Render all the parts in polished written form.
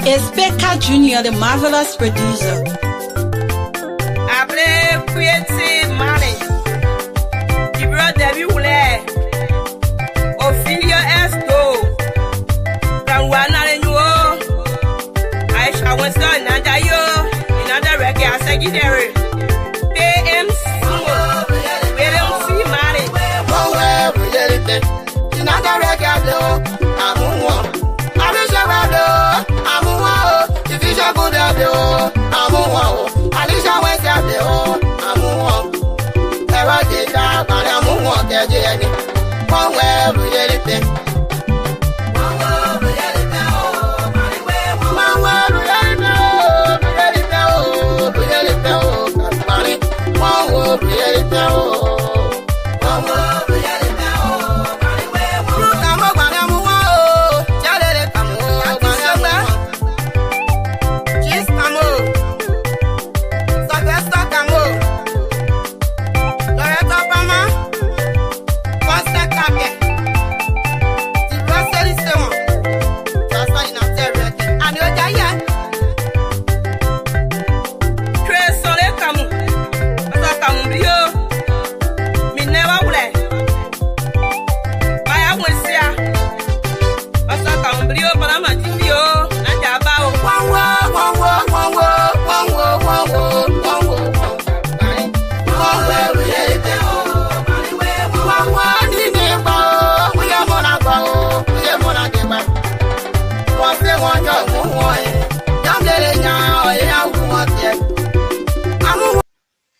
It's Becca Jr., the marvelous producer. I play creative money. The brother you play. Ophelia Esto. From one and you. I shall want to another you. Another record secretary. PM Sinoe. We don't see money. Oh, we get it. Another record. I'm one. I wish I had I'm one. If you should go there, I'm one. Alicia went there, I'm one. Ever did that, but I'm one. There's any. One way, we get it. One way, we get it. One way, we get it. We get it. One way, we get it. One way, we get it.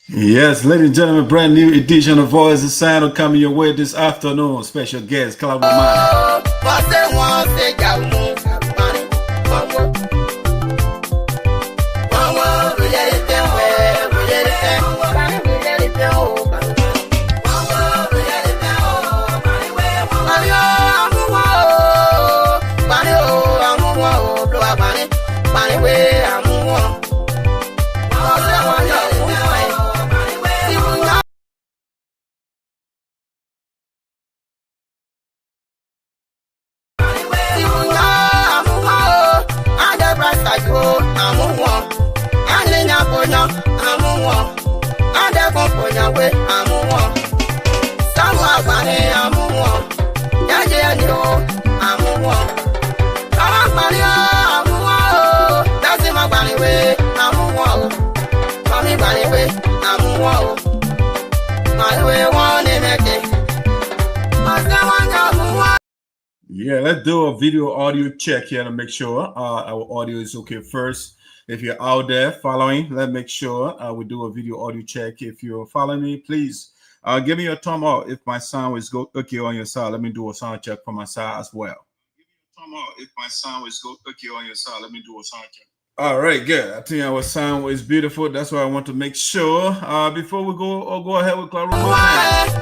Yes, ladies and gentlemen, brand new edition of Voice of Sinoe coming your way this afternoon. Special guest, Klarwlue Manneh. Bye. Money way, I'm one. Yeah, let's do a video audio check here to make sure our audio is okay first. If you're out there following, let's make sure we do a video audio check. If you're following me, please give me a thumb up if my sound is okay on your side. Let me do a sound check from my side as well. Give me a thumb up if my sound is okay on your side. Let me do a sound check. All right, good. I think our sound is beautiful. That's why I want to make sure before we go ahead with Klarwlue Manneh.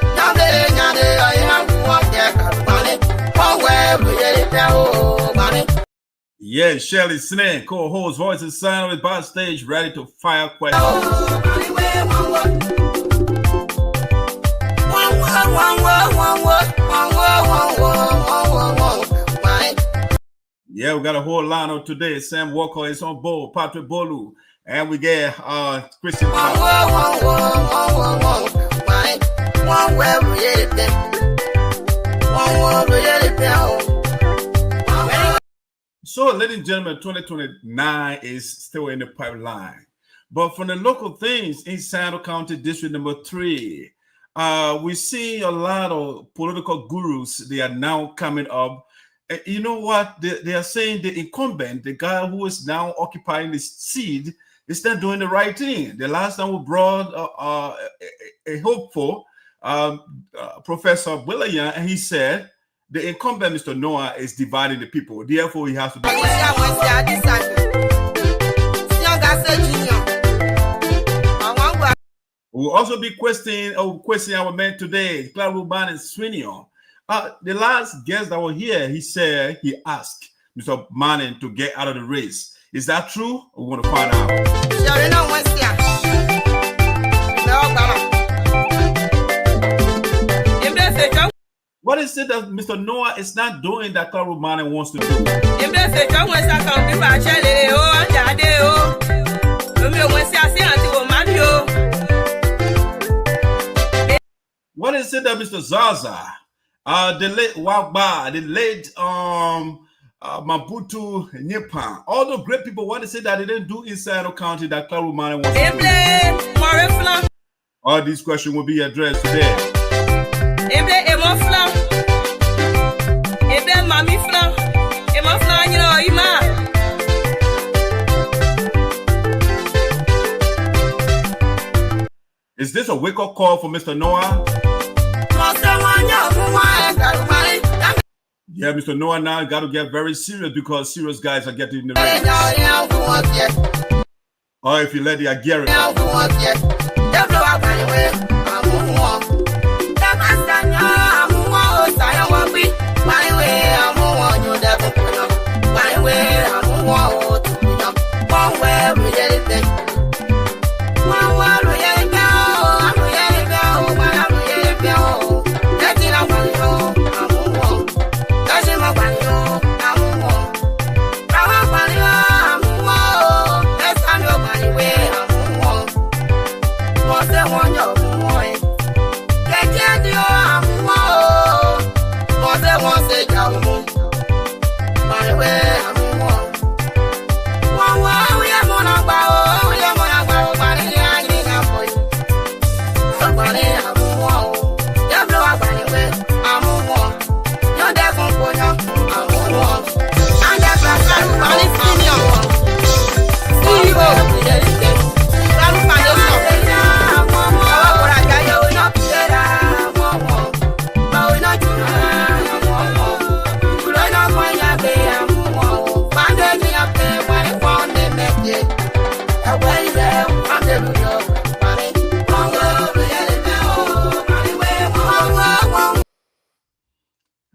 Yeah, Shelly Snare, co-host Voice of Sinoe, is backstage, ready to fire questions. Yeah, we got a whole lineup today. Sam Walker is on board, Patrick Bolu, and we get Christian. So, ladies and gentlemen, 2029 is still in the pipeline. But from the local things in Sarpo County, District number 3, we see a lot of political gurus. They are now coming up. You know what? They are saying the incumbent, the guy who is now occupying the seat, is not doing the right thing. The last time we brought a hopeful Professor William, and he said, the incumbent, Mr. Noah, is dividing the people. Therefore, he has to be. We'll also be questioning our man today, Klarwlue Manneh Sinoe. The last guest that was here, he asked Mr. Manneh to get out of the race. Is that true? We want to find out. What is it that Mr. Noah is not doing that Klarwlue Manneh wants to do? What is it that Mr. Zaza, the late Wagba, the late Mabutu Nyepan, all the great people, what is it that they didn't do in Sarpo County that Klarwlue Manneh wants to do? All these questions will be addressed today. Is this a wake-up call for Mr. Noah? Yeah, Mr. Noah now got to get very serious because serious guys are getting in the race. Or if you let the Agari.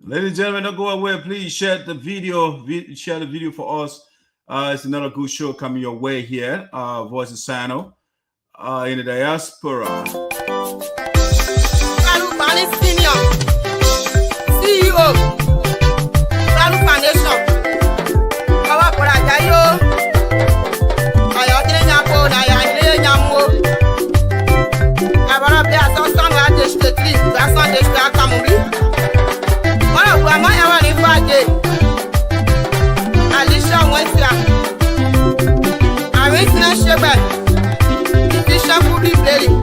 Ladies and gentlemen, don't go away. Please share the video for us. It's another good show coming your way here. Voice of Sinoe in the Diaspora. Klarwlue Manneh Senior, CEO, Klarwlue Foundation. Our Prajayo, Ayodinyapo, Nayanyamu. Our Association of District, Association District Kamuri. One of my invited. Alicia Westra. I went to Shepherd. The bishop will be playing.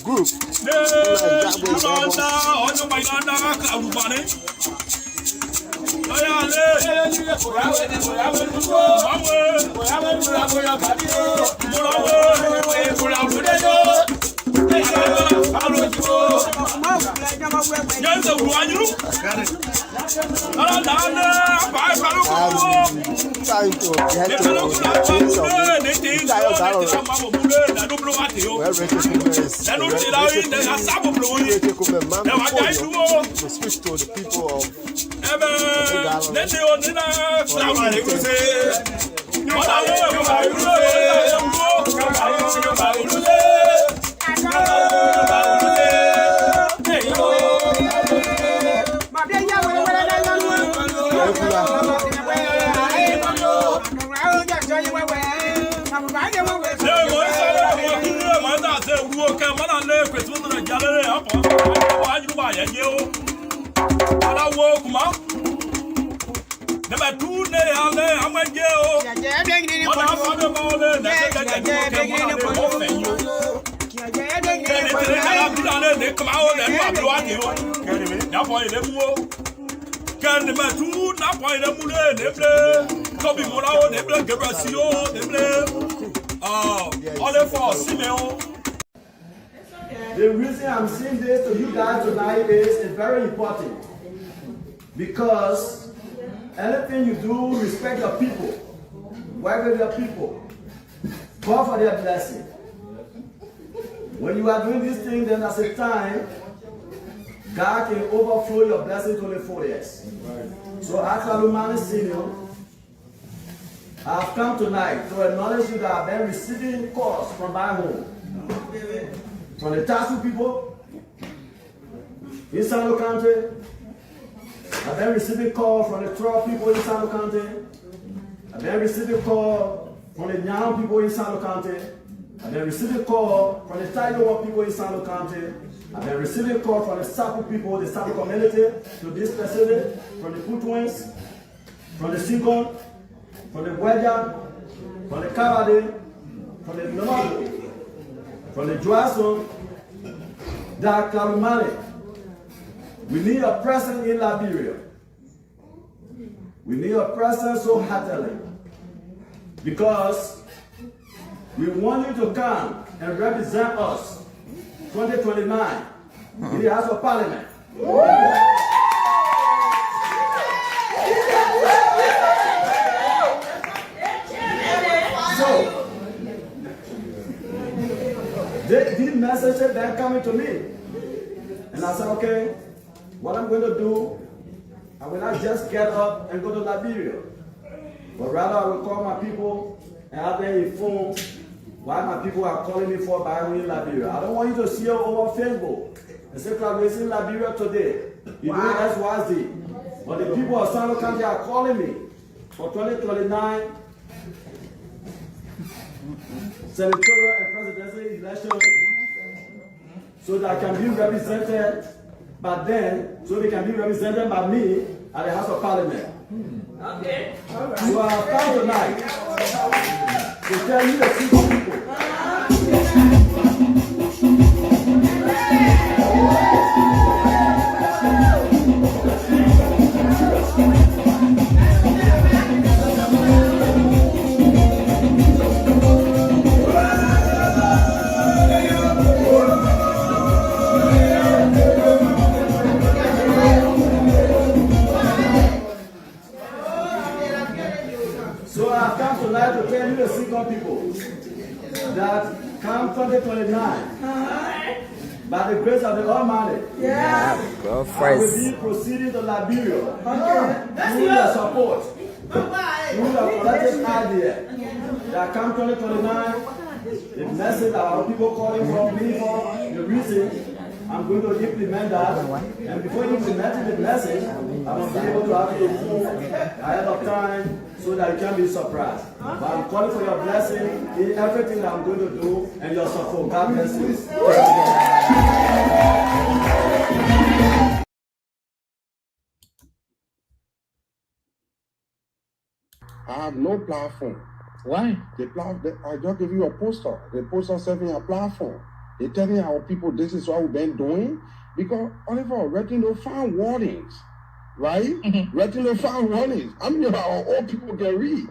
Group. To switch to the people of The reason I'm saying this to you guys tonight is very important, because anything you do, respect your people, work with your people, call for their blessing. When you are doing this thing, then at a time, God can overflow your blessing to the fullest. So at Klarwlue Manneh Senior, I have come tonight to acknowledge you that I have been receiving calls from my home, from the Tasu people in Sinoe County. I've been receiving calls from the Electoral people in Sinoe County. I've been receiving calls from the Nyam people in Sinoe County. I've been receiving calls from the Taiwan people in Sinoe County. I've been receiving calls from the Sarpo people, the Sarpo community, to this facility, from the Putwins, from the Singon, from the Wedia, from the Klarwlue, from the Nomago, from the Joason, that Klarwlue Manneh, we need a presence in Liberia. We need a presence so heartily, because we want you to come and represent us 2029 in the House of Parliament. So, these messages that are coming to me, And I said, okay, what I'm going to do, I will not just get up and go to Liberia, but rather I will call my people and have them informed why my people are calling me for buying in Liberia. I don't want you to see it over Facebook and say, Klarwlue is in Liberia today. You're doing XYZ. But the people of Sarpo County are calling me for 2029 senatorial and presidential election so that I can be represented by them, so they can be represented by me at the House of Parliament. Okay. All right. So I have come tonight to tell you the secret people. So I have come tonight to tell you the secret people that come 2029, by the grace of the Almighty, I will be proceeding to Liberia through your support, through your collective idea that come 2029, the message that our people calling for me for the reason I'm going to implement that, and before implementing the message, I must be able to have it move ahead of time so that you can be surprised. But I'm calling for your blessing in everything that I'm going to do and your support. God bless you. I have no platform. Why? I just give you a poster. The poster serving a platform. They're telling our people this is what we've been doing because Oliver writing no fine warnings, right? Writing no fine warnings. I mean, our old people can read.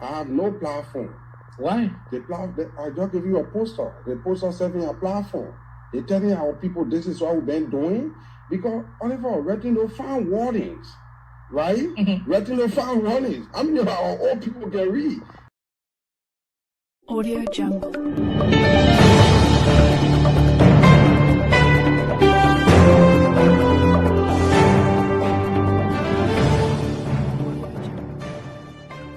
I have no platform. Why? I just give you a poster. The poster serving a platform. They're telling our people this is what we've been doing because Oliver writing no fine warnings, right? Writing no fine warnings. I mean, our old people can read. Audio Jungle.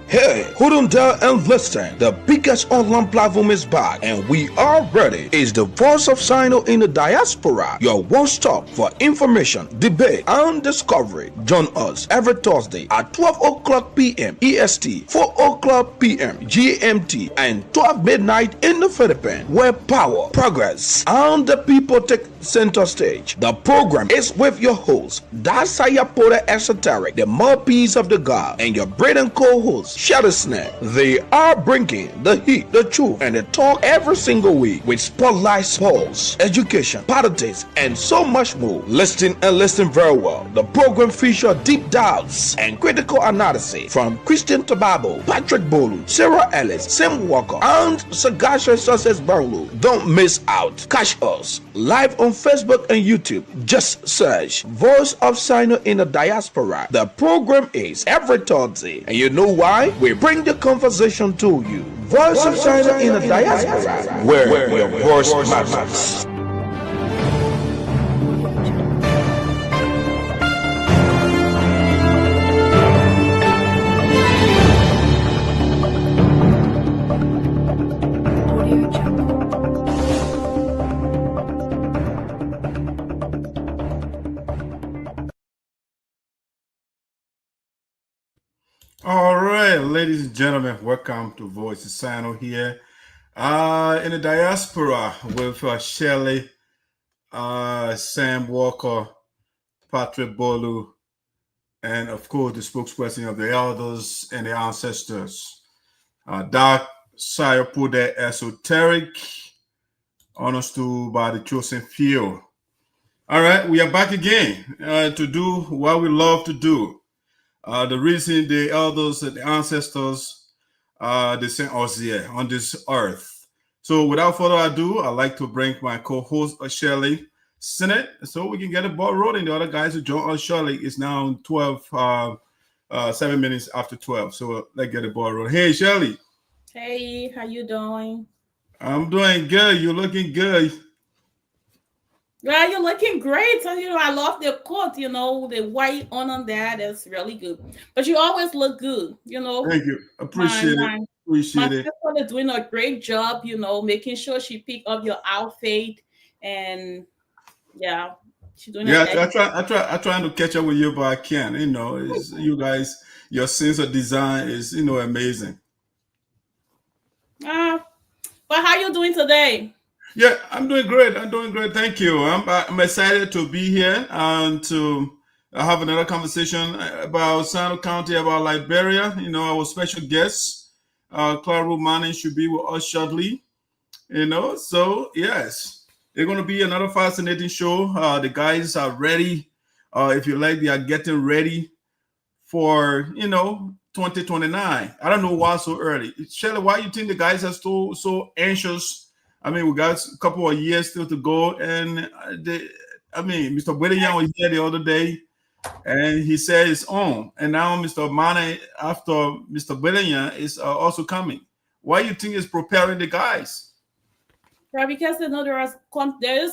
Hey, hold on there and listen. The biggest online platform is back and we are ready. It's the Voice of Sinoe in the Diaspora, your one-stop for information, debate, and discovery. Join us every Thursday at 12 o'clock p.m. EST, 4 o'clock p.m. GMT, and 12 midnight in the Philippines, where power, progress, and the people take center stage. The program is with your host, Diaspora ESOTERIC, the mouthpiece of the God, and your bread and co-host, Shadow Snare. They are bringing the heat, the truth, and the talk every single week with spotlight, sports, education, politics, and so much more. Listen and listen very well. The program features deep dives and critical analysis from Christian Tababo, Patrick Bolu, Sarah Ellis, Sam Walker, and Sagacious Success Barlow. Don't miss out. Catch us live on Facebook and YouTube. Just search Voice of Sinoe in the Diaspora. The program is every Thursday, and you know why? We bring the conversation to you. Voice of Sinoe in the Diaspora, where your voice matters. Audio Jungle. All right, ladies and gentlemen, welcome to Voice of Sinoe here in the Diaspora with Shelley, Sam Walker, Patrick Bolu, and of course the spokesperson of the elders and the ancestors, Doc Sarpo ESOTERIC, understood by the chosen few. All right, we are back again to do what we love to do. The reason the elders and the ancestors, they sent us here on this earth. So without further ado, I'd like to bring my co-host, Shelley Senate, so we can get the ball rolling. The other guys who join us shortly is now 7 minutes after 12. So let's get the ball rolling. Hey, Shelley. Hey, how you doing? I'm doing good. You're looking good. Well, you're looking great. So, I love the coat, the white on that. That's really good. But you always look good, Thank you. My Appreciate it. my my Appreciate it. sister is doing a great job, making sure she pick up your outfit, and yeah, she's doing Yeah, an excellent. I trying to catch up with you, but I can't. It's, you guys, your sense of design is, amazing. But how you doing today? Yeah, I'm doing great. I'm doing great. Thank you. I'm excited to be here and to have another conversation about Sinoe County, about Liberia. Our special guest, Klarwlue Manneh, should be with us shortly. So yes, it's going to be another fascinating show. The guys are ready. If you like, they are getting ready for 2029. I don't know why so early. Shelley, why you think the guys are so anxious? I mean, we got a couple of years still to go, and Mr. William was here the other day, and he said it's on. And now Mr. Manneh, after Mr. William, is also coming. Why you think is preparing the guys? Right, because there is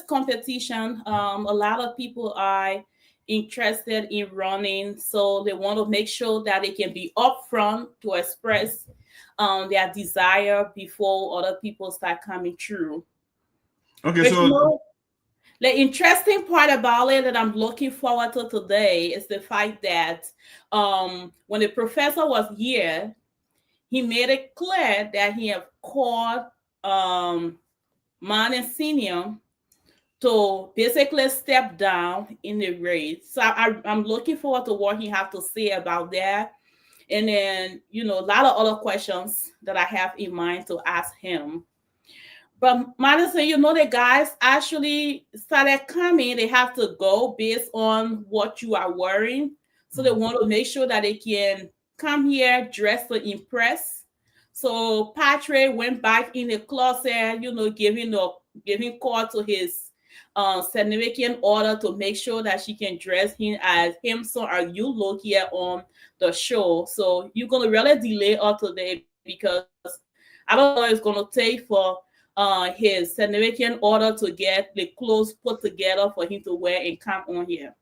competition. A lot of people are interested in running, so they want to make sure that they can be upfront to express their desire before other people start coming through. Okay, But so the interesting part about it that I'm looking forward to today is the fact that when the professor was here, he made it clear that he have called Manneh Senior to basically step down in the race. So I'm looking forward to what he have to say about that. And then, a lot of other questions that I have in mind to ask him. But Madison, the guys actually started coming. They have to go based on what you are wearing. So they want to make sure that they can come here dressed to impress. So Patrick went back in the closet, giving call to his significant order to make sure that she can dress him as him. So are you look here on the show? So you're gonna really delay up today because I don't know it's gonna take for his significant order to get the clothes put together for him to wear and come on here.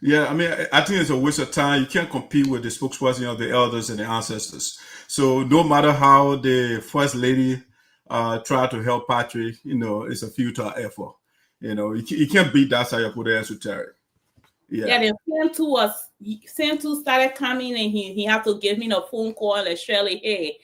yeah, I mean, I think it's a waste of time. You can't compete with the spokesperson of the elders and the ancestors. So no matter how the first lady try to help Patrick, it's a futile effort. You can't beat that side of the esoteric. Yeah, then Sam two started coming and he had to give me a phone call and Shirley, hey,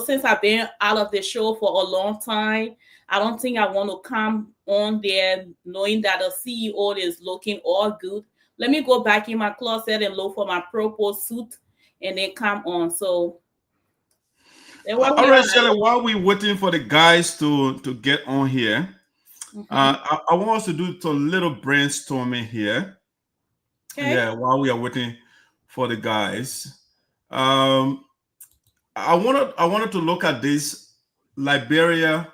since I've been out of the show for a long time, I don't think I want to come on there knowing that the CEO is looking all good. Let me go back in my closet and look for my purple suit and then come on. So all right, Shelley, while we're waiting for the guys to get on here, I want us to do a little brainstorming here. Okay. Yeah, while we are waiting for the guys, I wanted to look at this Liberia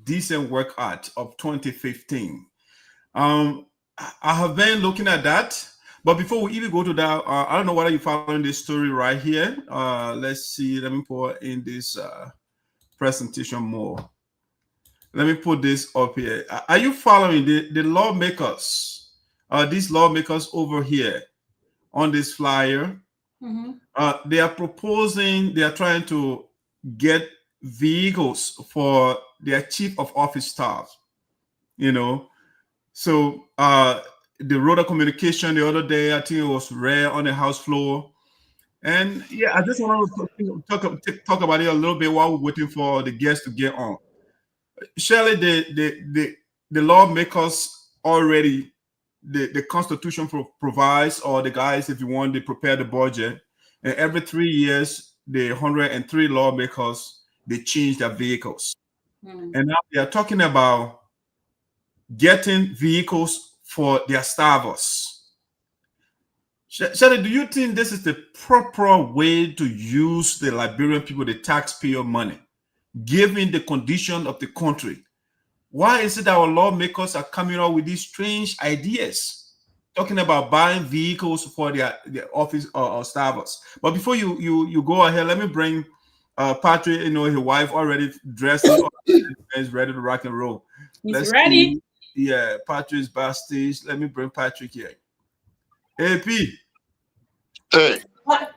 Decent Work Act of 2015. I have been looking at that, but before we even go to that, I don't know whether you're following this story right here. Let's see. Let me put in this presentation more. Let me put this up here. Are you following the lawmakers? These lawmakers over here on this flyer, they are trying to get vehicles for their chief of office staff. So the road of communication the other day, I think it was rare on the House floor. And yeah, I just want to talk about it a little bit while we're waiting for the guests to get on. Shelley, the lawmakers already, the Constitution provides, or the guys, if you want, they prepare the budget. And every 3 years, the 103 lawmakers, they change their vehicles. And now they are talking about getting vehicles for their staffers. Shelley, do you think this is the proper way to use the Liberian people, the taxpayer money, given the condition of the country? Why is it that our lawmakers are coming up with these strange ideas, talking about buying vehicles for their office or staffers? But before you go ahead, let me bring Patrick. His wife already dressed up, is ready to rock and roll. He's ready. Yeah, Patrick's backstage. Let me bring Patrick here. AP. Hey. What?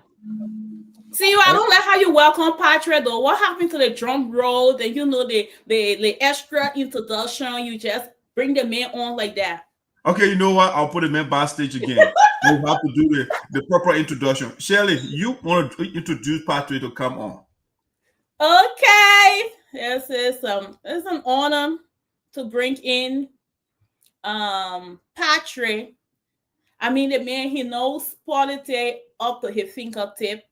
See, I don't like how you welcome Patrick though. What happened to the drum roll? Then the extra introduction. You just bring the man on like that. Okay, you know what? I'll put him in backstage again. We have to do the proper introduction. Shirley, you want to introduce Patrick to come on? Okay, it's an honor to bring in Patrick. I mean, the man, he knows politics up to his fingertip.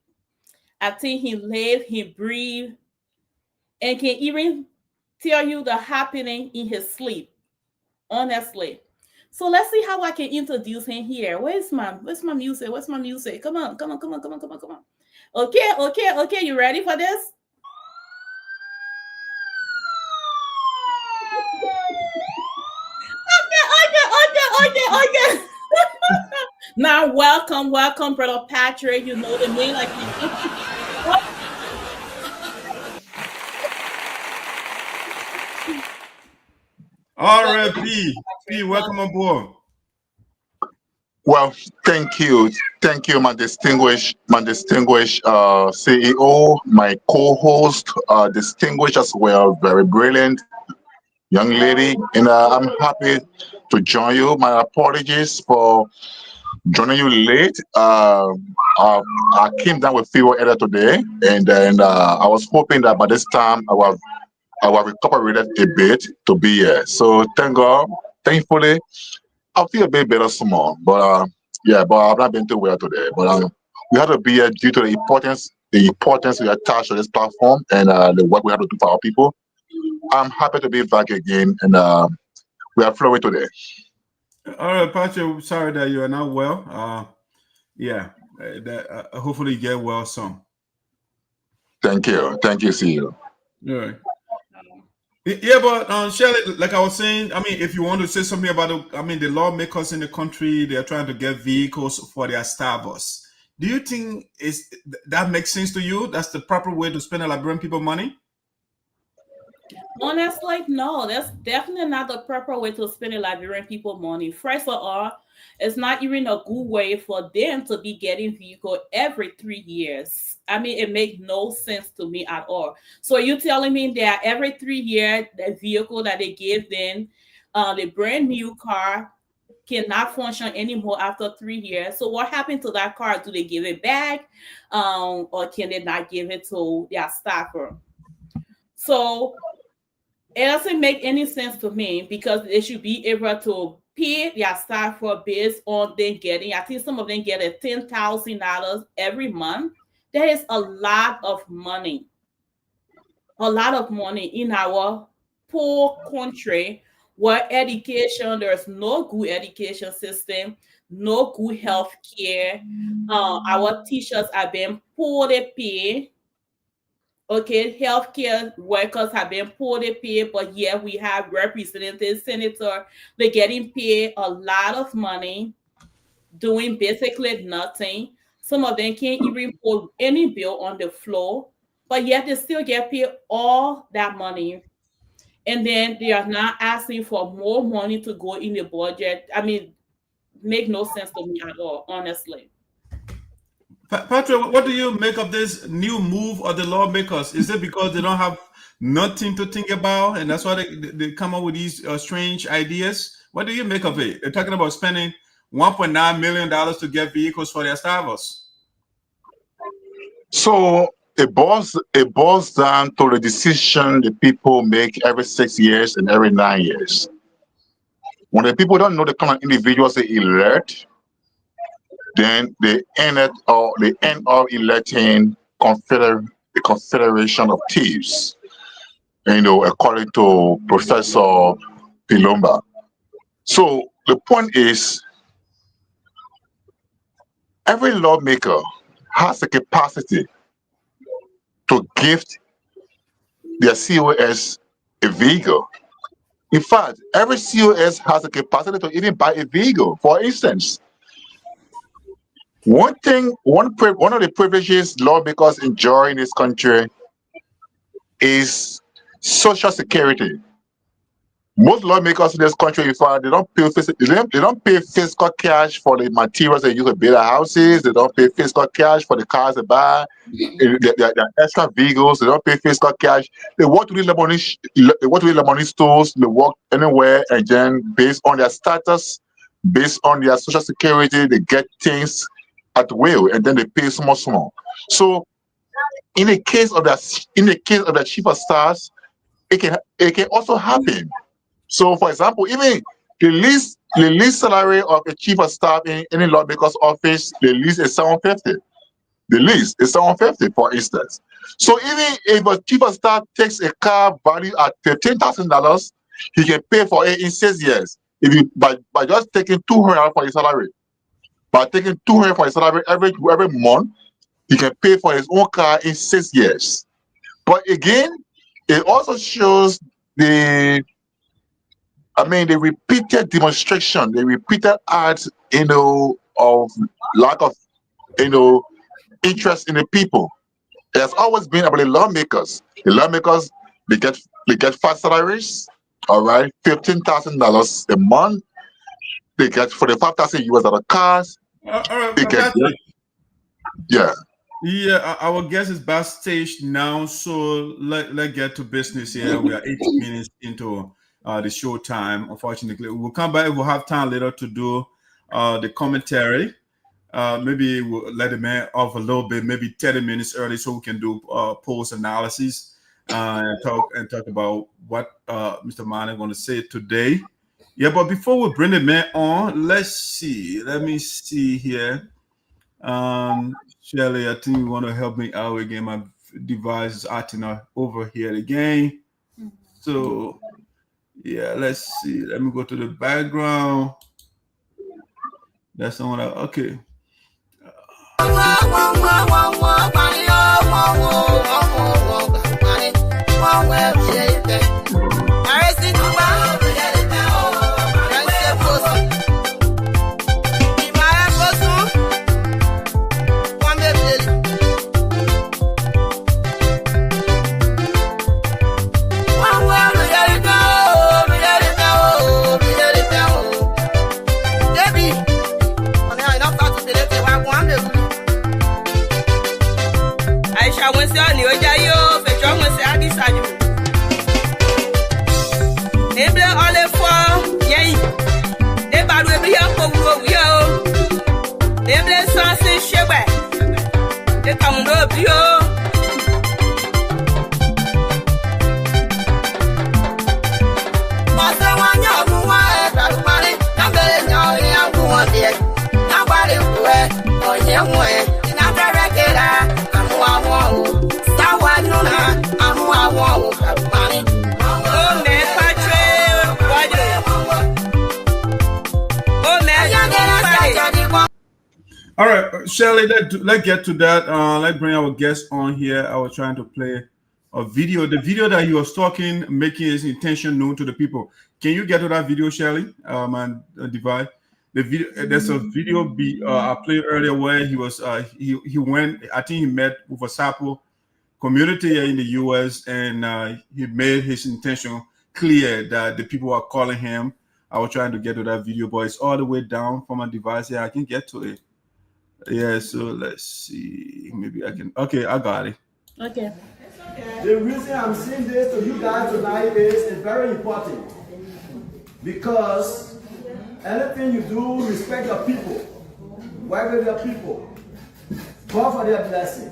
I think he live, he breathe, and can even tell you the happening in his sleep. Honestly. So let's see how I can introduce him here. Where's my music? Where's my music? Come on. Okay. You ready for this? Okay. Now, welcome, brother Patrick. You know the name like All right, P, welcome aboard. Well, thank you, my distinguished CEO, my co-host, distinguished as well, very brilliant young lady, and I'm happy to join you. My apologies for joining you late. I came down with fever earlier today, and then I was hoping that by this time I will have recuperated a bit to be here. So thank God, thankfully, I feel a bit better small, but I've not been too well today. But we have to be here due to the importance we attach to this platform and the work we have to do for our people. I'm happy to be back again, and we are flowing today. All right, Patrick, sorry that you are not well. Hopefully you get well soon. Thank you, CEO. All right. Yeah, but Shirley, like I was saying, I mean, if you want to say something about the lawmakers in the country, they are trying to get vehicles for their staffers. Do you think that makes sense to you? That's the proper way to spend a Liberian people money? Honestly, no, that's definitely not the proper way to spend the Liberian people money. First of all, it's not even a good way for them to be getting vehicle every 3 years. I mean, it makes no sense to me at all. So you're telling me that every 3 years, the vehicle that they give them, the brand new car cannot function anymore after 3 years. So what happened to that car? Do they give it back? Or can they not give it to their staffer? So it doesn't make any sense to me because they should be able to pay their staff for based on them getting. I think some of them get $10,000 every month. That is a lot of money. A lot of money in our poor country where education, there's no good education system, no good health care. Our teachers are being poorly paid. Okay, healthcare workers have been poorly paid, but yet we have representatives, senators, they're getting paid a lot of money, doing basically nothing. Some of them can't even put any bill on the floor, but yet they still get paid all that money. And then they are not asking for more money to go in the budget. I mean, make no sense to me at all, honestly. Patrick, what do you make of this new move of the lawmakers? Is it because they don't have nothing to think about, and that's why they come up with these strange ideas? What do you make of it? They're talking about spending $1.9 million to get vehicles for their staffers. So it boils down to the decision the people make every 6 years and every 9 years. When the people don't know the kind of individuals they elect, then they end up electing the Confederation of Thieves, according to Professor Pilomba. So the point is, every lawmaker has the capacity to gift their COS a vehicle. In fact, every COS has the capacity to even buy a vehicle. For instance, one of the privileges lawmakers enjoy in this country is Social Security. Most lawmakers in this country, you find they don't pay fiscal cash for the materials they use to build their houses. They don't pay fiscal cash for the cars they buy, their extra vehicles. They don't pay fiscal cash. They work to the Lebanese stores. They work anywhere, and then based on their status, based on their social security, they get things at will, and then they pay small. So, in the case of the chief of staffs, it can also happen. So, for example, even the least salary of a chief of staff in any lawmaker's office, the least is $750. The least is $750, for instance. So, even if a chief of staff takes a car valued at $15,000, he can pay for it in 6 years. If you by just taking $200 for his salary, by taking $200 for his salary every month, he can pay for his own car in 6 years. But again, it also shows the repeated demonstration, the repeated acts, of lack of, interest in the people. It has always been about the lawmakers. The lawmakers, they get fast salaries, all right, $15,000 a month. They get $45,000 cars. All right, They get, yeah. Yeah, our guest is backstage now, so let's get to business here. We are 18 minutes into the show time. Unfortunately, we'll come back. We'll have time later to do the commentary. Maybe we'll let the man off a little bit, maybe 30 minutes early, so we can do post analysis and talk about what Mr. Manneh going to say today. Yeah, but before we bring the man on, let's see. Let me see here. Shelly, I think you want to help me out again. My device is acting over here again. So, yeah, let's see. Let me go to the background. That's the one. Okay. All right, Shirley, let's get to that. Let's bring our guest on here. I was trying to play a video. The video that he was talking, making his intention known to the people. Can you get to that video, Shirley? My device. The video. There's a video I played earlier where he was. He went. I think he met with a Sarpo community here in the U.S. and he made his intention clear that the people are calling him. I was trying to get to that video, but it's all the way down from my device here. I can get to it. Yeah, so let's see. Maybe I can. Okay, I got it. Okay. The reason I'm saying this to you guys tonight is it's very important because anything you do, respect your people, work with your people, call for their blessing.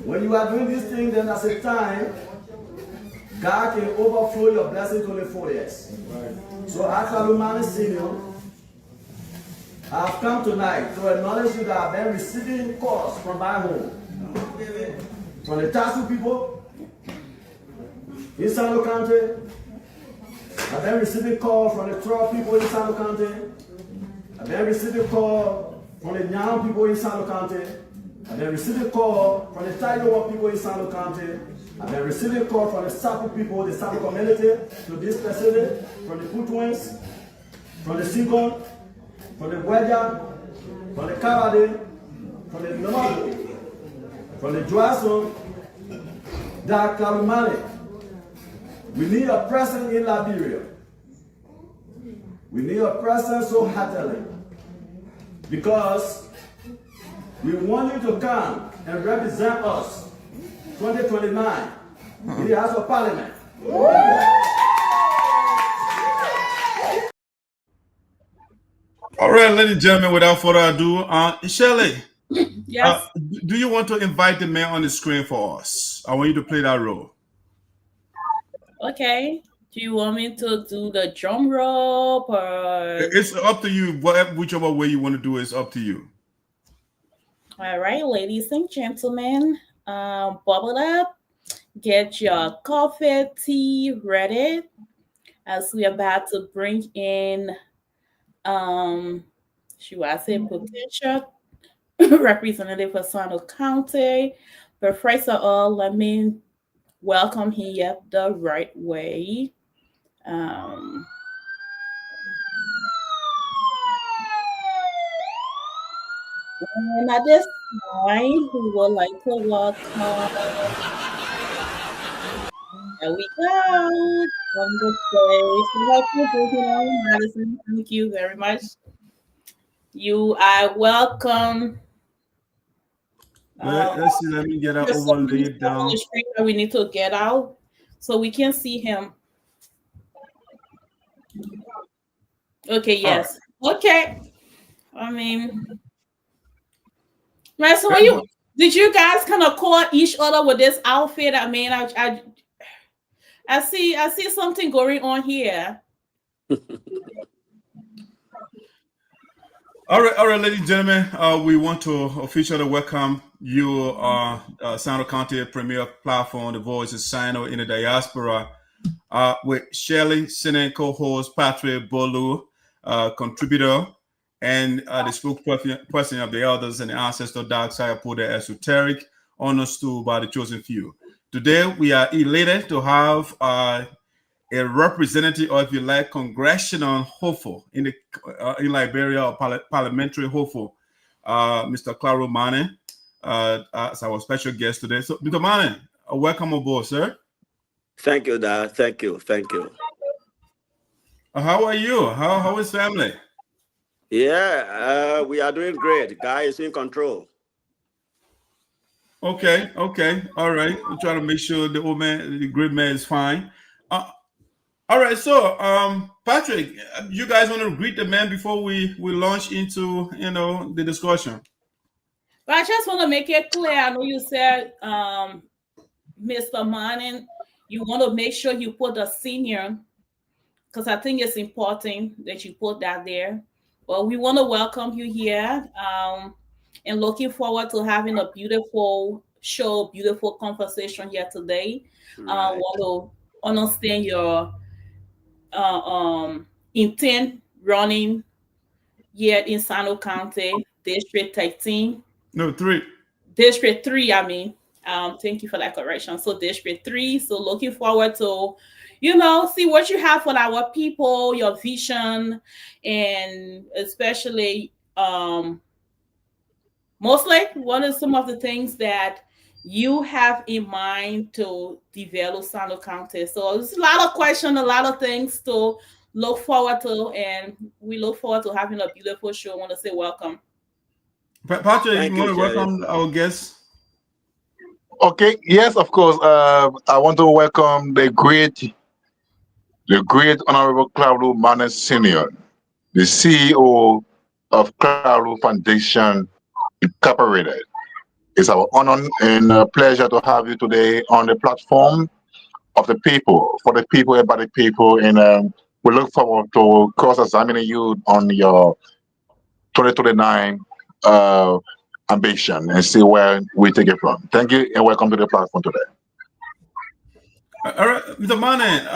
When you are doing this thing, then at a time, God can overflow your blessing to the fullest. So, Klarwlue Manneh Sinoe, I have come tonight to acknowledge you that I have been receiving calls from my home, from the Tasu people in Sinoe County. I've been receiving calls from the Electoral people in Sinoe County. I've been receiving calls from the Nyam people in Sinoe County. I've been receiving calls from the Taiwan people in Sinoe County. I've been receiving calls from the Sarpo people, the Sarpo community, to this facility, from the Putuans, from the Singon, from the Wedja, from the Klarwlue, from the Nomad, from the Joasso, that Klarwlue Manneh We need a president in Liberia. We need a president so heartily. Because we want you to come and represent us 2029 in the House of Parliament. All right, ladies and gentlemen, without further ado, Shirley, Yes. do you want to invite the man on the screen for us? I want you to play that role. Okay. Do you want me to do the drum roll or? It's up to you. Whichever way you want to do it, it's up to you. All right, ladies and gentlemen, bubble up. Get your coffee, tea ready as we're about to bring in, should I say, potential representative for Sinoe County. But first of all, let me welcome him the right way. And at this time, we would like to welcome. There we go. On the stage. Madison. Thank you very much. You are welcome. Let's see. Let me get that overlay down. The screen that we need to get out so we can see him. Okay. Yes. Right. Okay. I mean, right. So did you guys kind of call each other with this outfit? I mean, I see something going on here. All right, ladies and gentlemen, we want to officially welcome you, Sinoe County Premier Platform, the Voice of Sinoe in the Diaspora, with Shirley, Sinoe co-host Patrick Bolu, contributor, and the spokesperson of the elders and the ancestor dark side put the esoteric honors to by the chosen few. Today, we are elated to have a representative, or if you like, congressional hopeful in Liberia, or parliamentary hopeful, Mr. Klarwlue Manneh, as our special guest today. So, Mr. Manneh, welcome aboard, sir. Thank you, Dad. Thank you. How are you? How is family? Yeah, we are doing great. Guy is in control. Okay, all right. We're trying to make sure the old man, the great man, is fine. All right, so Patrick, you guys want to greet the man before we launch into the discussion? But I just want to make it clear. I know you said, Mr. Manneh, you want to make sure you put the senior, because I think it's important that you put that there. Well, we want to welcome you here, and looking forward to having a beautiful show, beautiful conversation here today. Right. Want to understand your intent running here in Sinoe County, District 13. No, 3. District 3, I mean. Thank you for that correction. So District 3. So looking forward to, see what you have for our people, your vision, and especially mostly what are some of the things that you have in mind to develop Sinoe County. So there's a lot of questions, a lot of things to look forward to, and we look forward to having a beautiful show. I want to say welcome. Patrick, you want to welcome our guests? Okay, yes, of course. I want to welcome the great Honorable Klarwlue Manneh Sr., the CEO of Klarwlue Foundation Incorporated. It's our honor and pleasure to have you today on the platform of the people, for the people, and by the people. And we look forward to cross-examining you on your 2029 ambition and see where we take it from. Thank you and welcome to the platform today. All right, Mr. Manneh,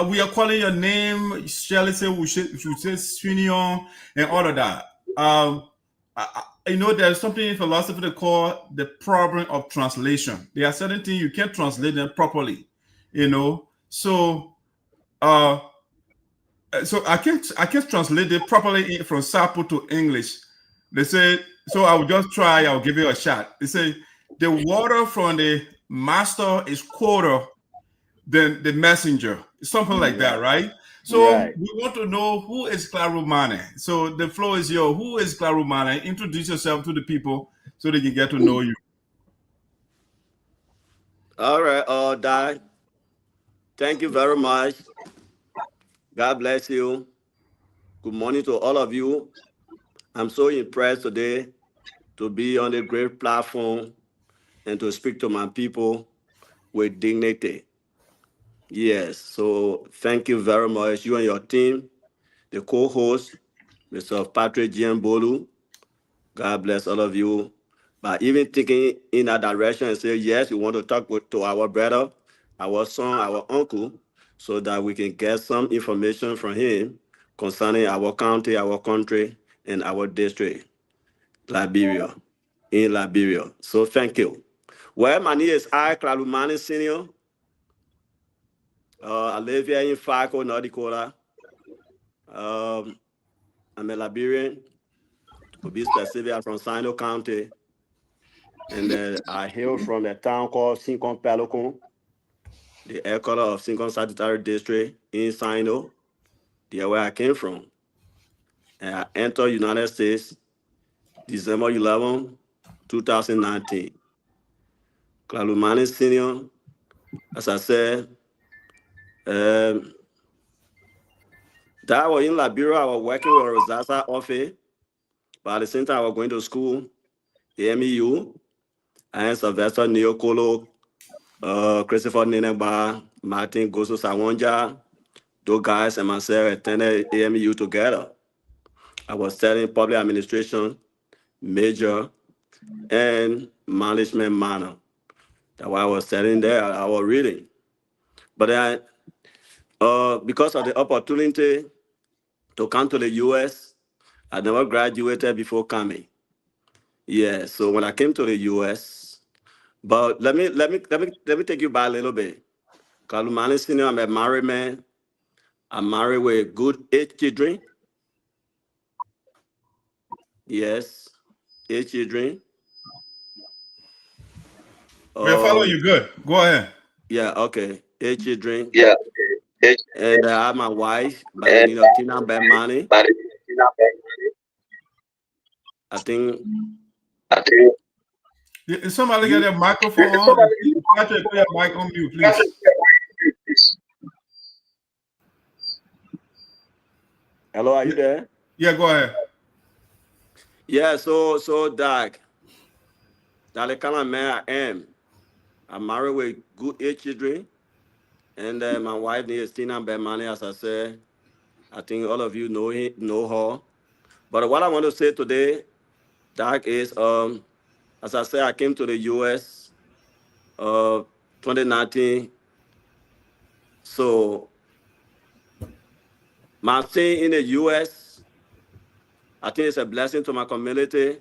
we are calling your name. Shirley said we should say Sinoe and all of that. There's something in philosophy they call the problem of translation. There are certain things you can't translate them properly, So, so I can't translate it properly from Sarpo to English. They say, so I will just try. I'll give you a shot. They say the water from the master is quarter than the messenger, something like that, right? So Right. we want to know who is Klarwlue Manneh. So the floor is yours. Who is Klarwlue Manneh? Introduce yourself to the people so they can get to know you. All right, Dad. Thank you very much. God bless you. Good morning to all of you. I'm so impressed today to be on a great platform and to speak to my people with dignity. Yes, so thank you very much. You and your team, the co-host, Mr. Patrick Giambolu. God bless all of you. But even thinking in that direction and say, yes, we want to talk to our brother, our son, our uncle, so that we can get some information from him concerning our county, our country, and our district, Liberia, in Liberia. So thank you. Well, my name is Klarwlue Manneh Senior. I live here in Fargo, North Dakota. I'm a Liberian. To be specific, I'm from Sinoe County. And I hail from a town called Sincon Pelocon, the headquarters of Sincon Statutory District in Sinoe, there where I came from. And I entered United States December 11, 2019. Klarwlue Manneh Senior, as I said, that I was in Liberia, I was working with a Rosasa office, but at the same time I was going to school, AMEU, and Sylvester Neokolo, Christopher Nineba, Martin Goso Sawanja, those guys and myself attended AMU together. I was studying public administration, major, and management minor. That's why I was studying there. I was reading. But then, because of the opportunity to come to the US, I never graduated before coming. Yeah, so when I came to the US, but let me take you back a little bit. Klarwlue Manneh Senior, I'm a married man. I'm married with good 8 children. Yes, 8 children. We're following you. Good. Go ahead. Yeah, okay. 8 children. Yeah. And I have my wife by the name of Tina Manneh. I think. Is somebody get their microphone on? Patrick, put your mic on mute, please. Hello, are you there? Yeah, go ahead. Yeah, so Doc, that's the kind of man I am. I'm married with good 8 children. And my wife is Tina Manneh, as I said. I think all of you know her. But what I want to say today, Doc, is as I said, I came to the US 2019. So my stay in the US, I think it's a blessing to my community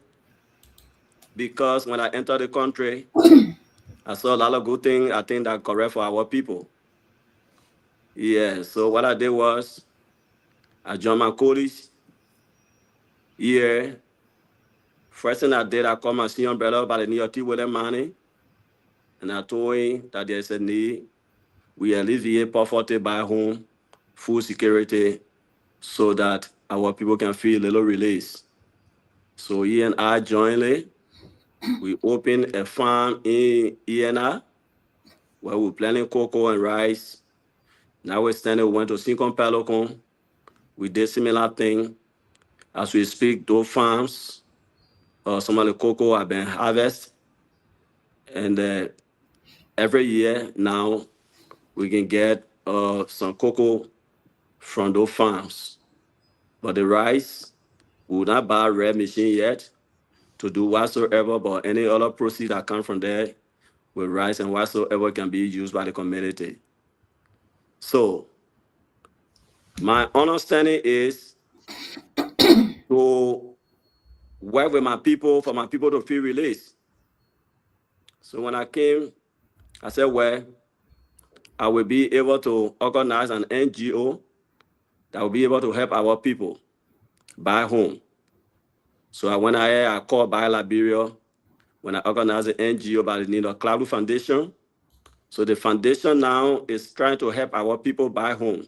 because when I entered the country, I saw a lot of good things I think that correct for our people. Yeah, so what I did was I joined my college here. First thing I did, I called my senior brother by the name of Klarwlue Manneh, and I told him that there's a need. We alleviate poverty by home, food security, so that our people can feel a little release. So he and I jointly, we opened a farm in ENA where we're planting cocoa and rice. Now we went to Sincon Pelocon. We did similar thing. As we speak, those farms, some of the cocoa have been harvested. And every year now, we can get some cocoa from those farms. But the rice, we will not buy a red machine yet to do whatsoever, but any other proceeds that come from there with rice and whatsoever can be used by the community. So my understanding is to work with my people, for my people to feel released. So when I came, I said, well, I will be able to organize an NGO that will be able to help our people back home. So I went ahead, I called by Liberia when I organized an NGO by the name of Klarwlue Foundation. So the foundation now is trying to help our people buy home.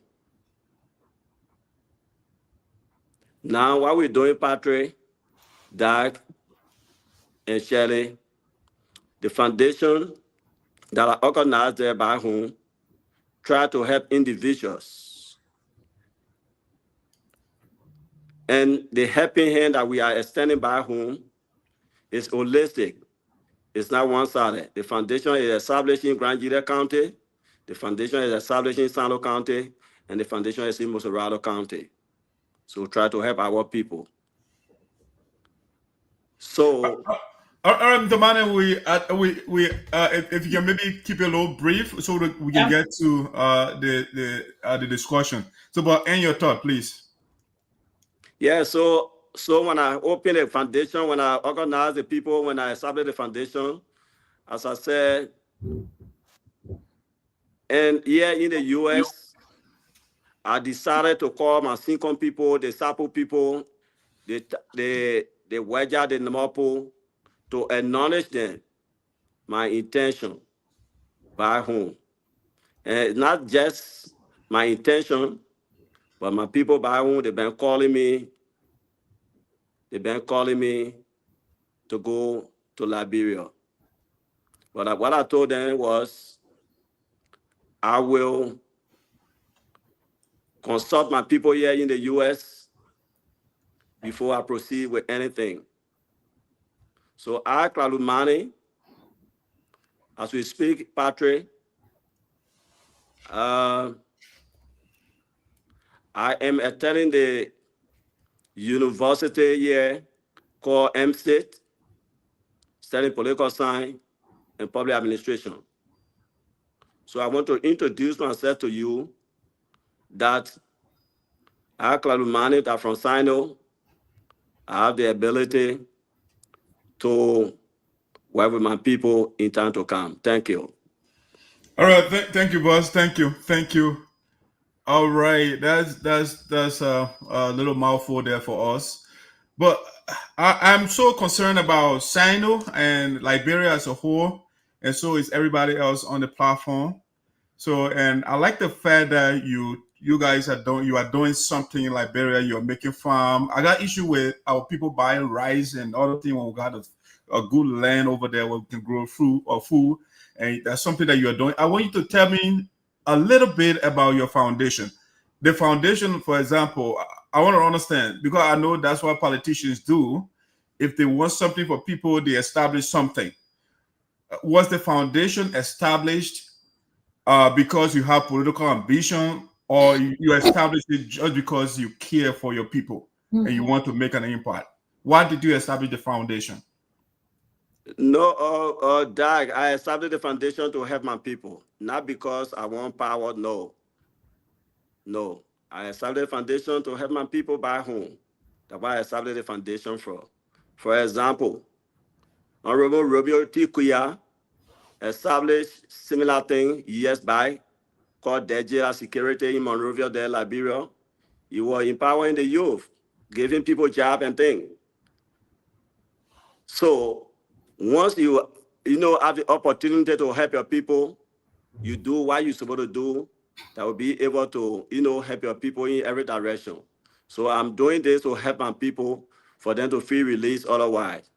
Now, what we're doing, Patrick, Doug, and Shelley, the foundation that are organized there by home try to help individuals. And the helping hand that we are extending by home is holistic. It's not one-sided. The foundation is established in Grand Gila County. The foundation is established in Sinoe County, and the foundation is in Moserado County. So try to help our people. So, all right, Mr. Manneh, if you can maybe keep it a little brief so that we can get to the discussion. So, but end your thought, please. Yeah. So when I open the foundation, when I organize the people, when I establish the foundation, as I said, and here in the U.S., I decided to call my Sincom people, the Sarpo people, the Wedja, the Namapo, to acknowledge them, my intention by home. And it's not just my intention, but my people by home, they've been calling me. They've been calling me to go to Liberia. But what I told them was, I will consult my people here in the U.S. before I proceed with anything. So I, Klarwlue Manneh, as we speak, Patrick, I am attending the university here called MState, studying political science and public administration. So I want to introduce myself to you that I, Klarwlue Manneh, that from Sinoe, I have the ability to work with my people in time to come. Thank you. All right, thank you, boss. Thank you. All right, that's a little mouthful there for us, but I'm so concerned about Sinoe and Liberia as a whole, and so is everybody else on the platform. So, and I like the fact that you guys are doing something in Liberia. You're making farm. I got issue with our people buying rice and other things when we got a good land over there where we can grow fruit or food, and that's something that you're doing. I want you to tell me a little bit about your foundation. The foundation, for example, I want to understand, because I know that's what politicians do. If they want something for people, they establish something. Was the foundation established because you have political ambition, or you established it just because you care for your people and you want to make an impact? Why did you establish the foundation? No, Doug, I established the foundation to help my people, not because I want power. No, I established the foundation to help my people back home. That's why I established the foundation for. For example, Honorable Robio Tikuya established similar thing years back called Diaspora Security in Monrovia, Liberia. He was empowering the youth, giving people job and things. So once you have the opportunity to help your people, you do what you're supposed to do, that will be able to help your people in every direction. So I'm doing this to help my people, for them to feel released otherwise.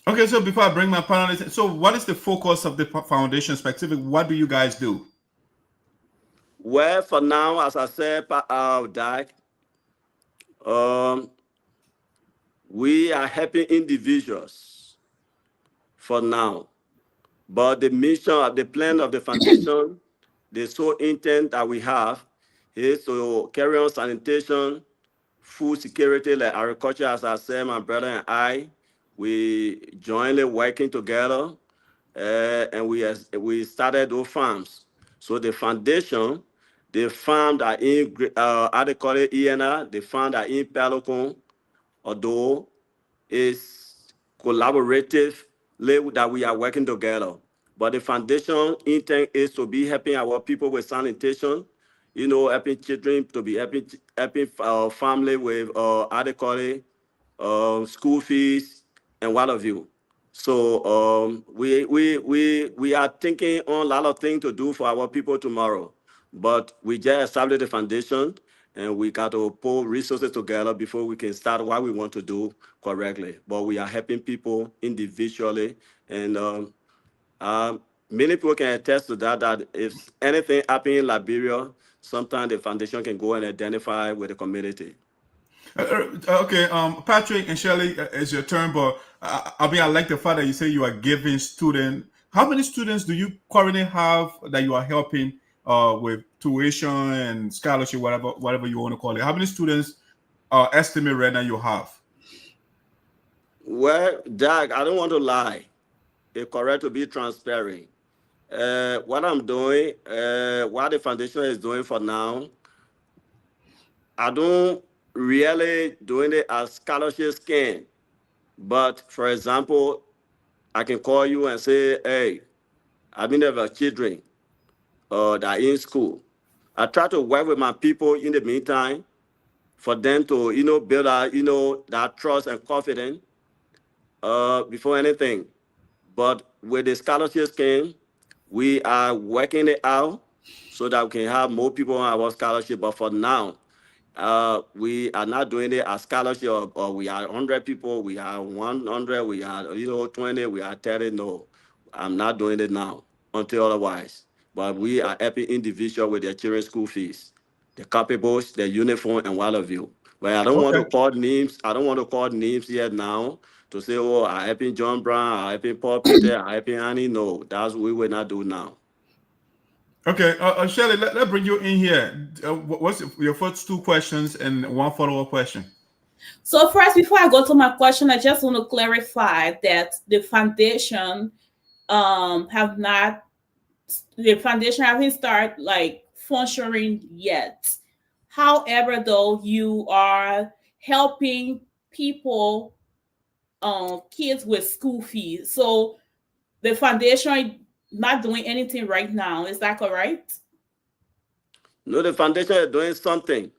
Okay, so before I bring my panelists, so what is the focus of the foundation specific? What do you guys do? Well, for now, as I said, Doug, we are helping individuals for now. But the mission of the plan of the foundation, the sole intent that we have is to carry on sanitation, food security, like agriculture. As I said, my brother and I, we jointly working together, and we started those farms. So the foundation, the farm that in how they call it ENR, the farm that in Pelicon, although is collaborative that we are working together. But the foundation intent is to be helping our people with sanitation, helping children to be helping family with how they call it, school fees and what have you. So we are thinking on a lot of things to do for our people tomorrow, but we just established the foundation, and we got to pull resources together before we can start what we want to do correctly. But we are helping people individually, and many people can attest to that. That if anything happens in Liberia, sometimes the foundation can go and identify with the community. Okay, Patrick and Shirley, it's your turn. But I like the fact that you say you are giving students. How many students do you currently have that you are helping with tuition and scholarship, whatever you want to call it? How many students estimate right now you have? Well, Doug, I don't want to lie. It's correct to be transparent. What I'm doing, what the foundation is doing for now, I don't really doing it as scholarship scheme. But for example, I can call you and say, hey, I mean, have children that are in school. I try to work with my people in the meantime for them to, build that trust and confidence before anything. But with the scholarship scheme, we are working it out so that we can have more people on our scholarship. But for now, we are not doing it as scholarship, or we are 100 people, we are 100, we are 20, we are 30. No, I'm not doing it now until otherwise. But we are helping individuals with their children's school fees, the copybooks, the uniform, and what of you. But I don't want to Okay. call names. I don't want to call names yet now to say, oh, I'm helping John Brown, I'm helping Paul Peter, I'm helping Annie. No, that's what we will not do now. Okay, Shirley, let's bring you in here. What's your first two questions and one follow-up question? So first, before I go to my question, I just want to clarify that the foundation haven't started like functioning yet. However, though, you are helping people, kids with school fees. So the foundation not doing anything right now. Is that correct? No, the foundation is doing something.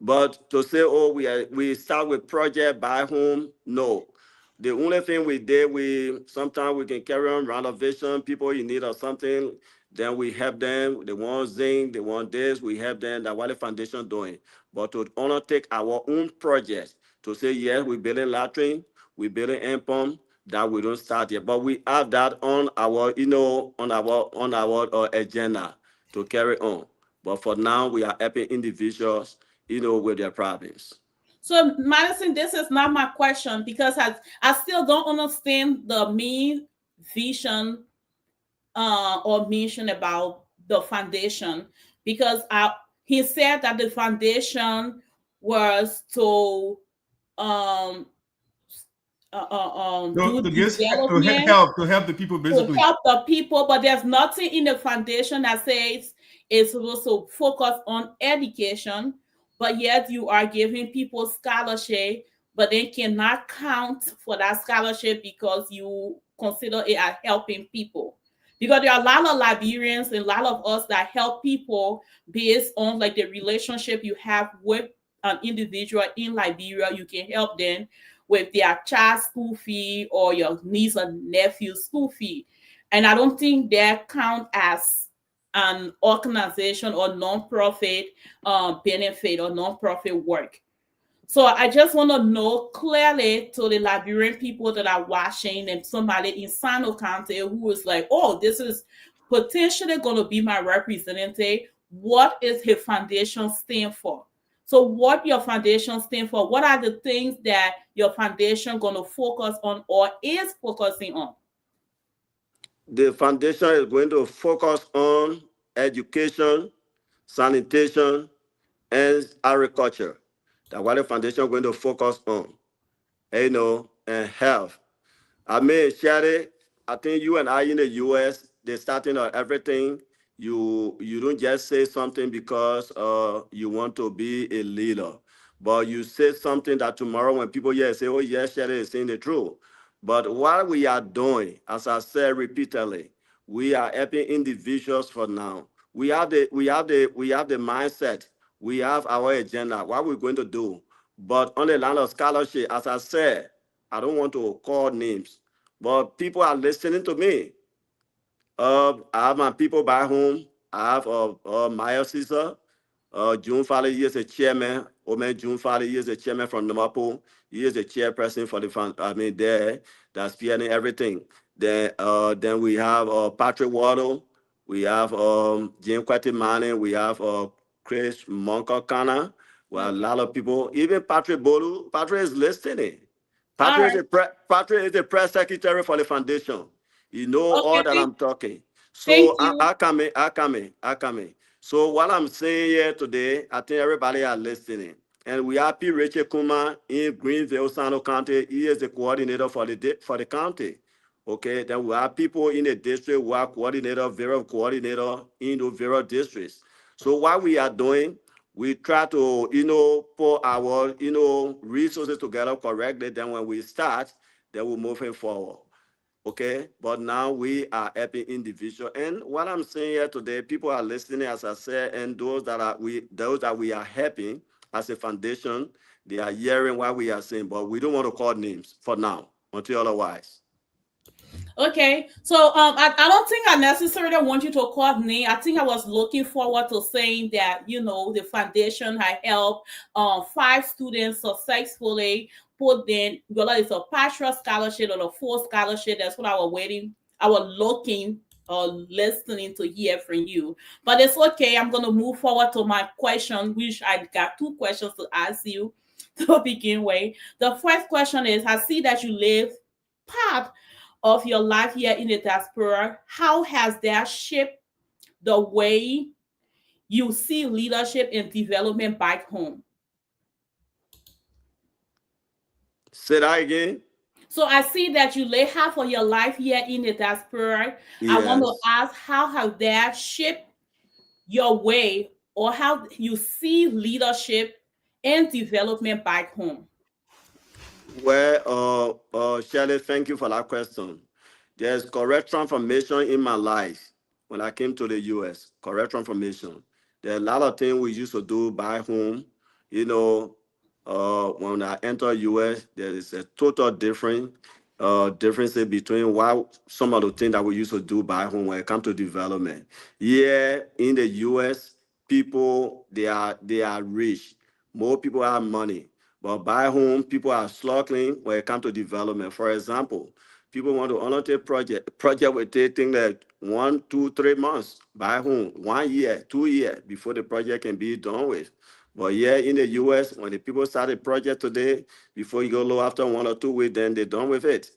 But to say, oh, we start with project by whom? No. The only thing we did, we sometimes we can carry on renovation, people in need of something, then we help them. They want zinc, they want this, we help them. That's what the foundation doing. But to undertake our own projects, to say, yes, we building latrine, we building hand pump, that we don't start yet. But we have that on our, on our agenda to carry on. But for now, we are helping individuals, with their problems. So, Madison, this is not my question because I still don't understand the main vision or mission about the foundation, because he said that the foundation was to do development, to help the people, basically. to help the people, but there's nothing in the foundation that says it's supposed to focus on education, but yet you are giving people scholarship, but they cannot count for that scholarship because you consider it as helping people. Because there are a lot of Liberians and a lot of us that help people based on like the relationship you have with an individual in Liberia. You can help them with their child's school fee or your niece or nephew's school fee. And I don't think that count as an organization or non-profit benefit or non-profit work. So I just want to know clearly to the Liberian people that are watching, and somebody in Sinoe County who is like, oh, this is potentially going to be my representative. What is his foundation stand for? So what your foundation stand for? What are the things that your foundation going to focus on or is focusing on? The foundation is going to focus on education, sanitation, and agriculture. That's what the foundation is going to focus on, and health. I mean, Sherry, I think you and I in the U.S., the starting of everything, you don't just say something because you want to be a leader, but you say something that tomorrow when people hear say, oh, yes, Sherry is saying the truth. But what we are doing, as I said repeatedly, we are helping individuals for now. We have the mindset. We have our agenda, what we're going to do. But on the line of scholarship, as I said, I don't want to call names, but people are listening to me. I have my people back home. I have Maya Caesar. June Fowler, he is a chairman. Omen June Fowler, he is a chairman from Namapo. He is a chairperson for the fund. I mean, there that's spearheading everything. Then we have Patrick Waddle. We have Jim Kweti Manneh. We have Chris Monkakana. Well, a lot of people. Even Patrick Bolu. Patrick is listening. Patrick is the press secretary for the foundation. You know all that I'm talking. So I come in. So what I'm saying here today, I think everybody are listening. And we have P. Richard Kuma in Greenville, Sinoe County. He is the coordinator for the county. Okay, then we have people in the district who are coordinator, various coordinator in the various districts. So what we are doing, we try to, put our, resources together correctly. Then when we start, then we're moving forward. Okay, but now we are helping individual. And what I'm saying here today, people are listening, as I said, and those that we are helping as a foundation, they are hearing what we are saying, but we don't want to call names for now until otherwise. Okay, so I don't think I necessarily want you to call me. I think I was looking forward to saying that the foundation had helped 5 students successfully put in, whether it's a partial scholarship or a full scholarship. That's what I was waiting. I was looking or listening to hear from you. But it's okay. I'm gonna move forward to my question, which I got 2 questions to ask you to begin with. The first question is: I see that you live part of your life here in the diaspora. How has that shaped the way you see leadership and development back home? Say that again. So I see that you live half of your life here in the diaspora. Yes. I want to ask, how has that shaped your way, or how you see leadership and development back home? Well, Shirley, thank you for that question. There's correct transformation in my life when I came to the US. Correct transformation. There are a lot of things we used to do back home. When I enter US, there is a total difference between some of the things that we used to do back home when it comes to development. Yeah, in the US, people they are rich. More people have money. But back home, people are struggling when it comes to development. For example, people want to undertake project will take things like 1, 2, 3 months back home, 1 year, 2 years before the project can be done with. But yeah, in the US, when the people start a project today, before you go low after 1 or 2 weeks, then they're done with it.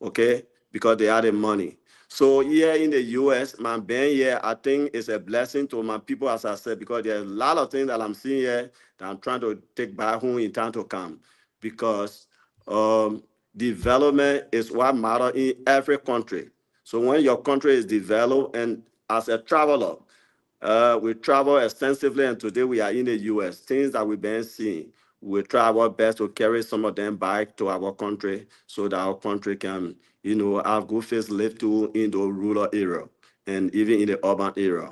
Okay? Because they have the money. So here in the US, my being here, I think it's a blessing to my people, as I said, because there's a lot of things that I'm seeing here that I'm trying to take back home in time to come. Because development is what matters in every country. So when your country is developed, and as a traveler, we travel extensively, and today we are in the US. Things that we've been seeing, we try our best to carry some of them back to our country so that our country can, have good face live to in the rural area and even in the urban area.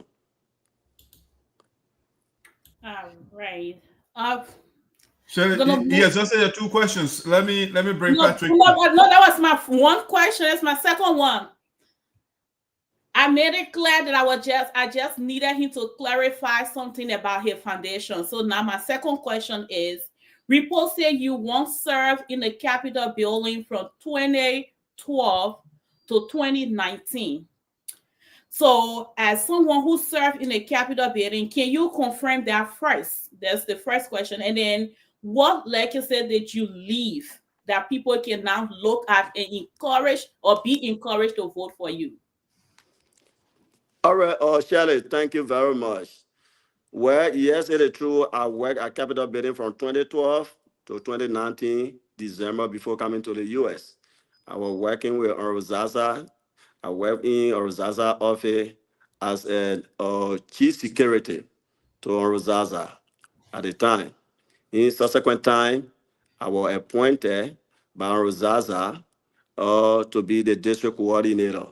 All right. Shirley, yes, just say 2 questions. Let me bring Patrick. No, that was my 1 question. That's my second one. I made it clear that I just needed him to clarify something about his foundation. So now my second question is: reports say you once served in the Capitol building from 2012 to 2019. So as someone who served in the Capitol building, can you confirm that first? That's the first question. And then what legacy did you leave that people can now look at and encourage or be encouraged to vote for you? All right, Shirley, thank you very much. Well, yes, it is true. I worked at Capitol Building from 2012 to 2019, December, before coming to the US. I was working with Zaza. I worked in Zaza office as a chief security to Zaza at the time. In subsequent time, I was appointed by Zaza to be the district coordinator,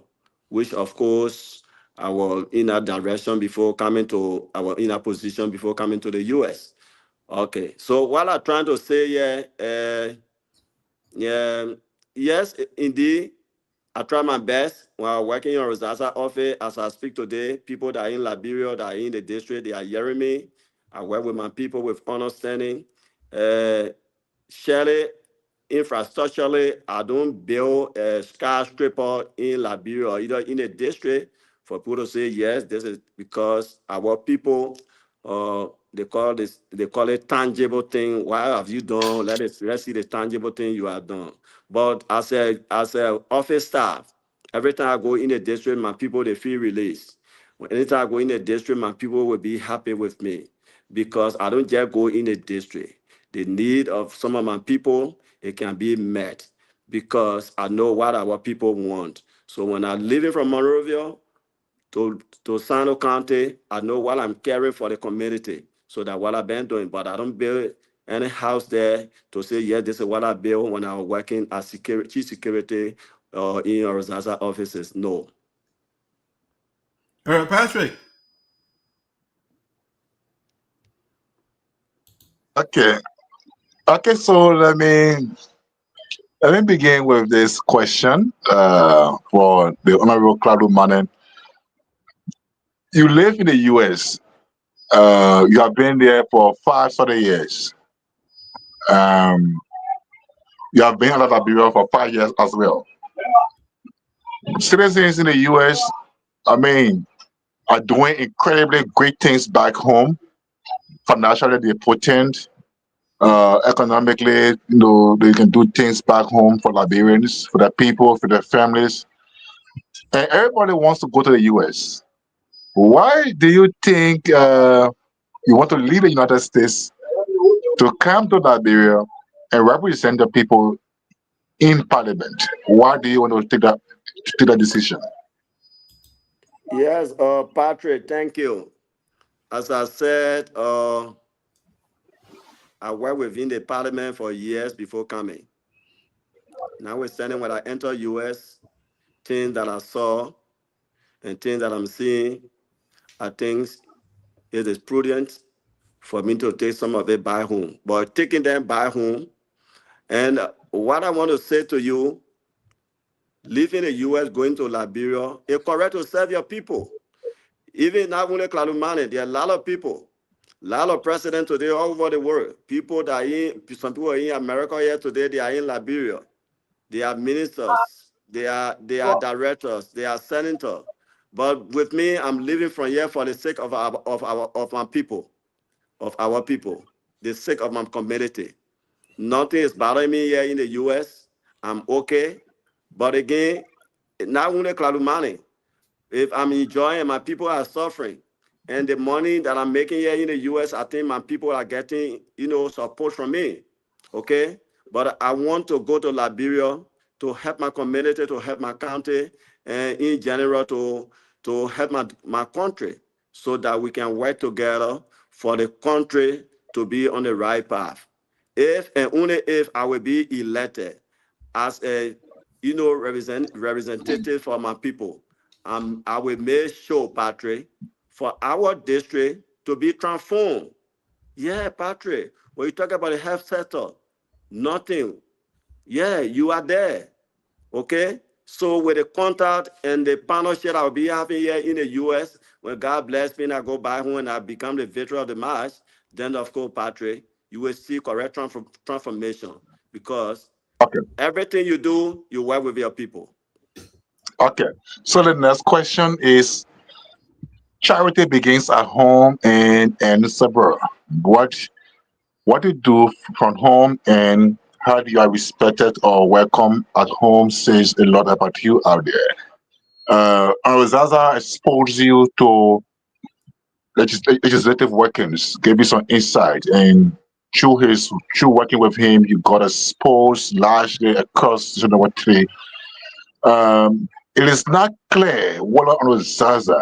which of course I was in that direction before coming to, I was in that position before coming to the US. Okay, so what I'm trying to say here, yes, indeed. I try my best while working in Rosaza office. As I speak today, people that are in Liberia, that are in the district, they are hearing me. I work with my people with understanding. Surely, infrastructurally, I don't build a skyscraper in Liberia or either in the district for people to say, yes, this is because our people, they call it tangible thing. What have you done? Let's see the tangible thing you have done. But as a office staff, every time I go in the district, my people, they feel released. Anytime I go in the district, my people will be happy with me because I don't just go in the district. The need of some of my people, it can be met because I know what our people want. So when I'm leaving from Monrovia to Sinoe County, I know what I'm caring for the community. So that's what I've been doing. But I don't build any house there to say, yeah, this is what I built when I was working as chief security in our Zaza offices. No. All right, Patrick. Okay. Okay, so let me begin with this question for the Honorable Klarwlue Manneh. You live in the US. You have been there for 5 years. Um, you have been out of Liberia for 5 years as well. Citizens in the US, I mean, are doing incredibly great things back home. Financially, they're potent. Economically, they can do things back home for Liberians, for their people, for their families. And everybody wants to go to the US. Why do you think you want to leave the United States to come to Liberia and represent the people in Parliament? Why do you want to take that decision? Yes, Patrick, thank you. As I said, I worked within the parliament for years before coming. Now we're standing when I enter US, things that I saw and things that I'm seeing, I think it is prudent for me to take some of it back home. But taking them back home, and what I want to say to you, leaving the US, going to Liberia, it's correct to serve your people. Even not only Klarwlue Manneh, there are a lot of people, a lot of presidents today all over the world. People that are some people are in America here today, they are in Liberia. They are ministers, they are directors, they are senators. But with me, I'm living from here for the sake of my people, of our people, the sake of my community. Nothing is bothering me here in the US. I'm okay. But again, not only Klarwlue Manneh. If I'm enjoying and my people are suffering, and the money that I'm making here in the US, I think my people are getting, support from me. Okay? But I want to go to Liberia to help my community, to help my county, and in general to help my country so that we can work together for the country to be on the right path. If and only if I will be elected as a representative for my people, I will make sure, Patrick, for our district to be transformed. Yeah, Patrick, when you talk about the health sector, nothing. Yeah, you are there. Okay? So with the contact and the partnership I'll be having here in the US, when God bless me and I go back home and I become the victor of the match, then of course, Patrick, you will see correct transformation because Okay. everything you do, you work with your people. Okay. So the next question is charity begins at home and ends abroad. What you do from home and how you are respected or welcome at home says a lot about you out there. Zaza exposed you to legislative workings, gave you some insight, and through working with him, you got exposed largely across the it is not clear whether Zaza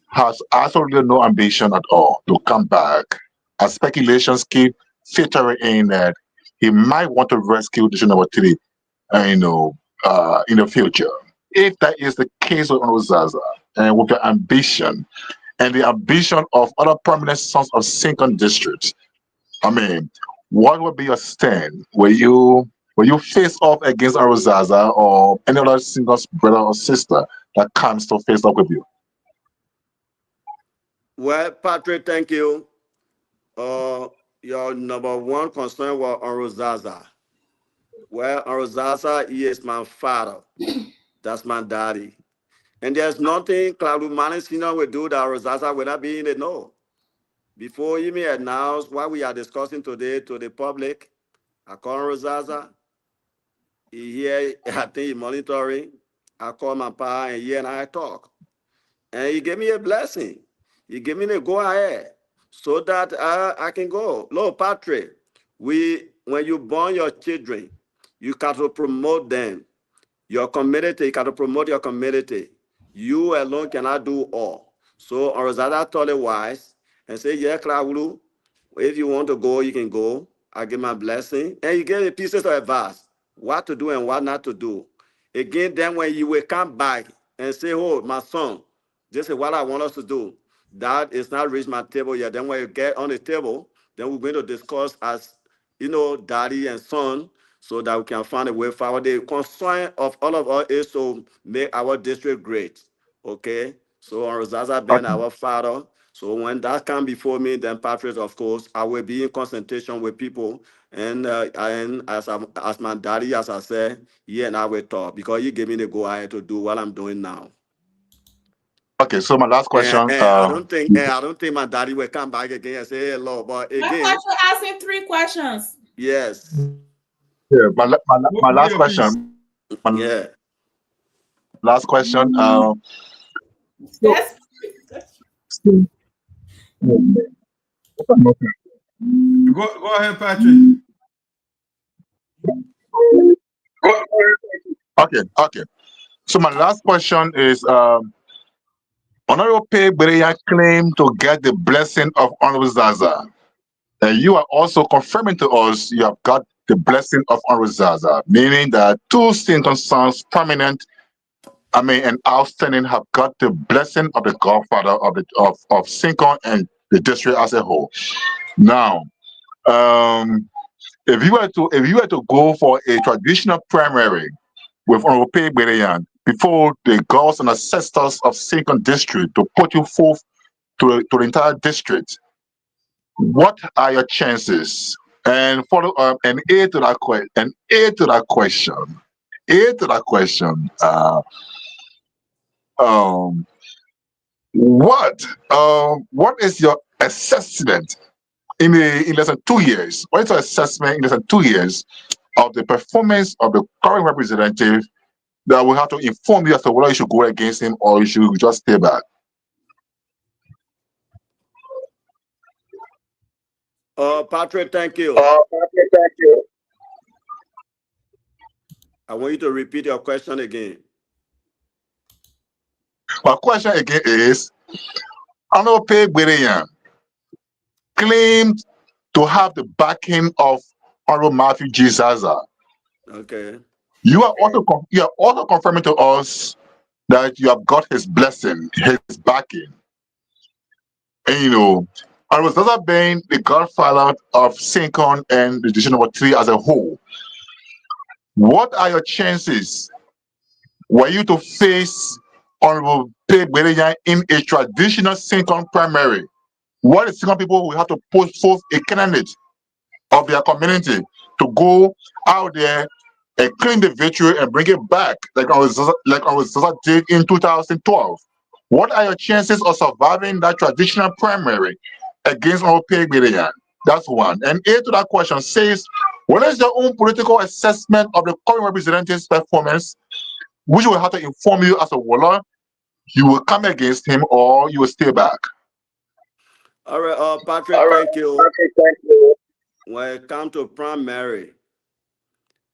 has absolutely no ambition at all to come back, as speculations keep filtering in that he might want to rescue the number three, in the future. If that is the case with Zaza, and with the ambition and the ambition of other prominent sons of Sinkin districts, I mean, what would be your stand? Will you Will you face off against Arozaza or any other single brother or sister that comes to face up with you? Well, Patrick, thank you. Your number one concern was on Rosaza. Well, on Rosaza, he is my father. That's my daddy. And there's nothing Klarwlue Manneh Sinoe will do that Rosaza will not be in the know. Before he may announce what we are discussing today to the public, I call Rosaza. He here, I think he monitoring. I call my pa and he and I talk. And he gave me a blessing. He gave me the go ahead so that I can go. Look, Patrick, when you born your children, you got to promote them. Your community, you got to promote your community. You alone cannot do all. So Rosada told it wise and say, yeah, Klarwlue, if you want to go, you can go. I give my blessing. And he gave me pieces of advice, what to do and what not to do. Again, then when you will come back and say, oh, my son, this is what I want us to do. That is not reached my table yet. Then when you get on the table, then we're going to discuss as, daddy and son, so that we can find a way forward. The concern of all of us is to make our district great. Okay? So Rosaza being our father. So when that comes before me, then Patrick, of course, I will be in consultation with people. And as my daddy, as I said, he and I will talk because he gave me the go ahead to do what I'm doing now. Okay, so my last question. And I don't think my daddy will come back again and say hello. But I again, thought you asking 3 questions. yes. Yeah, my last question. Yeah. Last question. Yes. Go ahead, Patrick. Okay. So my last question is Honorable Bereya claimed to get the blessing of Honorable Zaza. And you are also confirming to us you have got the blessing of Honorable Zaza, meaning that 2 Sinton sons, prominent, and outstanding, have got the blessing of the Godfather of Sincon and the district as a whole. Now, if you were to go for a traditional primary with Honorable Bereya before the gods and ancestors of Sincon district to put you forth to the entire district, what are your chances? And follow an A to that question. An A to that question. A to that question. What is your assessment in less than 2 years? What is your assessment in less than 2 years of the performance of the current representative that will have to inform you as to whether you should go against him or you should just stay back? Patrick, thank you. I want you to repeat your question again. My question again is, Honorable Bereya claimed to have the backing of Honorable Matthew G. Zaza. Okay. You are also confirming to us that you have got his blessing, his backing. And Honorable Zaza being the godfather of Sincon and the district number 3 as a whole, what are your chances were you to face Honorable Bereya in a traditional Sincon primary? What is Sincon people will have to put forth a candidate of their community to go out there and claim the victory and bring it back like our Zaza did in 2012? What are your chances of surviving that traditional primary against our Bereya? That's one. And A to that question says, what is your own political assessment of the current representative's performance, which will have to inform you as a warlord? You will come against him or you will stay back. All right, Patrick, thank you. When it comes to primary,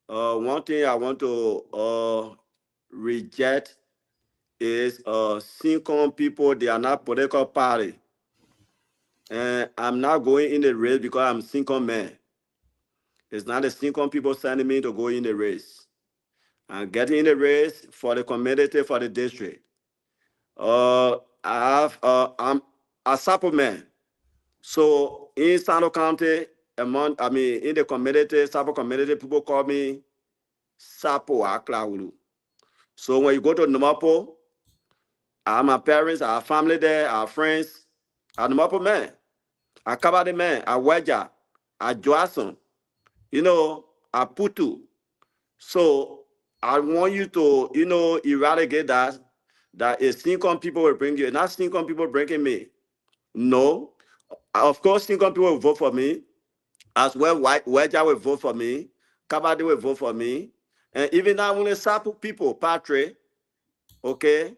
one thing I want to reject is Sincon people, they are not political party. And I'm not going in the race because I'm Sincon man. It's not the Sincon people sending me to go in the race. I'm getting in the race for the community, for the district. I'm a Sarpo man. So in Sarpo County, in the community, Sarpo community, people call me Sarpo Klarwlue. So when you go to Numapo, my parents, our family there, our friends, our Numapo man, our Kabade man, our Weja, our Joason, our Putu. So I want you to, eradicate that a Sincom people will bring you, not Sincom people bringing me. No. Of course, Sincom people will vote for me. As well, Weja will vote for me. Kabade will vote for me. And even now, only Sarpo people, Patre, okay?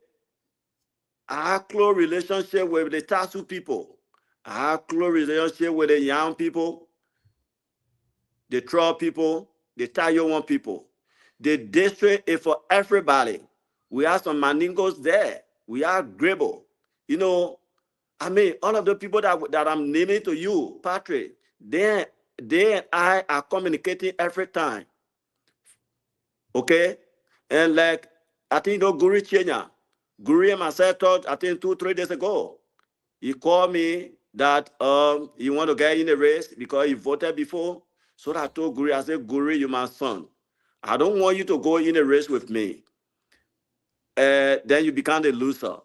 I have close relationship with the Tasu people. I have close relationship with the young people, the Troll people, the Tayowan people. The district is for everybody. We have some Maningos there. We have Grebo. All of the people that I'm naming to you, Patrick, they and I are communicating every time. Okay? And like, I think Guri Chenya, Guri and myself talked, I think 2-3 days ago. He called me that he want to get in the race because he voted before. So I told Guri, I said, Guri, you're my son. I don't want you to go in a race with me. Then you become the loser.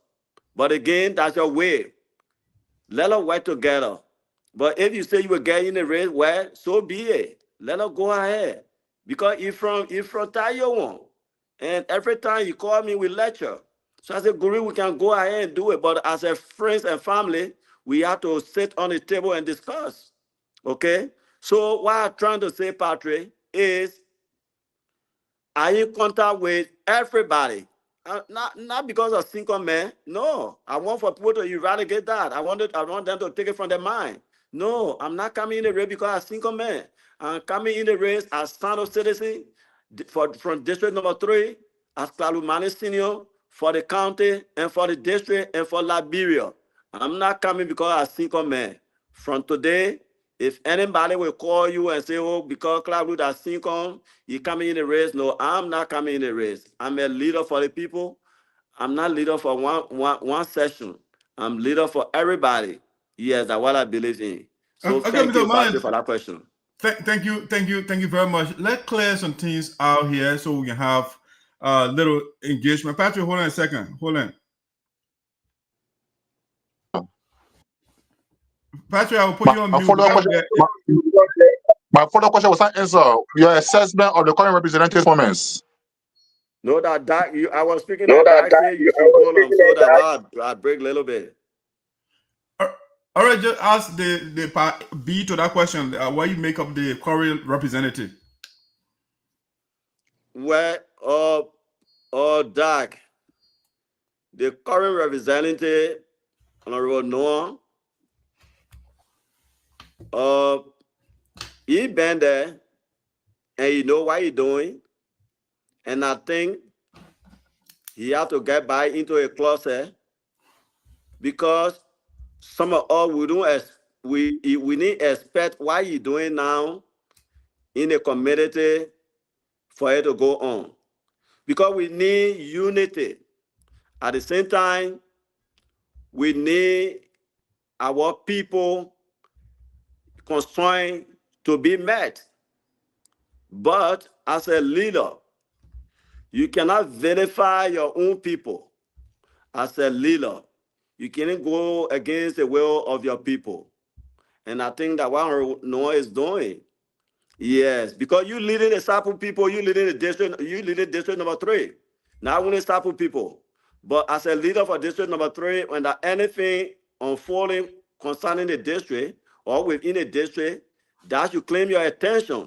But again, that's your way. Let us work together. But if you say you will get in a race, well, so be it. Let us go ahead. Because if from Taiwan, and every time you call me, we lecture. So I said, Guru, we can go ahead and do it. But as a friends and family, we have to sit on the table and discuss. Okay? So what I'm trying to say, Patrick, is I in contact with everybody. Not because of single man. No, I want for people to eradicate that. I want them to take it from their mind. No, I'm not coming in the race because I'm single man. I'm coming in the race as Sinoe citizen from district number 3, as Klarwlue Manneh Senior for the county and for the district and for Liberia. I'm not coming because I'm single man. From today, if anybody will call you and say, oh, because Klarwlue that Sincom, you coming in the race. No, I'm not coming in the race. I'm a leader for the people. I'm not leader for one session. I'm leader for everybody. Yes, that's what I believe in. So Okay, thank Mr. you, Manneh, Patrick, for that question. thank you very much. Let's clear some things out here so we can have a little engagement. Patrick, hold on a second. Hold on. Patrick, I will put you on mute. My follow-up question was not answered. Your assessment of the current representative's performance. No, I was speaking that Dak said you should hold on so that I break a little bit. All right, just ask the part B to that question. Why you make up the current representative? Well, Dak, the current representative, Honorable Noah, he been there, and you know what he doing, and I think he have to get back into a closet because some of us we need to expect what he doing now in the community for it to go on, because we need unity. At the same time, we need our people constraint to be met. But as a leader, you cannot verify your own people. As a leader, you cannot go against the will of your people. And I think that what Noah is doing, yes, because you leading the Sarpo people, you leading district number 3. Not only Sarpo people, but as a leader for district number 3, when there anything unfolding concerning the district or within the district, that should claim your attention.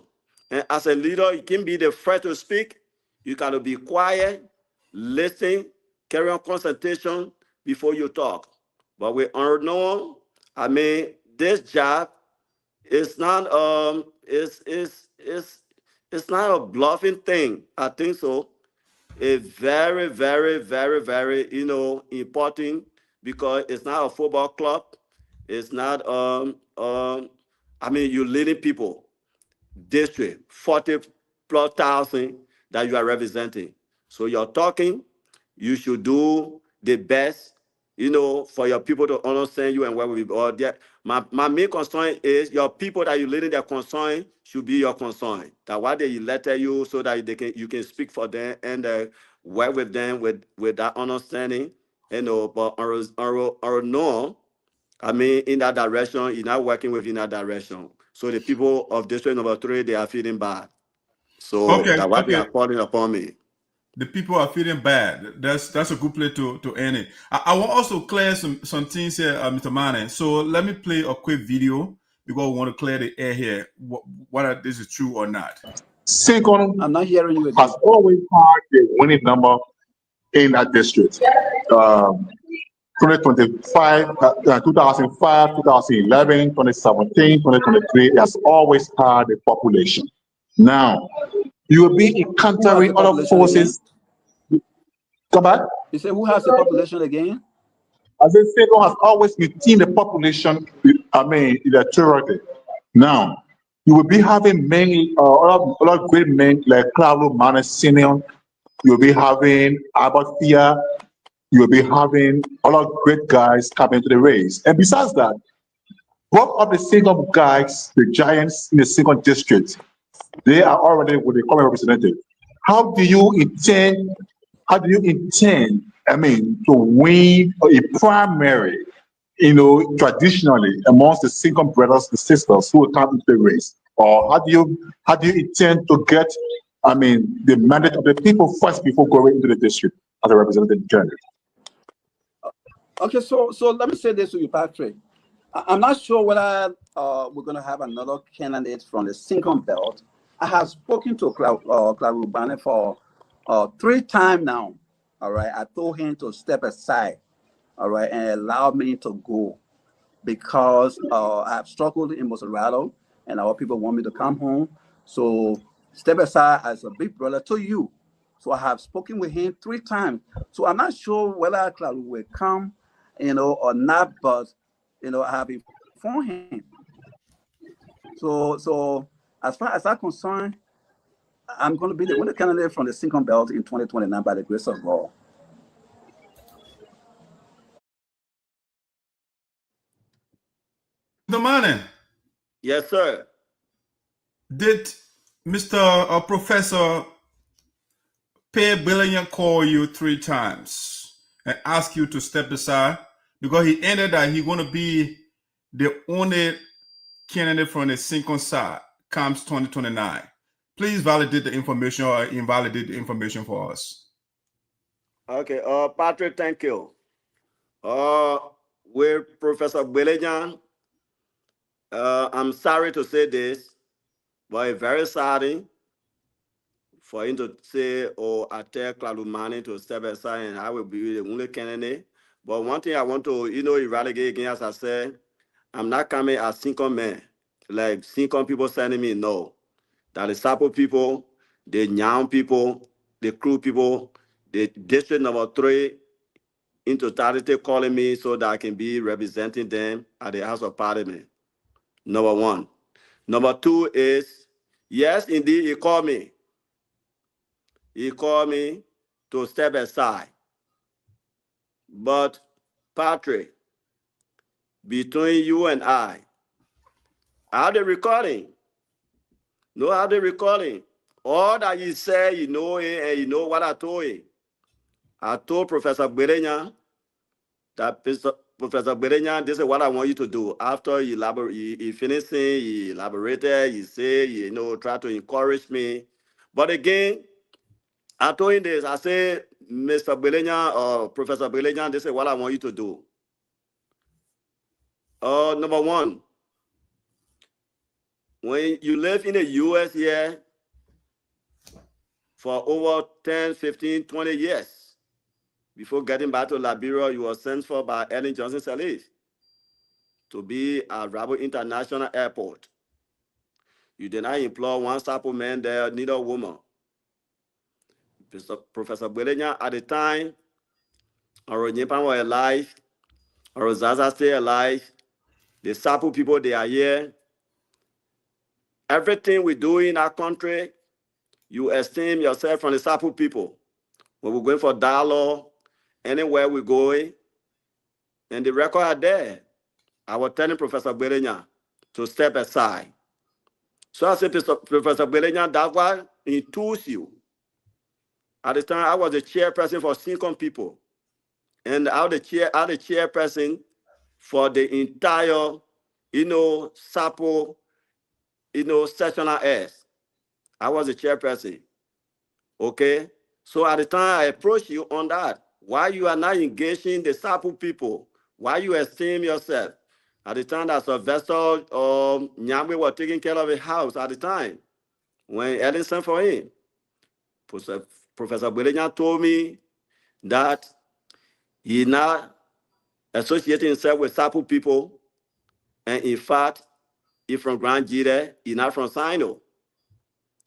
And as a leader, you can be the first to speak. You got to be quiet, listen, carry on consultation before you talk. But with Noah, this job is not it's not a bluffing thing. I think so. It's very, very, very, very important, because it's not a football club. It's not you're leading people, district 40,000+ that you are representing. So you're talking, you should do the best you know, for your people to understand you and where we are. My main concern is your people that you leading their concern should be your concern. That why they elected you so that you can speak for them and work with them with that understanding. You know, but or no, I mean, in that direction, you're not working within that direction. So the people of District Number 3, they are feeling bad. So Okay, that's why they okay. are calling upon me. The people are feeling bad. That's a good place to end it. I want also clear some things here, Mr. Manneh. So let me play a quick video because we want to clear the air here. Whether this is true or not. Second I'm not hearing you has again. always had the winning number in that district. 2025, 2005, 2011, 2017, 2023, it has always had a population. Now, you will be encountering other population forces. Come back. You say who has the population again? As I said, one has always within the population, electorally. Now, you will be having many, other great men like Klarwlue Manneh Senior. You'll be having Albert Fia. You'll be having a lot of great guys coming to the race. And besides that, both of the single guys, the giants in the single district, they are already with the common representative. How do you intend, to win a primary, traditionally amongst the single brothers and sisters who will come into the race? Or how do you intend to get, the mandate of the people first before going into the district as a representative candidate? Okay, so let me say this to you, Patrick. I'm not sure whether we're going to have another candidate from the Single Belt. I have spoken to Klarwlue Manneh for 3 times now. All right, I told him to step aside, all right, and allow me to go because I have struggled in Mosarado and our people want me to come home. So step aside as a big brother to you. So I have spoken with him 3 times. So I'm not sure whether Klarwlue will come, or not, but I have informed him. So as far as I'm concerned, I'm going to be the winning candidate from the Single Belt in 2029 by the grace of God. Mr. Manneh. Yes, sir. Did Mr. Professor Billion call you 3 times and ask you to step aside? Because he ended that he's going to be the only candidate from the single side comes 2029. Please validate the information or invalidate the information for us. Okay, Patrick, thank you. With Professor Belejan, I'm sorry to say this, but it's very sad for him to say, I tell Klarwlue Manneh to step aside and I will be the only candidate. But one thing I want to, eradicate again, as I said, I'm not coming as single man, like single people sending me, no. That the Sarpo people, the Nyam people, the Crew people, the District Number 3, in totality calling me so that I can be representing them at the House of Parliament. Number 1. Number 2 is, yes, indeed, he called me. He called me to step aside. But, Patrick, between you and I have the recording. No, I have the recording. All that you said, you know it, and you know what I told you. I told Professor Berenya that Professor Berenya, this is what I want you to do. After you finish saying, you elaborated, you say, try to encourage me. But again, I told him this. I said, Mr. Berenya or Professor Berenya, this is what I want you to do. Number 1, when you live in the U.S. here for over 10, 15, 20 years, before getting back to Liberia, you were sent for by Ellen Johnson Sirleaf to be at Rabo International Airport. You did not employ one Sarpo man there, neither woman. Professor Berenya, at the time, our Nyepan were alive, our Zaza stay alive, the Sarpo people, they are here. Everything we do in our country, you esteem yourself from the Sarpo people. When we're going for dialogue, anywhere we're going, and the record are there. I was telling Professor Belenya to step aside. So I said to Professor Belenya, that's why he tools you. At the time, I was the chairperson for Sincom people. And I was the chairperson for the entire, Sarpo, sectional S. I was the chairperson. Okay? So at the time, I approached you on that. Why you are not engaging the Sarpo people? Why you esteem yourself? At the time that Sylvester Nyamwe was taking care of a house at the time, when Ellen sent for him, Professor Belenya told me that he not associating himself with Sarpo people, and in fact, he from Grand Jide, he not from Sinoe.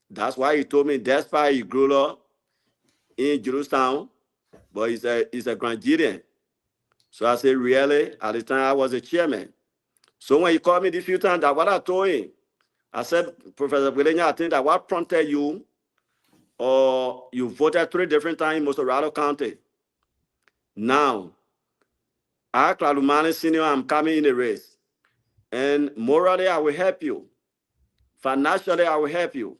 That's why he told me despite he grew up in Jerusalem, but he's a Grand Jidean. So I said, really? At the time I was a chairman. So when he called me the few times, that what I told him, I said, Professor Belenya, I think that what prompted you, or you voted 3 different times in Mossorado County. Now, I, Klarwlue Manneh Senior, I'm coming in the race. And morally, I will help you. Financially, I will help you.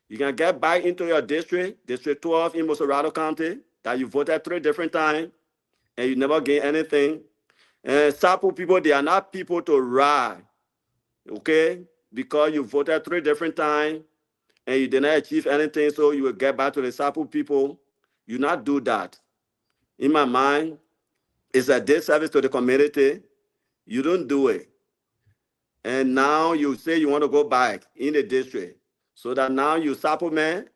You can get back into your district, District 12 in Mossorado County, that you voted 3 different times, and you never gain anything. And Sarpo people, they are not people to ride, okay? Because you voted 3 different times, and you did not achieve anything, so you will get back to the Sarpo people. You not do that. In my mind, it's a disservice to the community. You don't do it. And now you say you want to go back in the district. So that now you Sarpo man,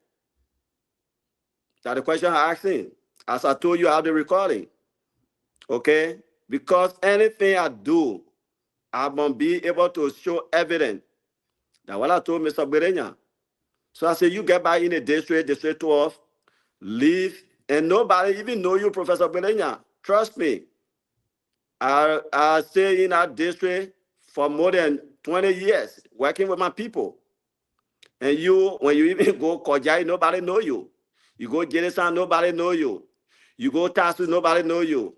that's the question I asked him. As I told you, I have the recording. Okay? Because anything I do, I won't be able to show evidence. That's what I told Mr. Belenya. So I said, you get back in the district, District 12, leave, and nobody even know you, Professor Belenya. Trust me. I stay in that district for more than 20 years, working with my people. And you, when you even go Kojai, nobody know you. You go Jerusalem, nobody know you. You go Tasu, nobody know you.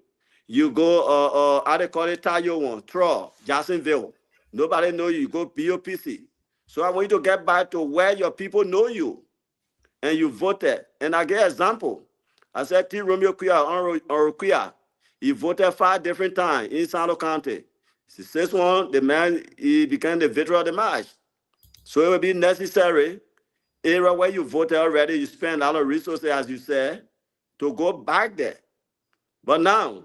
You go, how they call it, Tayo, Tro, Jacksonville, nobody know you. You go BOPC. So I want you to get back to where your people know you. And you voted. And I get example. I said, T. Romeo Kuya, he voted 5 different times in Sarpo County. The 6th one, the man, he became the veteran of the march. So it will be necessary, area where you voted already, you spend a lot of resources, as you said, to go back there. But now,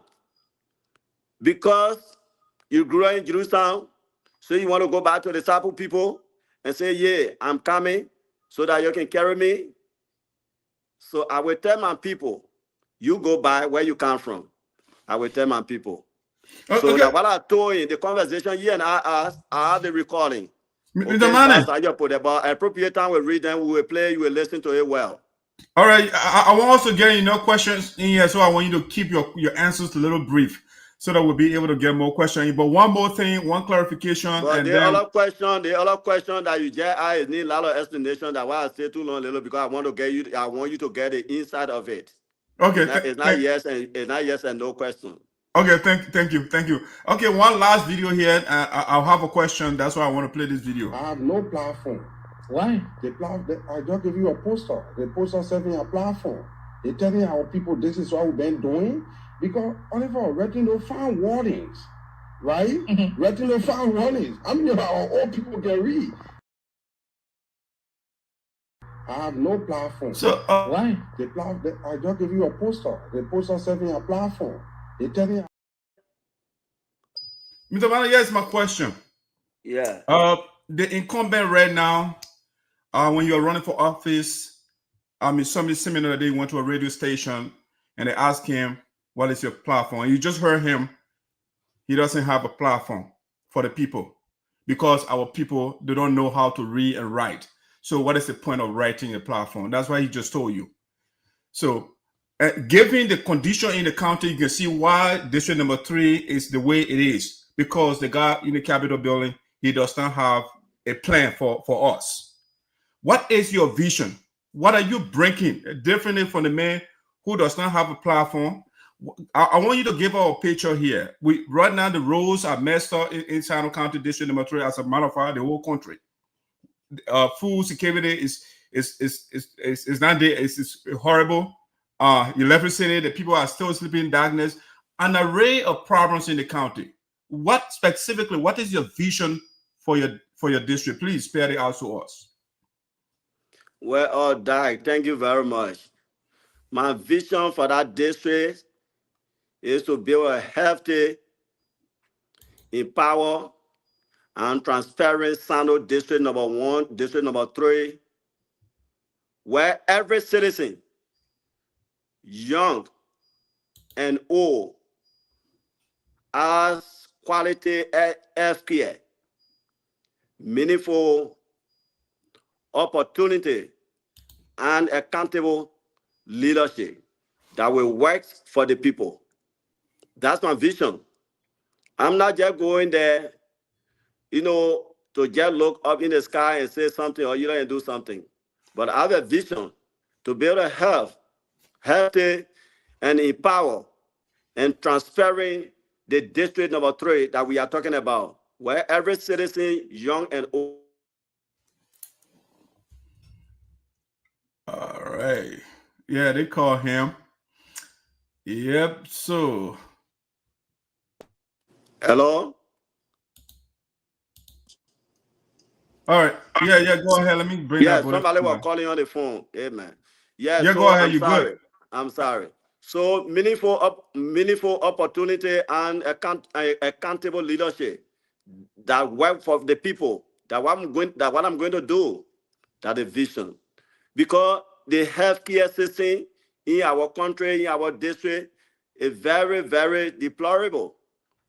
because you grew up in Jerusalem, so you want to go back to the Sarpo people and say, yeah, I'm coming so that you can carry me. So I will tell my people, you go by where you come from. I will tell my people. So that what I told in the conversation, you and I have the recording. Okay, Mr. Manneh. I just put about appropriate time we read them, we will play, you will listen to it well. All right. I want also get questions in here, so I want you to keep your answers a little brief so that we'll be able to get more questions. But one more thing, one clarification. But the other question that you just asked need a lot of explanation. That's why I stay too long, little, because I want you to get the inside of it. Okay. It's not yes and no question. Okay, thank you. Okay, one last video here. I'll have a question. That's why I want to play this video. I have no platform. Why? I just give you a poster. The poster serving a platform. They're telling our people this is what we've been doing. Because Oliver, writing no found warnings, right? Writing no found warnings. I mean, our old people can read. I have no platform. So why? I just give you a poster. The poster serving a platform. They're telling. Mr. Manneh, here's my question. Yeah. The incumbent right now, when you're running for office, somebody similar, they went to a radio station and they asked him, what is your platform? And you just heard him. He doesn't have a platform for the people because our people, they don't know how to read and write. So what is the point of writing a platform? That's why he just told you. So given the condition in the county, you can see why district number 3 is the way it is, because the guy in the Capitol building, he does not have a plan for us. What is your vision? What are you bringing differently from the man who does not have a platform? I want you to give our picture here. Right now the roads are messed up in Sinoe County District Number 3. As a matter of fact, the whole country. Food security is not there. It's horrible. Electricity, the people are still sleeping in darkness. An array of problems in the county. What is your vision for your district? Please spare it out to us. Well, Doc, thank you very much. My vision for that district is to build a healthy, empower, and transparent Sinoe District Number 1, District Number 3, where every citizen, young and old, has quality health care, meaningful opportunity, and accountable leadership that will work for the people. That's my vision. I'm not just going there, to just look up in the sky and say something or and do something. But I have a vision to build a healthy and empower and transferring the district number 3 that we are talking about, where every citizen, young and old. All right. Yeah, they call him. Yep. So. Hello? All right. Yeah, go ahead. Let me bring that. Yeah, somebody was calling on the phone. Amen. Yeah, so go ahead. I'm sorry. So meaningful opportunity and accountable leadership that work for the people. That what I'm going to do. That the vision. Because the healthcare system in our country, in our district, is very, very deplorable.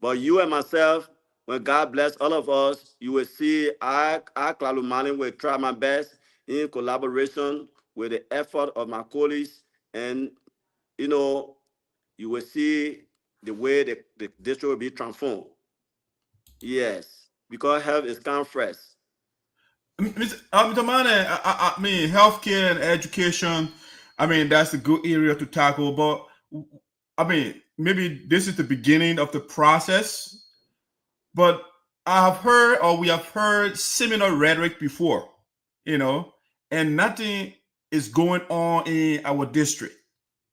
But you and myself, when God bless all of us, you will see I Klarwlue Manneh, will try my best in collaboration with the effort of my colleagues, and you will see the way the district will be transformed. Yes, because health is come first. Mr. Manneh, I mean, healthcare and education, I mean, that's a good area to tackle, but I mean, maybe this is the beginning of the process, but we have heard similar rhetoric before, and nothing is going on in our district,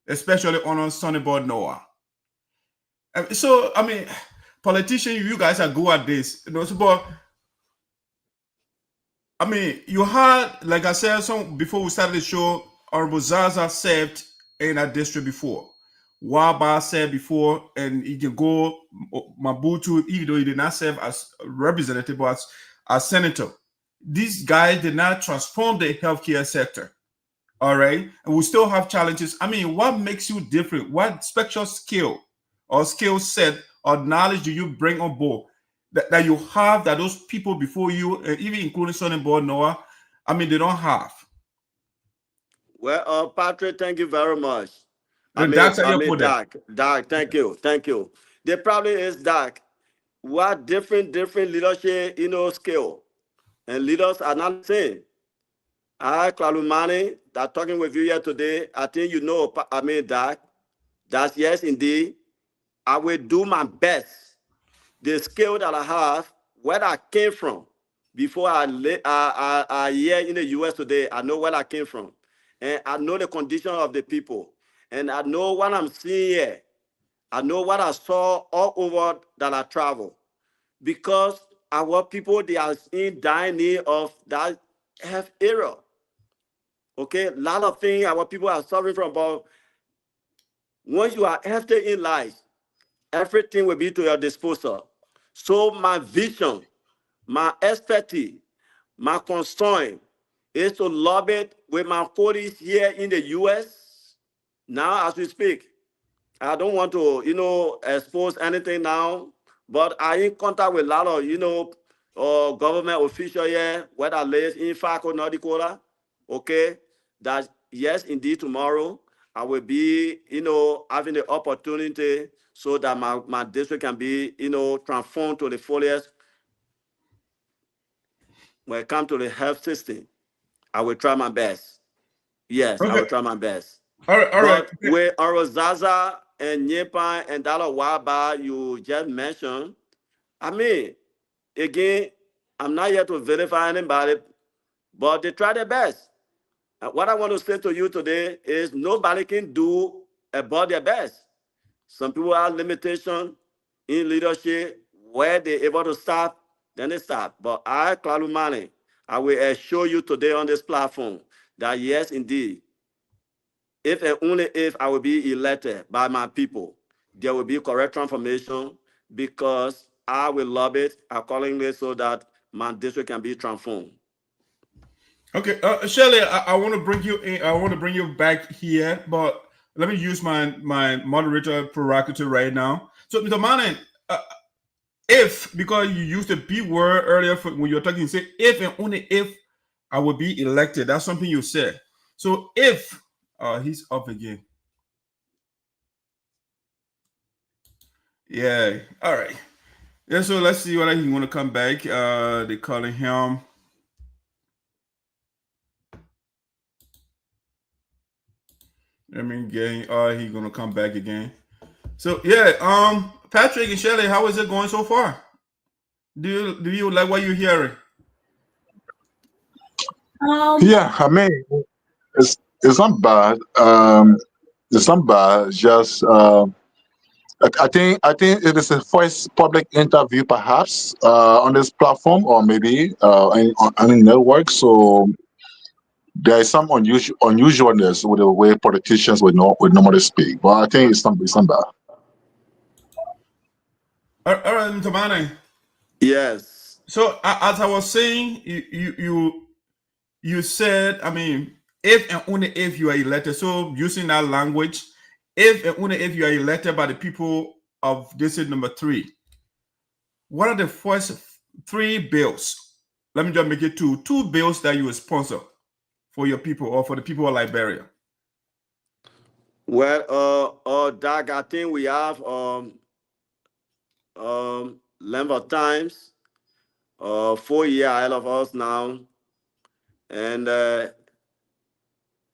especially on Sonny Board Noah. So, I mean, politicians, you guys are good at this, but I mean, you had, like I said, before we started the show, Honorable Zaza served in our district before. Waba said before, and he can go Mabutu, even though he did not serve as a representative, but as senator. These guys did not transform the healthcare sector. All right. And we still have challenges. I mean, what makes you different? What special skill or skill set or knowledge do you bring on board that you have that those people before you, even including Sonny Board Noah, I mean, they don't have? Well, Patrick, thank you very much. Doc, thank you. The problem is, Doc, what different leadership, skill, and leaders are not the same. Klarwlue Manneh, that talking with you here today, I think Doc, that yes, indeed, I will do my best. The skill that I have, where I came from, before I here in the U.S. today, I know where I came from, and I know the condition of the people. And I know what I'm seeing here. I know what I saw all over that I travel. Because our people, they are in dying need of that health area. Okay, a lot of things our people are suffering from. But once you are healthy in life, everything will be to your disposal. So my vision, my expertise, my concern is to lobby with my colleagues here in the U.S. Now, as we speak. I don't want to, expose anything now, but I in contact with a lot of, government officials here, whether live in Fargo, North Dakota, okay, that yes, indeed, tomorrow I will be, having the opportunity so that my district can be, transformed to the fullest. When it comes to the health system, I will try my best. Yes, okay. I will try my best. All right. With Zaza, and Nyepa and Dollar Waba you just mentioned, I mean, again, I'm not here to verify anybody, but they try their best. What I want to say to you today is nobody can do about their best. Some people have limitation in leadership where they're able to stop, then they stop. But I, Klarwlue Manneh, I will assure you today on this platform that yes, indeed, if and only if I will be elected by my people, there will be correct transformation because I will love it accordingly so that my district can be transformed. Okay, Shirley, I want to bring you in. I want to bring you back here, but let me use my moderator prerogative right now. So, Mr. Manneh, if, because you used the B word earlier when you were talking, you say if and only if I will be elected. That's something you said. So if he's up again. Yeah. All right. Yeah. So let's see whether he want to come back. They calling him. I mean, getting. He gonna come back again. So yeah. Patrick and Shelley, how is it going so far? Do you like what you're hearing? Yeah, I mean, it's not bad. It's not bad. Just I think it is the first public interview, perhaps, on this platform, or maybe on any network. So there is some unusualness with the way politicians would normally speak. But I think it's not bad. All right, Mr. Manneh. Yes. So as I was saying, you said, I mean, if and only if you are elected. So using that language, if and only if you are elected by the people of district number 3, what are the first 3 bills? Let me just make it 2 bills that you will sponsor for your people or for the people of Liberia. Well, Doug, I think we have length of times, 4 years ahead of us now. And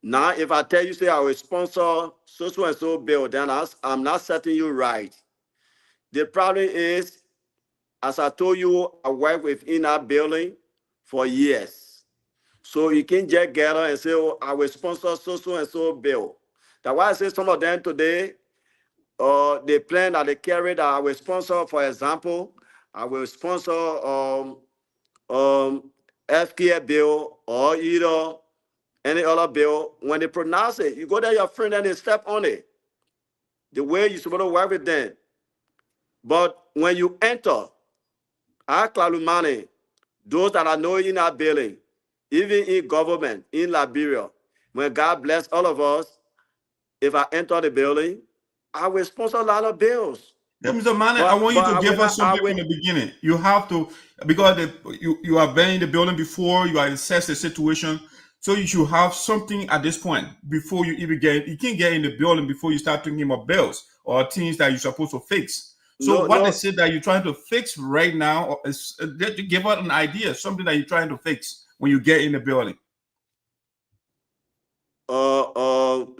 now if I tell you, say I will sponsor so and so bill, then I'm not setting you right. The problem is, as I told you, I work within that building for years. So you can just get on and say, oh, I will sponsor so and so bill. That's why I say some of them today, they plan that they carry that I will sponsor, for example, I will sponsor FKA bill or either any other bill. When they pronounce it, you go there, your friend, and they step on it. The way you're supposed to work with them. But when you enter, Klarwlue Manneh, those that I know in our building, even in government, in Liberia, when God bless all of us, if I enter the building, I will sponsor a lot of bills. Yeah, Mr. Manneh, I want you to give us something from the beginning. You have to, because you have been in the building before, you are assessed the situation, so you should have something at this point before you even you can't get in the building before you start thinking about bills or things that you're supposed to fix. So what is it that you're trying to fix right now? Or is, give us an idea, something that you're trying to fix when you get in the building.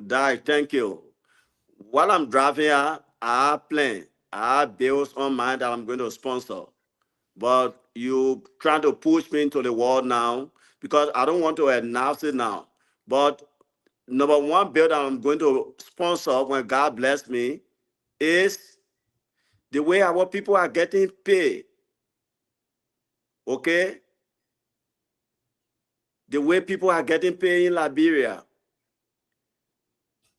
Dad, thank you. While I'm driving here, I plan. I have bills on mine that I'm going to sponsor. But you trying to push me into the wall now because I don't want to announce it now. But number 1 bill that I'm going to sponsor when God bless me is the way our people are getting paid. Okay? The way people are getting paid in Liberia.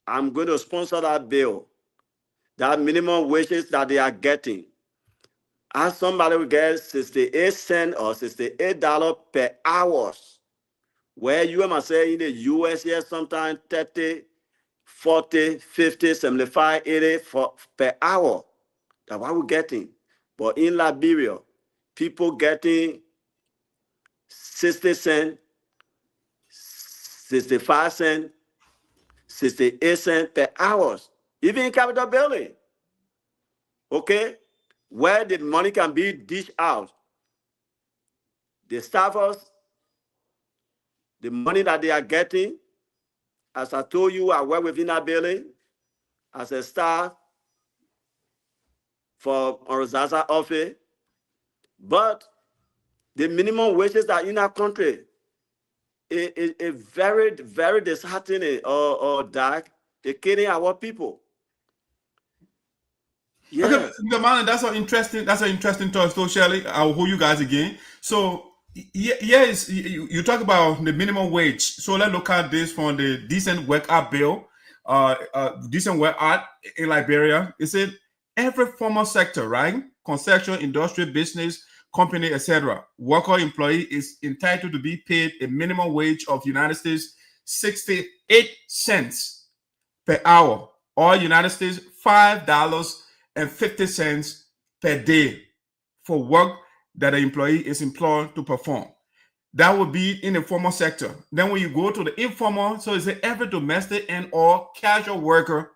I'm going to sponsor that bill. That minimum wages that they are getting. As somebody will get 68 cents or $68 per hour. Where you might say in the US here, sometimes 30, 40, 50, 75, 80 per hour. That's what we're getting. But in Liberia, people getting 60 cents, 65 cents, 68 cents per hour. Even in Capitol Building. Okay? Where the money can be dished out. The staffers, the money that they are getting, as I told you, I work within that building as a staff. for Zaza office, but the minimum wages that in our country is very, very disheartening or dark. They're killing our people. Yeah. Okay, Manneh, that's an interesting thought. So Shirley, I'll hold you guys again. So yes, you talk about the minimum wage. So let's look at this from the Decent Work Act bill. Decent Work Act in Liberia. It said every formal sector, right? Construction, industry, business, company, etc. Worker employee is entitled to be paid a minimum wage of United States 68 cents per hour, or United States $5.50 per day for work that the employee is employed to perform. That would be in the formal sector. Then when you go to the informal, so it's every domestic and or casual worker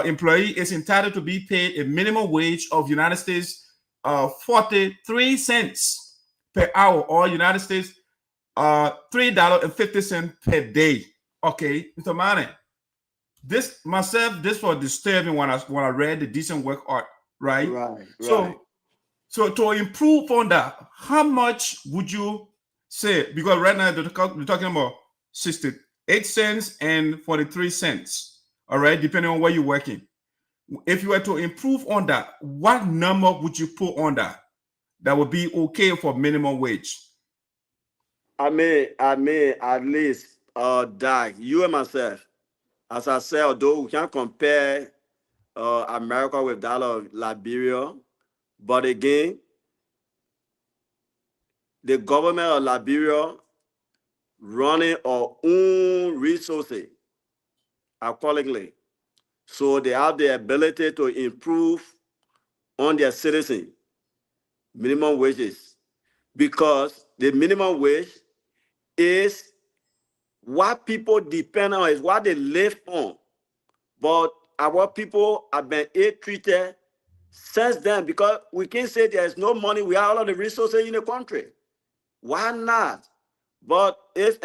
employee is entitled to be paid a minimum wage of United States 43 cents per hour, or United States $3.50 per day. Okay, Mr. Manneh, this was disturbing when I read the Decent Work Act, right? Right. So to improve on that, how much would you say? Because right now they're talking about 68 cents and 43 cents. All right, depending on where you're working. If you were to improve on that, what number would you put on that would be okay for minimum wage? I mean, at least, Doug, you and myself, as I said, although we can't compare America with that of Liberia, but again, the government of Liberia running our own resources accordingly. So they have the ability to improve on their citizens' minimum wages, because the minimum wage is what people depend on, is what they live on. But our people have been ill-treated since then, because we can't say there's no money. We have all of the resources in the country. Why not? But if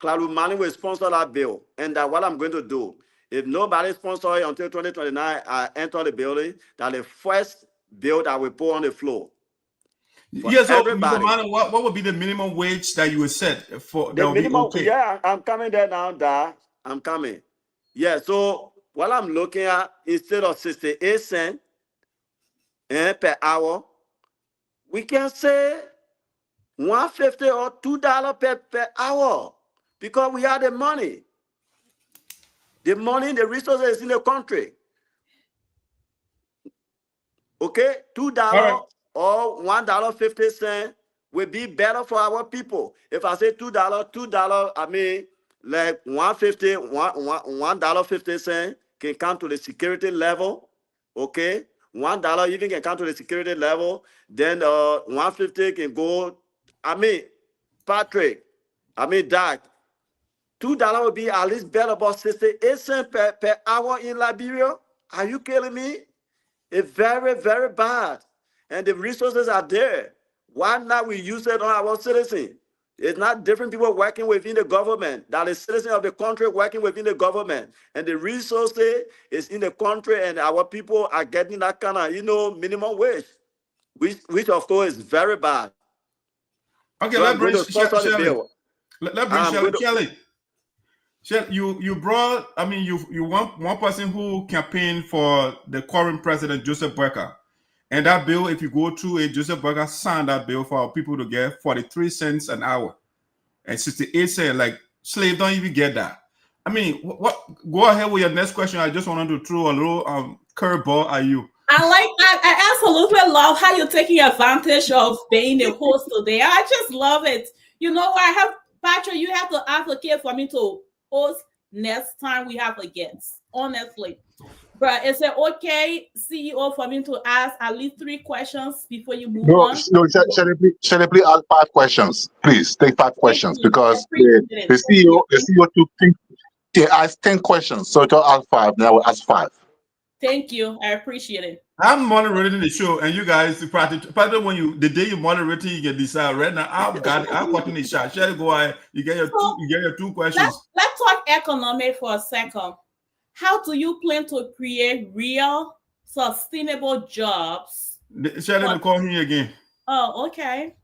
Klarwlue Manneh will sponsor that bill, and that what I'm going to do, if nobody sponsors it until 2029, I enter the building, that the first bill that we put on the floor. Yes, so everybody. Mr. Manneh, what would be the minimum wage that you would set for The that would minimum, be okay? yeah, I'm coming there now, Dad. I'm coming. Yeah, so what I'm looking at, instead of 68 cents per hour, we can say $1.50 or $2 per hour, because we have the money. The money, the resources in the country. Okay, $2 right, or $1.50 will be better for our people. If I say $2, I mean like $1.50 can come to the security level. Okay, $1 even can come to the security level. Then $1.50 can go. I mean, Patrick, Doc, $2 would be at least better, about 68 cents per hour in Liberia. Are you kidding me? It's very, very bad. And the resources are there. Why not we use it on our citizens? It's not different people working within the government, that is citizen of the country working within the government. And the resources is in the country, and our people are getting that kind of, minimum wage, which of course is very bad. Okay, So let's bring Shirley. Let's bring Shirley. Shirley, you brought, you one person who campaigned for the current president, Joseph Boakai. And that bill, if you go through it, Joseph Boakai signed that bill for our people to get 43 cents an hour and 68 cents. Like, slaves don't even get that. I mean, what? Go ahead with your next question. I just wanted to throw a little curveball at you. I absolutely love how you're taking advantage of being the host today. I just love it. You know, Patrick, you have to advocate for me to host next time we have a guest, honestly. But is it okay, CEO, for me to ask at least 3 questions before you move on? No, shall I please ask 5 questions? Please take 5 questions, because the CEO took asked 10 questions, so to ask 5, now we'll ask 5. Thank you. I appreciate it. I'm moderating the show, and you guys practice when the day you moderating, you can decide. Right now, I'm cutting the shot. Shall go ahead? You get your 2 questions. Let's talk economic for a second. How do you plan to create real, sustainable jobs. Shirley, they call me again. Oh, okay.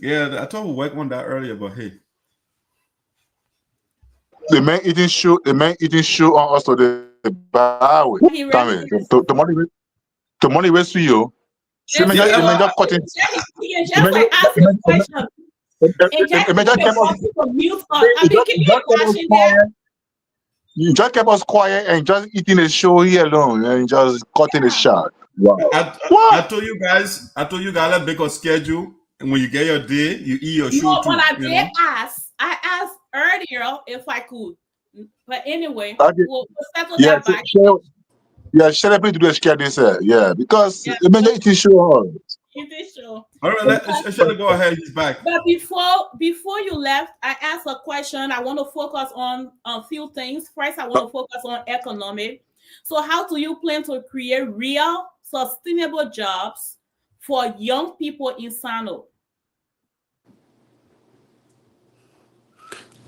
Yeah, I told we work on that earlier, but hey. The man eating shoe on us to the bar with. The money waste for you. So Just just cutting. you just like ask a question. And just mute up. I mean, can you imagine that? You just kept us quiet and just eating the show here alone and just cutting the shot. Wow. I told you guys, let's make a schedule. And when you get your day, you eat your shoe too. But I asked earlier if I could. But anyway, we'll settle that back. Yeah, shall I please do the schedule, yeah, because it may eating show. All right, Shall go ahead. He's back. But before you left, I asked a question. I want to focus on a few things. First, I want to focus on economic. So, how do you plan to create real, sustainable jobs for young people in Sinoe?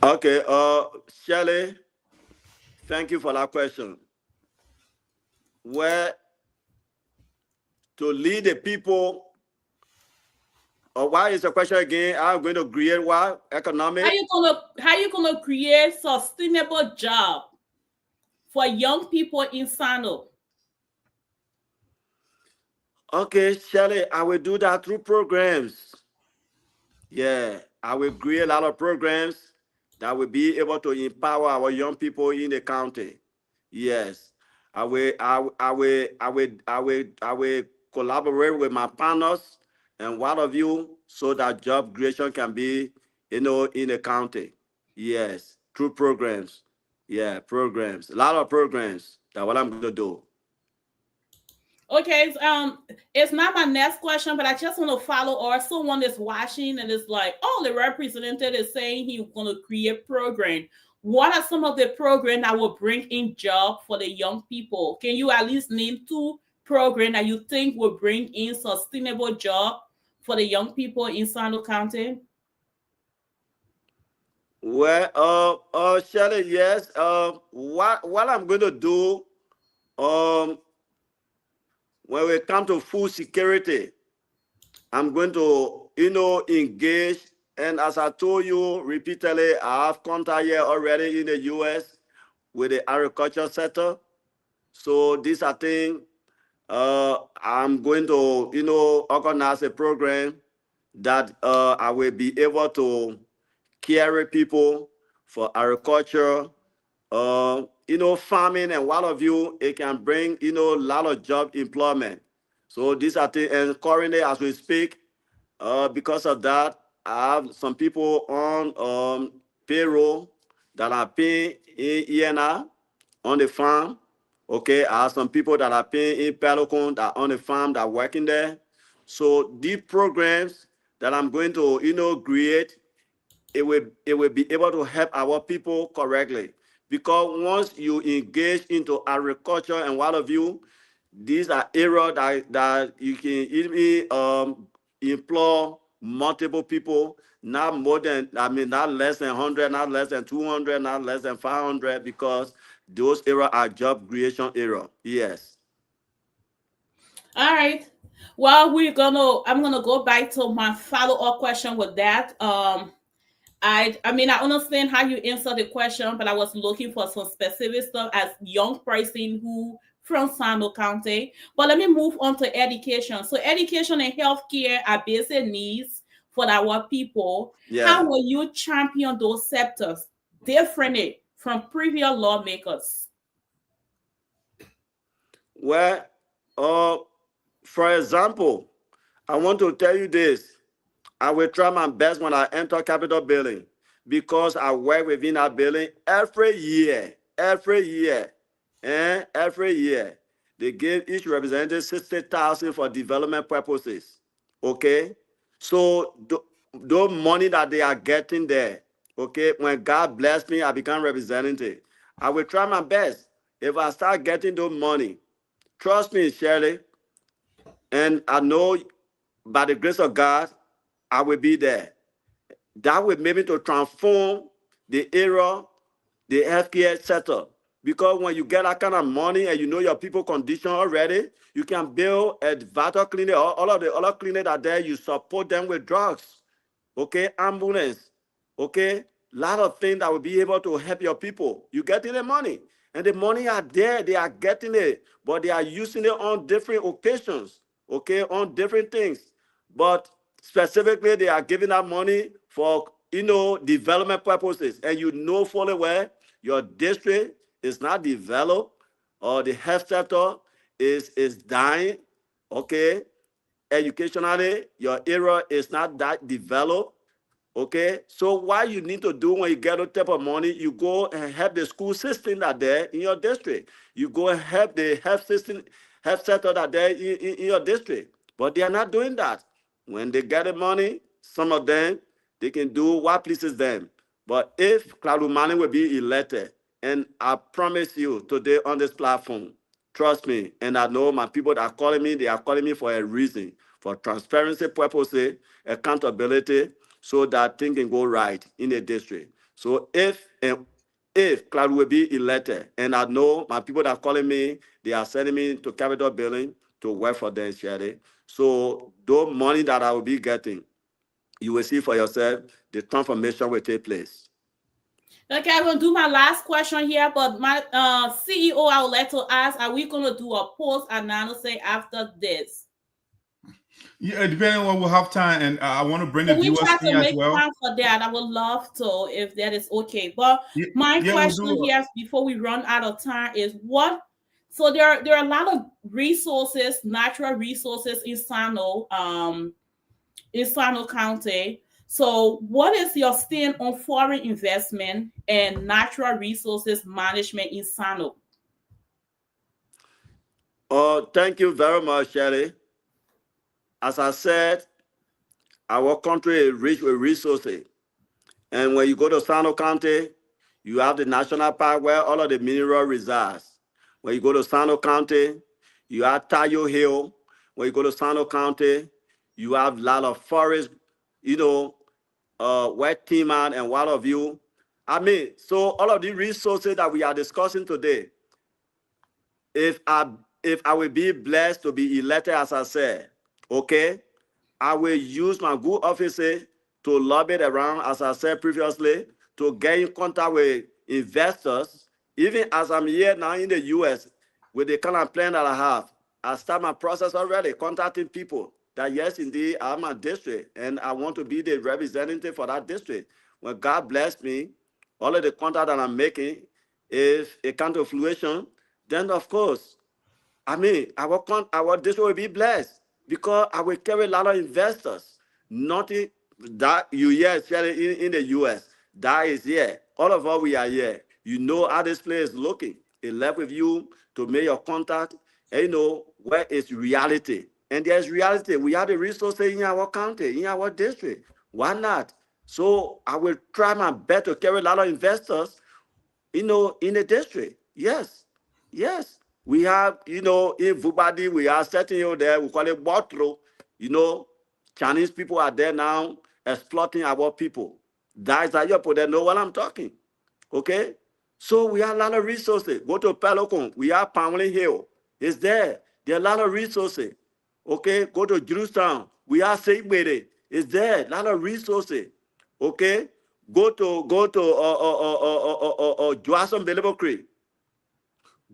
Okay, Shirley, thank you for that question. Where to lead the people, or why is the question again? I'm going to create what? Economic? How you gonna create sustainable job for young people in Sinoe? Okay, Shirley, I will do that through programs. Yeah, I will create a lot of programs that will be able to empower our young people in the county. Yes, I will collaborate with my partners and one of you so that job creation can be, in the county. Yes, through programs. Yeah, programs. A lot of programs. That's what I'm going to do. Okay, it's not my next question, but I just want to follow, or someone is watching and is like, oh, the representative is saying he's going to create program. What are some of the programs that will bring in job for the young people? Can you at least name 2 programs that you think will bring in sustainable job for the young people in Sarpo County? Well, Shirley, yes. What I'm going to do, when we come to food security, I'm going to, engage. And as I told you repeatedly, I have contact here already in the U.S. with the agriculture sector. So these are things I'm going to, organize a program that I will be able to carry people for agriculture, farming, and what of you, it can bring, a lot of job employment. So these are things, and currently as we speak, because of that, I have some people on payroll that are paying in ENR on the farm. Okay, I have some people that are paying in Pelicon that on the farm that are working there. So these programs that I'm going to, create, it will be able to help our people correctly. Because once you engage into agriculture and what of you, these are areas that you can even employ multiple people, not less than 100, not less than 200, not less than 500, because those areas are job creation areas. Yes. All right. Well, I'm gonna go back to my follow-up question with that. I understand how you answer the question, but I was looking for some specific stuff as young person who from Sarpo County. But let me move on to education. So education and healthcare are basic needs for our people. Yeah. How will you champion those sectors differently from previous lawmakers? Well, for example, I want to tell you this. I will try my best when I enter Capitol building, because I work within that building every year. They give each representative 60,000 for development purposes. Okay? So the money that they are getting there, okay, when God bless me, I become representative. I will try my best. If I start getting those money, trust me, Shirley, and I know by the grace of God, I will be there. That will maybe to transform the area, the healthcare sector. Because when you get that kind of money and you know your people condition already, you can build a vital clinic, or all of the other clinics that are there, you support them with drugs, okay, ambulance, okay, lot of things that will be able to help your people. You getting the money, and the money are there, they are getting it, but they are using it on different occasions, okay, on different things. But specifically, they are giving that money for, development purposes, and you know fully well your district is not developed, or the health sector is dying, okay? Educationally, your area is not that developed, okay? So what you need to do when you get a type of money, you go and help the school system that there in your district. You go and help the health system, health sector that there in your district. But they are not doing that. When they get the money, some of them, they can do what pleases them. But if Klarwlue Manneh will be elected, and I promise you today on this platform, trust me, and I know my people that are calling me, they are calling me for a reason, for transparency purposes, accountability, so that things can go right in the district. So if Klarwlue will be elected, and I know my people that are calling me, they are sending me to Capitol Building to work for them, Sherry. So those money that I will be getting, you will see for yourself, the transformation will take place. Okay, I'm gonna do my last question here, but my CEO, I would like to ask: are we gonna do a post analysis after this? Yeah, depending on what we'll have time, and I want to bring the We viewers try in to as make well. time for that. I would love to, if that is okay. But my Yeah, question we'll do. here, before we run out of time, is what? So there are a lot of resources, natural resources in Sinoe, County. So, what is your stand on foreign investment and natural resources management in Sinoe? Oh, thank you very much, Sherry. As I said, our country is rich with resources. And when you go to Sinoe County, you have the national park where all of the mineral resides. When you go to Sinoe County, you have Tayo Hill. When you go to Sinoe County, you have a lot of forest, wet timber and what have you. I mean, so all of these resources that we are discussing today, if I will be blessed to be elected, as I said, okay, I will use my good offices to lobby it around, as I said previously, to get in contact with investors. Even as I'm here now in the US, with the kind of plan that I have, I start my process already, contacting people that, yes, indeed, I'm a district, and I want to be the representative for that district. When God bless me, all of the contact that I'm making, if it comes to fruition, then of course, I mean, our district will be blessed because I will carry a lot of investors. Nothing that you hear, especially in the US, that is here. All of us, we are here. You know how this place is looking. It left with you to make your contact, and you know where is reality. And there's reality. We have the resources in our county, in our district. Why not? So I will try my best to carry a lot of investors, in the district. Yes, yes. We have, in Vubadi, we are setting there, we call it Botro. Chinese people are there now exploiting our people. That is how you put, they know what I'm talking. Okay? So we have a lot of resources. Go to Pelocon, we have Pamela Hill. It's there. There are a lot of resources. Okay? Go to Jerusalem, we have Segbede. It's there. A lot of resources. Okay? Go to Johnson Beliebo Creek.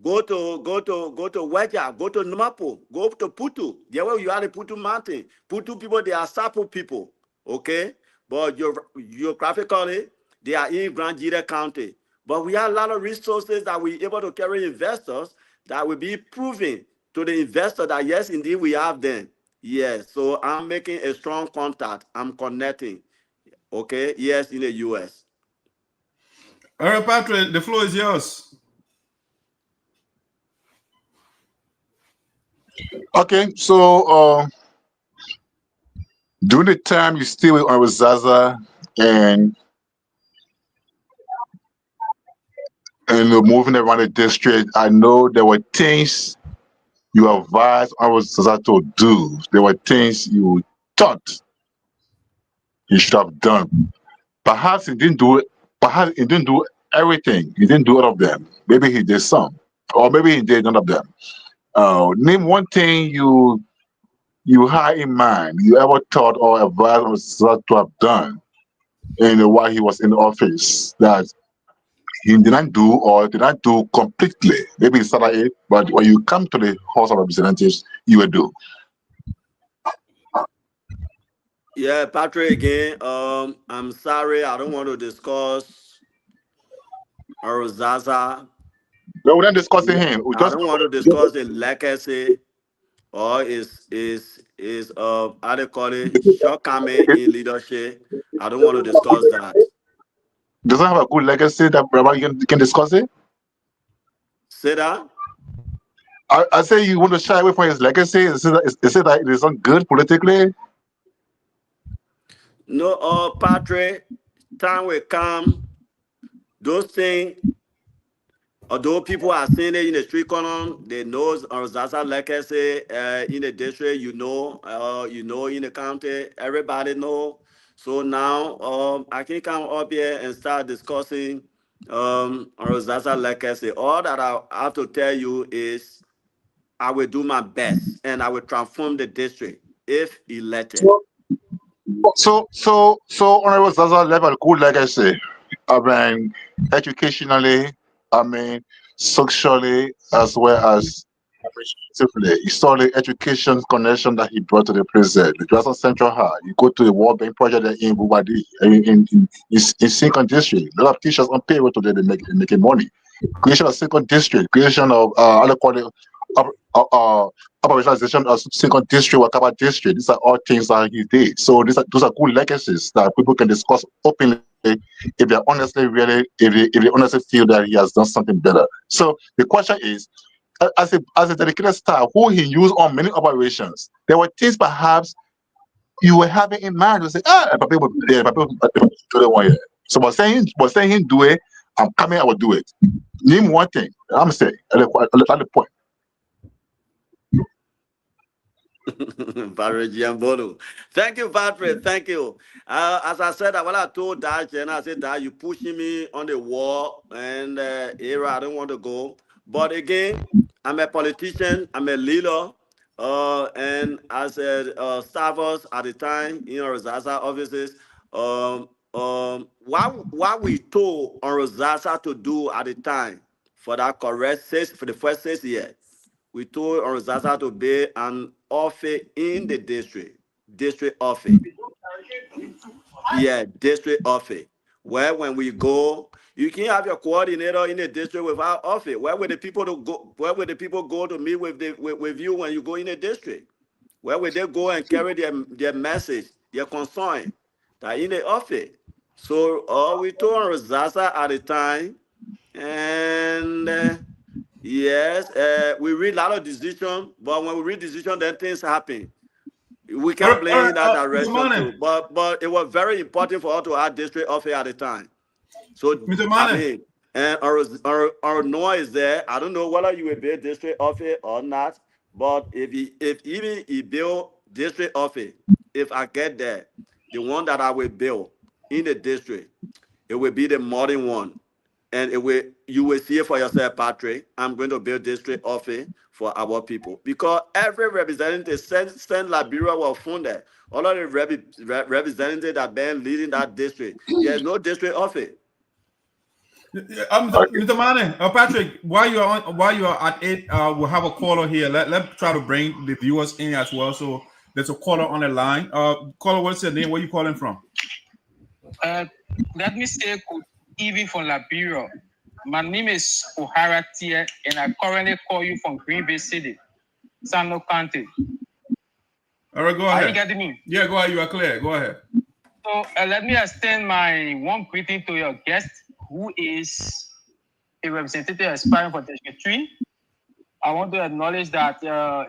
Go to Weja, go to Numapo, go to Putu. There where you are the Putu Mountain. Putu people, they are Sarpo people. Okay? But geographically, they are in Grand Jira County. But we have a lot of resources that we're able to carry investors that will be proving to the investor that yes, indeed, we have them. Yes. So I'm making a strong contact. I'm connecting. Okay? Yes, in the US. All right, Patrick, the floor is yours. Okay, so during the time you stay with Zaza and moving around the district, I know there were things you advised Zaza to do. There were things you thought you should have done. Perhaps he didn't do it. Perhaps he didn't do everything. He didn't do all of them. Maybe he did some, or maybe he did none of them. Name one thing you had in mind, you ever thought or advised us to have done while he was in office that he didn't do or did not do completely. Maybe he started it, but when you come to the House of Representatives, you will do. Yeah, Patrick, again, I'm sorry, I don't want to discuss Zaza. No, we're not discussing him. We I just don't want to discuss the legacy or how they call it, shortcoming in leadership. I don't want to discuss that. doesn't have a good legacy that you can discuss it. Say that? I say you want to shy away from his legacy. Is it that it is not good politically? No, Patrick, time will come. Those things, although people are seeing it in the street corner, they know Zaza legacy in the district, you know in the county, everybody know. So now I can come up here and start discussing Zaza legacy. All that I have to tell you is I will do my best and I will transform the district if elected. So Honorable Zaza left a good legacy. I mean, educationally, I mean, socially, as well as administratively. You saw the education connection that he brought to the prison. The Johnson Central High. You go to the World Bank project in Bubadi, in Sinkin District. A lot of teachers on payroll today, they're making money. Creation of Sinkin District, creation of other quality operationalization of Sinkin District, Wakaba District. These are all things that he did. So those are good legacies that people can discuss openly if they honestly if they honestly feel that he has done something better. So the question is, as a dedicated staff who he used on many operations, there were things perhaps you were having in mind to say, people do it 1 year. So by saying him do it, I'm coming, I will do it. Name one thing. I'm saying at the point. Thank you, Patrick. Thank you. As I said, when I told Dash, and I said that you pushing me on the wall and era, I don't want to go. But again, I'm a politician, I'm a leader, and as a staffers at the time in Zaza offices, what we told on Zaza to do at the time for that correct for the first 6 years. We told Zaza to be an office in the district office. Yeah, district office. Where when we go, you can have your coordinator in the district without office. Where would the people go? Where would the people go to meet with you when you go in the district? Where would they go and carry their message, their concern? That in the office. So we told Zaza at the time, and yes, we read a lot of decision, but when we read decision, then things happen. We can't blame that direction too. But it was very important for us to have district office at the time. So Mr. Manneh. I mean, and our Noah is there. I don't know whether you will build district office or not, but if he build district office, if I get there, the one that I will build in the district, it will be the modern one. And you will see it for yourself, Patrick. I'm going to build district office for our people. Because every representative since Liberia was founded, all of the representatives that been leading that district, there's no district office. Mr. Manneh, Patrick, while you are at it, we'll have a caller here. Let's try to bring the viewers in as well. So there's a caller on the line. Caller, what's your name? Where are you calling from? Let me say good evening from Liberia. My name is O'Hara Tier, and I currently call you from Green Bay City, Sarpo County. All right, go ahead. Are you getting me? Yeah, go ahead. You are clear. Go ahead. So let me extend my warm greeting to your guest, who is a representative aspiring for District 3. I want to acknowledge that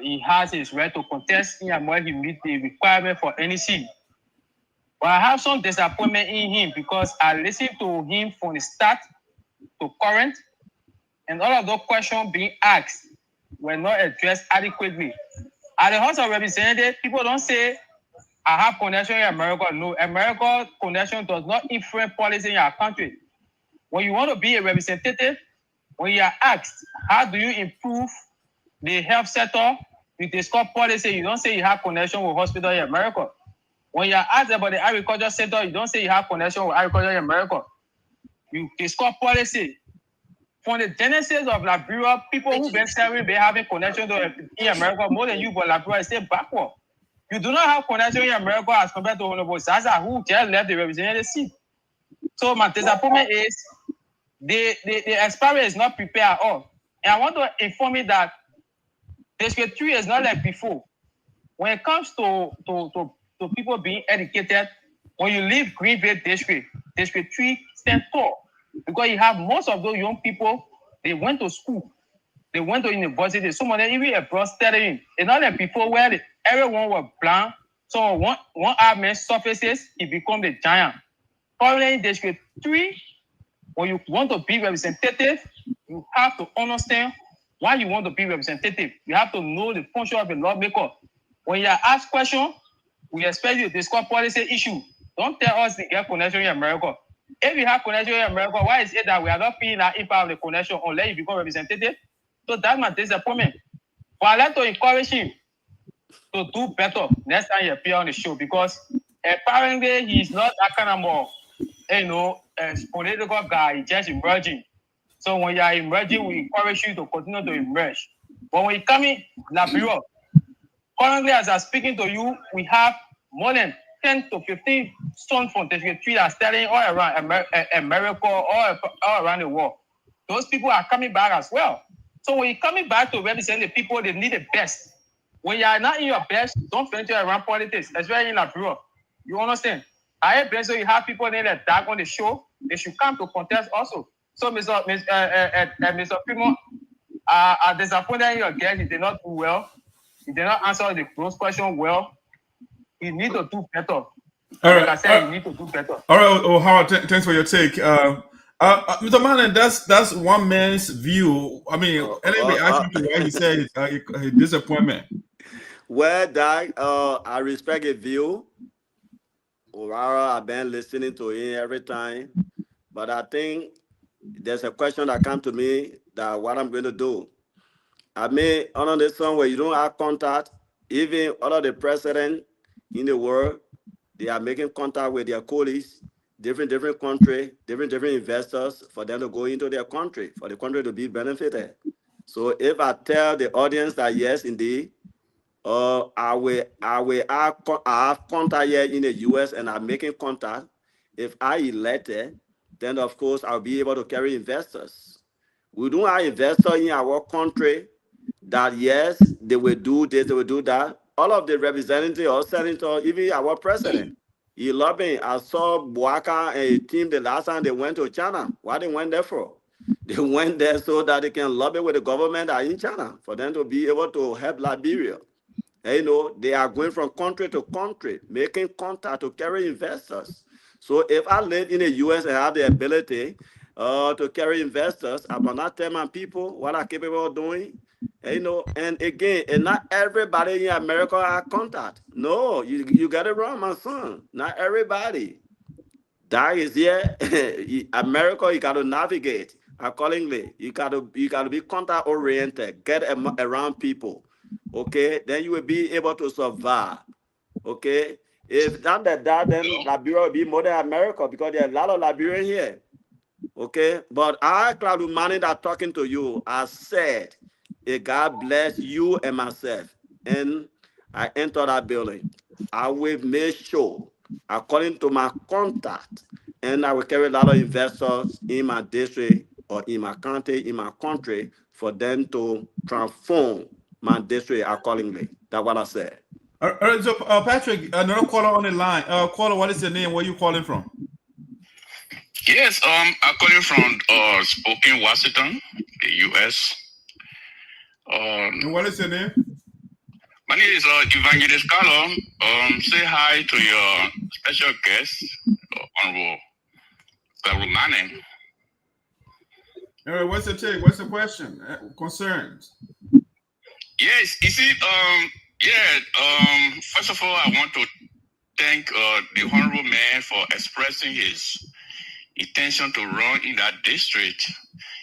he has his right to contest in and where he meets the requirement for any seat. But I have some disappointment in him because I listened to him from the start to current, and all of those questions being asked were not addressed adequately. At the House of Representatives, people don't say, I have connection in America. No, America connection does not influence policy in our country. when you want to be a representative, when you are asked, how do you improve the health sector, you discuss policy, you don't say you have connection with hospital in America. When you are asked about the agriculture sector, you don't say you have connection with agriculture in America. You discuss policy. From the genesis of Liberia, people who've been serving, they having connection to in America more than you, but Liberia is still backward. You do not have connection in America as compared to Honorable Zaza, who just left the representative seat. So my disappointment is the experiment is not prepared at all. And I want to inform you that District 3 is not like before. When it comes to people being educated, when you leave Greenville District, District 3 stands tall. Because you have most of those young people, they went to school, they went to university. Some of them even abroad studying. It's not like before where everyone was blind. So one man surfaces, he becomes a giant. Currently in District 3, when you want to be representative, you have to understand why you want to be representative. You have to know the function of a lawmaker. When you are asked questions, we expect you to discuss policy issue. Don't tell us to get connection in America. If you have connection in America, why is it that we are not feeling that impact of the connection unless you become representative? So that's my disappointment. But I'd like to encourage him to do better next time he appears on the show, because apparently he's not that kind of more, political guy. He's just emerging. So when you are emerging, we encourage you to continue to emerge. But when you come in Liberia, currently as I'm speaking to you, we have more than 10 to 15 sons from District 3 that are studying all around America, all around the world. Those people are coming back as well. So when you're coming back to represent the people, they need the best. When you are not in your best, don't venture around politics, especially in Liberia. You understand? I believe so you have people in that dark on the show, they should come to contest also. So Mr. Primo, I'm disappointed in your guest. He did not do well. He did not answer the close question well. You need to do better. All right. Like I said, you need to do better. All right, Howard, thanks for your take. Mr. Manneh, that's one man's view. I mean, any reaction to what he said his disappointment. Well, Doc, I respect his view. Orara, I've been listening to him every time. But I think there's a question that comes to me that what I'm going to do. I mean, on this one where you don't have contact, even all of the presidents in the world, they are making contact with their colleagues, different country, different investors for them to go into their country, for the country to be benefited. So if I tell the audience that yes, indeed, I have contact here in the US and I'm making contact. If I elected, then of course I'll be able to carry investors. We don't have investors in our country that yes, they will do this, they will do that. All of the representatives or senators, even our president, he lobbying. I saw Boaka and a team the last time they went to China. What they went there for? They went there so that they can lobby with the government in China for them to be able to help Liberia. And, they are going from country to country, making contact to carry investors. So if I live in the US and have the ability to carry investors, I will not tell my people what I'm capable of doing. And again, and not everybody in America have contact. No, you got it wrong, my son. Not everybody. That is here. America, you got to navigate accordingly. You got to be contact oriented. Get around people. Okay, then you will be able to survive. Okay, if not that, then Liberia will be more than America because there are a lot of Liberians here. Okay, but I, Klarwlue Manneh, that talking to you, I said, God bless you and myself. And I enter that building. I will make sure, according to my contact, and I will carry a lot of investors in my district or in my county, in my country, for them to transform my district accordingly. That's what I said. All right, so Patrick, another caller on the line. Caller, what is your name? Where are you calling from? Yes, I'm calling from Spokane, Washington, the U.S. And what is your name? My name is Evangelist Carlo. Say hi to your special guest, Honorable Klarwlue Manneh. All right, what's the take? What's the question? Concerns? Yes, you see, first of all, I want to thank the Honorable Man for expressing his intention to run in that district.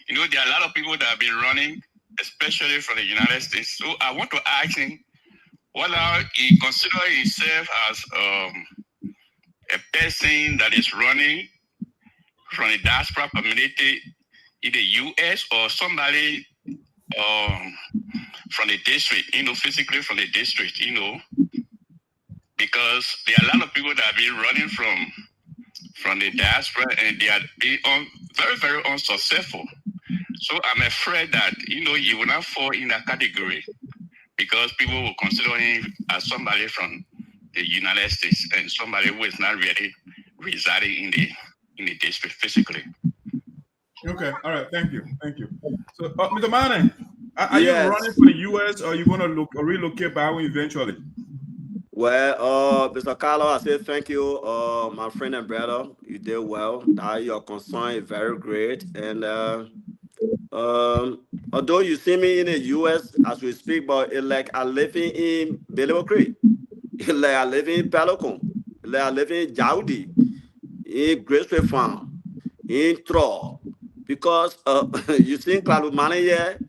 You know, there are a lot of people that have been running, especially from the United States. So I want to ask him whether he considers himself as a person that is running from the diaspora community in the U.S. or somebody from the district, you know, physically from the district, you know, because there are a lot of people that have been running from the diaspora and they are being very, very unsuccessful. So I'm afraid that, you know, he will not fall in that category because people will consider him as somebody from the United States and somebody who is not really residing in the district physically. Okay, all right, thank you. So, Mr. Manneh, are Yes. you running for the U.S. or are you going to relocate back home eventually? Well, Mr. Carlo, I say thank you, my friend and brother. You did well. Your concern is very great. And although you see me in the U.S. as we speak, but it's like I live in Belleville Creek. It's like I live in Pelicon. It's like I live in Jaudi, in Graceway Farm, in Troll. Because you see Klarwlue Manneh here,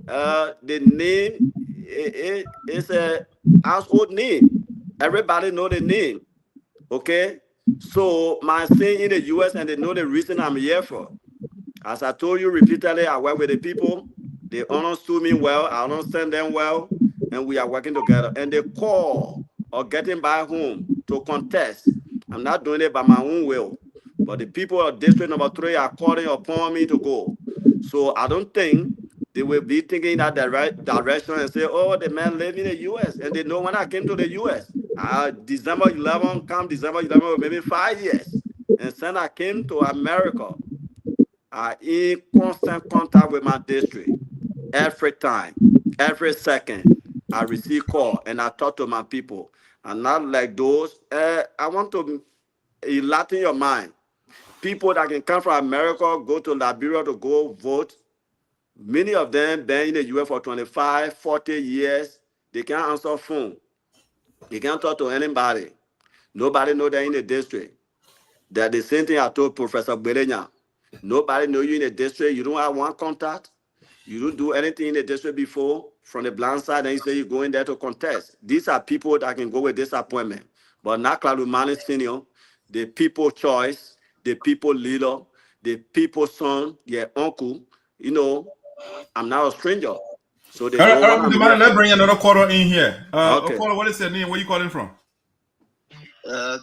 the name is a household name. Everybody know the name, okay? So my staying in the U.S. and they know the reason I'm here for. As I told you repeatedly, I work with the people. They understood me well. I understand them well, and we are working together. And the call of getting back home to contest, I'm not doing it by my own will, but the people of District Number 3 are calling upon me to go. So I don't think they will be thinking that direction and say, oh, the man live in the U.S. And they know when I came to the U.S., December 11, maybe 5 years. And since I came to America, I in constant contact with my district. Every time, every second, I receive call and I talk to my people. And not like those, I want to enlighten your mind. People that can come from America, go to Liberia to go vote. Many of them been in the U.S. for 25, 40 years. They can't answer phone. They can't talk to anybody. Nobody know they're in the district. That's the same thing I told Professor Belenya. Nobody know you in the district. You don't have one contact. You don't do anything in the district before from the blind side, and you say you go in there to contest. These are people that can go with disappointment. But not Klarwlue Manneh Senior, the people choice, the people leader, the people son, your uncle. You know, I'm not a stranger. So they know what I'm Mr. here Manneh, let's for. bring another caller in here. Okay. Caller, what is your name? Where you calling from? My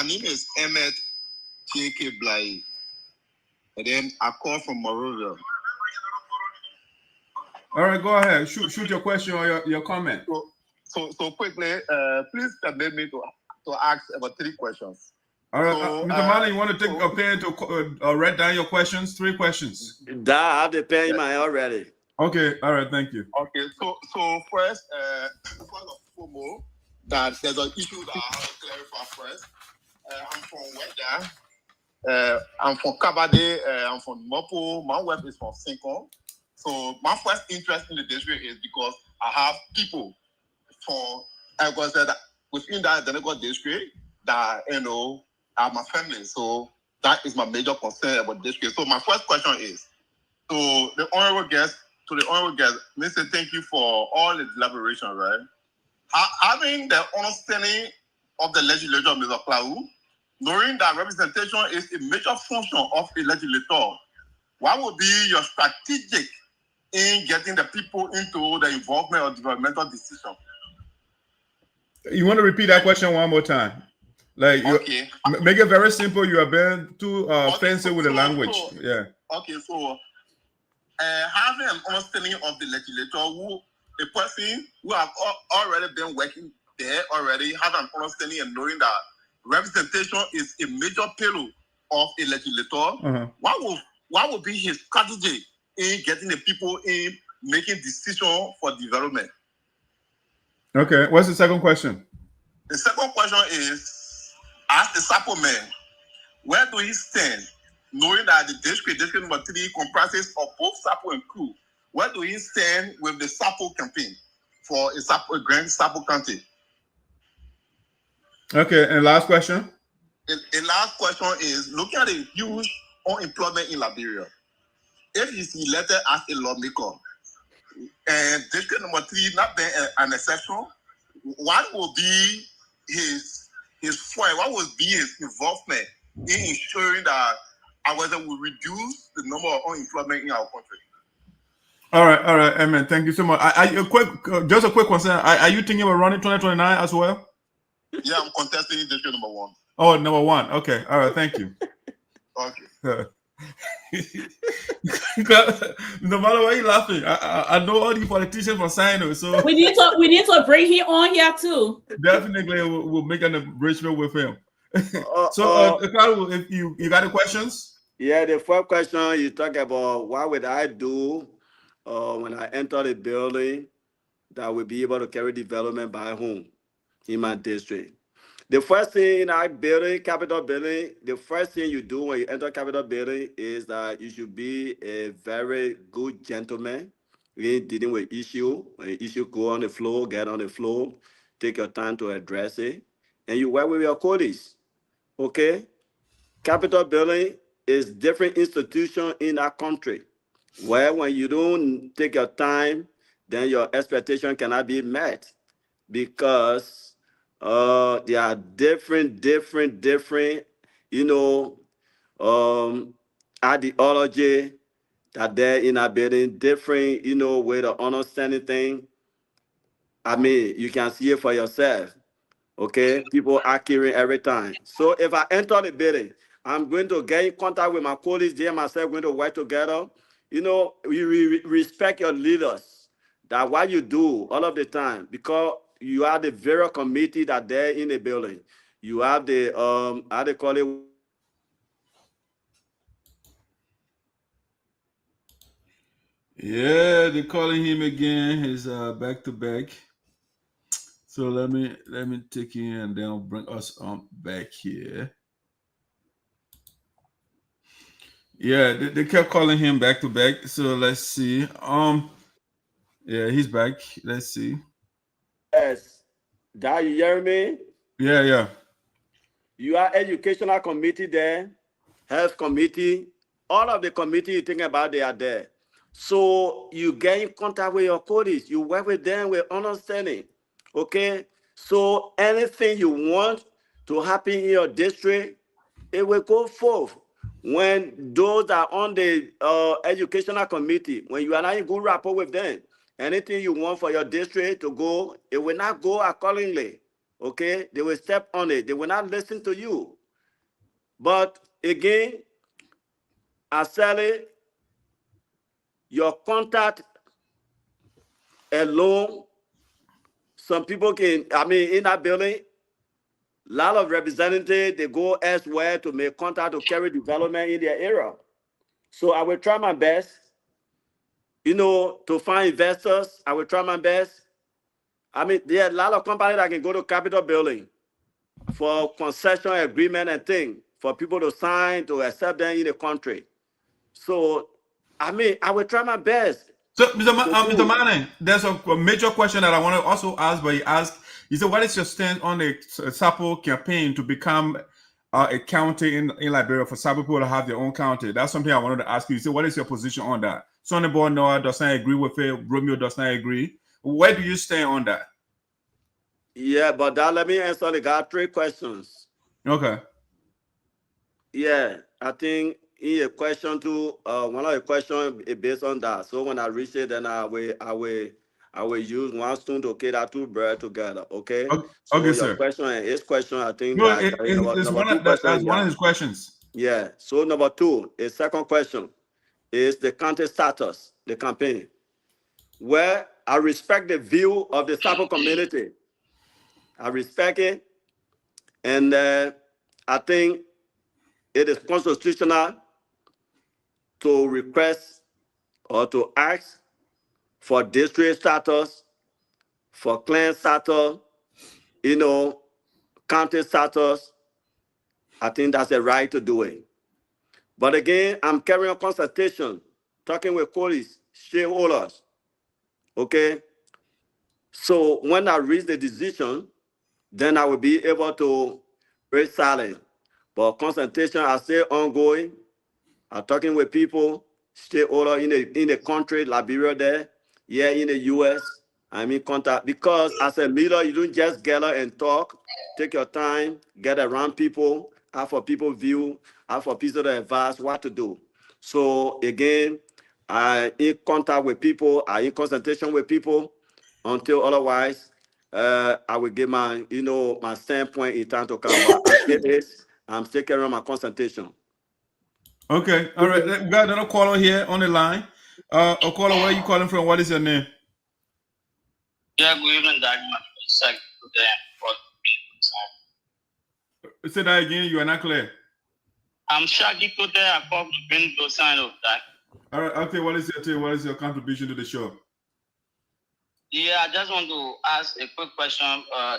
name is Emmett J.K. Bly. And then I call from Monrovia. All right, go ahead. Shoot your question or your comment. So quickly, please permit me to ask about 3 questions. All right, Mr. Manneh, you want to take a pen to write down your questions? 3 questions. That I have the pen in my already. Okay, all right, thank you. Okay, so first of all, that there's an issue that I have to clarify first. I'm from Weda. I'm from Kabade. I'm from Mopo. My wife is from Sinkon. So my first interest in the district is because I have people within that identical district that are my family. So that is my major concern about district. So my first question is to the honorable guest. Mr. Thank you for all the elaboration, right? Having the understanding of the legislature, Mr. Klarwlue, knowing that representation is a major function of a legislator, what would be your strategic in getting the people into the involvement of developmental decision? You want to repeat that question one more time? Like, okay. Make it very simple. You have been too fancy with the language. Yeah. Okay, so having an understanding of the legislator, a person who have already been working there already have an understanding and knowing that representation is a major pillar of a legislator. What would be his strategy in getting the people in making decisions for development? Okay, what's the second question? The second question is, as the Sarpo man, where do he stand, knowing that the district number 3 comprises of both Sarpo and Crew? Where do he stand with the Sarpo campaign for a grand Sarpo County? Okay, and last question? The the last question is, looking at the huge unemployment in Liberia, if he's elected as a lawmaker, and district number 3 not being an exception, what will be his point? What will be his involvement in ensuring that our will reduce the number of unemployment in our country? All right, Amen. Thank you so much. Just a quick question. Are you thinking about running 2029 as well? Yeah, I'm contesting district number 1. Oh, number 1. Okay. All right. Thank you. Okay. No matter why you're laughing, I know all the politicians from Sinoe, so we need to bring him on here too. Definitely, we'll make an arrangement with him. So, Klarwlue, if you got any questions? Yeah, the first question you talk about, what would I do when I enter the building that will be able to carry development by home in my district? The first thing Capitol building, the first thing you do when you enter Capitol building is that you should be a very good gentleman in dealing with issue. When issue go on the floor, get on the floor, take your time to address it, and you work with your colleagues. Okay? Capitol building is different institution in our country, where when you don't take your time, then your expectation cannot be met, because there are different, ideology that they're in our building, different, way of understanding things. I mean, you can see it for yourself. Okay, people are carrying every time. So if I enter the building, I'm going to get in contact with my colleagues. They and myself going to work together. We respect your leaders. That what you do all of the time, because you are the very committee that they're in the building. You have the how they call it. Yeah, they're calling him again. He's back to back. So let me take him and then I'll bring us on back here. Yeah, they kept calling him back to back. So let's see. Yeah, he's back. Let's see. Yes, that you hear me? Yeah. You are educational committee there, health committee, all of the committee you think about, they are there. So you get in contact with your colleagues, you work with them with understanding. Okay, so anything you want to happen in your district, it will go forth. When those are on the educational committee, when you are not in good rapport with them, anything you want for your district to go, it will not go accordingly. Okay, they will step on it. They will not listen to you. But again, Asali, your contact alone, some people can, in that building, a lot of representatives, they go elsewhere to make contact to carry development in their area. So I will try my best, to find investors. I will try my best. There are a lot of companies that can go to Capitol building for concession agreement and things for people to sign to accept them in the country. So, I will try my best. So, Mr. Manneh, there's a major question that I want to also ask, but he said, what is your stance on the Sarpo campaign to become a county in Liberia for Sarpo people to have their own county? That's something I wanted to ask you. You said, what is your position on that? Sonny Boy Noah does not agree with it. Romeo does not agree. Where do you stand on that? Yeah, but let me answer. They got 3 questions. Okay. Yeah, I think in a question too, one of the questions is based on that. So when I reach it, then I will use one stone to kill that 2 birds together. Okay. So okay, your sir. question and his question, I think no, that's one of his questions. Yeah. So number 2, his second question is the county status, the campaign, where I respect the view of the Sarpo community. I respect it, and I think it is constitutional to request or to ask for district status, for clan status, county status. I think that's the right to do it. But again, I'm carrying a consultation, talking with colleagues, shareholders. Okay? So when I reach the decision, then I will be able to break silence. But consultation are still ongoing. I'm talking with people, stakeholder in the country, Liberia there, here in the US. I'm in contact because as a leader, you don't just gather and talk. Take your time, get around people, have for people view, have for people to advise what to do. So again, I in contact with people, I in consultation with people until otherwise, I will give my, my standpoint in time to come back. I'm still carrying my consultation. Okay, all right. We got another caller here on the line. A caller, where are you calling from? What is your name? Yeah, good evening, Dad. Say that again. You are not clear. I'm Shaggy today. I called to bring the sign of that. All right. Okay. What is your contribution to the show? Yeah, I just want to ask a quick question.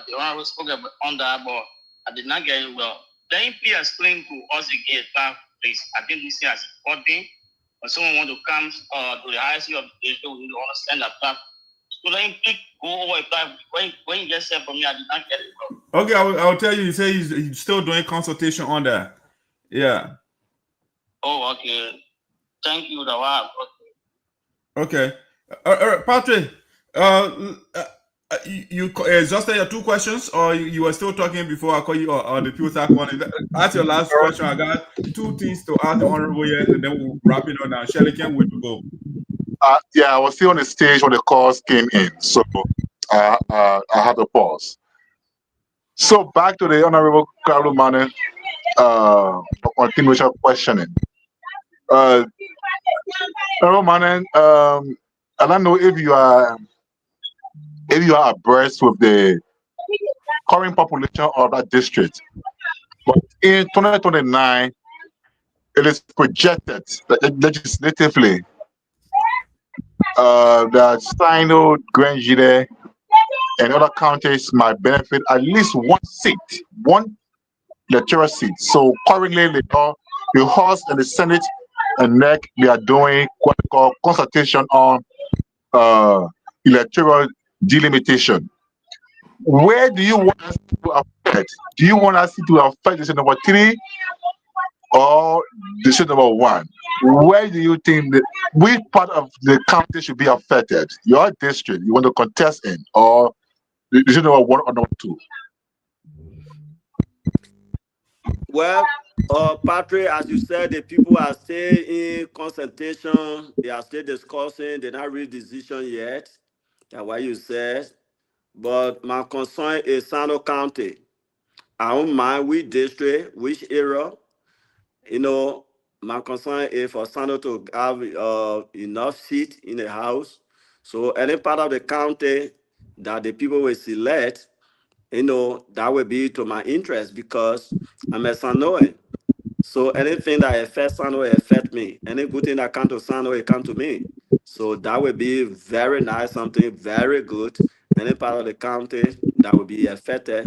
The one who spoke about on that, but I did not get it well. Can you please explain to us again, please? I think this is important. When someone want to come to the highest of the issue, we understand that path. So then please go over a path. When you just said for me, I did not get it well. Okay, I'll tell you. You say he's still doing consultation on that. Yeah. Oh, okay. Thank you, Dawab. Okay. All right, Patrick. You exhausted your two questions, or you were still talking before I call you, or the people start calling? That's your last question. I got two things to ask the honorable here, and then we'll wrap it up now. Shelly, can't wait to go. Yeah, I was still on the stage when the calls came in, so I had to pause. So back to the Honorable Klarwlue Manneh for continuation questioning. Honorable Manneh, I don't know if you are abreast with the current population of that district, but in 2029, it is projected that legislatively that Sinoe, Grand and other counties might benefit at least one electoral seat. So currently, the House and the Senate and NEC, they are doing what we call consultation on electoral delimitation. Where do you want us to affect? Do you want us to affect district number 3 or district number 1? Where do you think that which part of the county should be affected? Your district you want to contest in, or district number 1 or number 2? Well, Patrick, as you said, the people are still in consultation. They are still discussing. They're not reached decision yet. That's what you said. But my concern is Sinoe County. I don't mind which district, which area. My concern is for Sinoe to have enough seat in the House. So any part of the county that the people will select, that will be to my interest because I'm a Sinoe. So anything that affects Sinoe affect me. Any good thing that comes to Sinoe, it comes to me. So that would be very nice, something very good. Any part of the county that will be affected,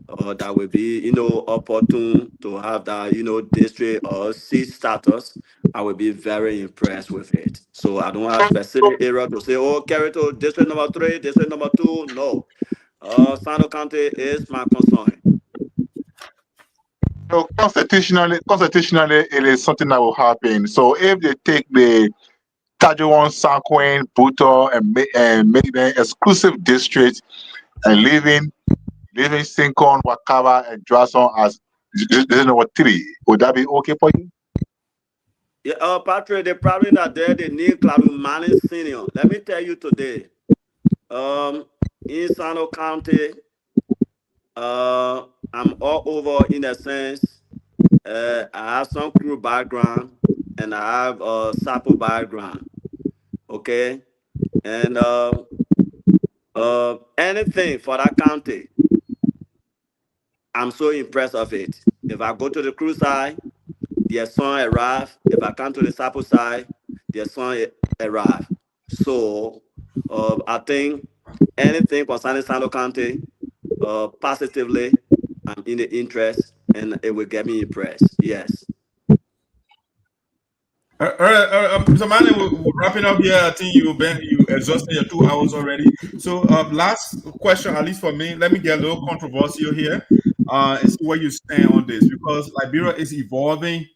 or that will be, opportune to have that, district or seat status, I will be very impressed with it. So I don't have specific area to say, oh, carry to district number 3, district number 2. No. Sinoe County is my concern. So constitutionally, it is something that will happen. So if they take the Tajuan, Sanquin, Buto, and make them exclusive districts and leaving Sincon, Wakaba, and Drason as district number 3, would that be okay for you? Yeah, Patrick, the problem that they need Klarwlue Manneh Senior. Let me tell you today, in Sinoe County, I'm all over in a sense. I have some crew background and I have a Sarpo background. Okay, and anything for that county, I'm so impressed of it. If I go to the crew side, their son arrive. If I come to the Sarpo side, their son arrive. So I think anything concerning Sinoe County, positively, I'm in the interest, and it will get me impressed. Yes. All right, so Manneh, we're wrapping up here. I think you exhausted your 2 hours already. So last question, at least for me, let me get a little controversial here. and see where you stand on this, because Liberia is evolving.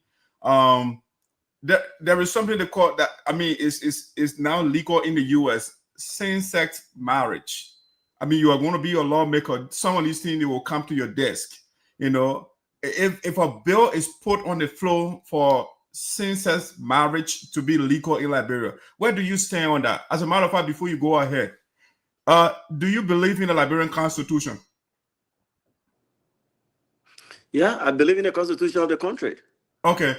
There is something they call that. I mean, it's now legal in the U.S. same-sex marriage. I mean, you are going to be a lawmaker. Someone listening, they will come to your desk. You know, if a bill is put on the floor for same-sex marriage to be legal in Liberia, where do you stand on that? As a matter of fact, before you go ahead, do you believe in the Liberian Constitution? Yeah, I believe in the Constitution of the country. Okay,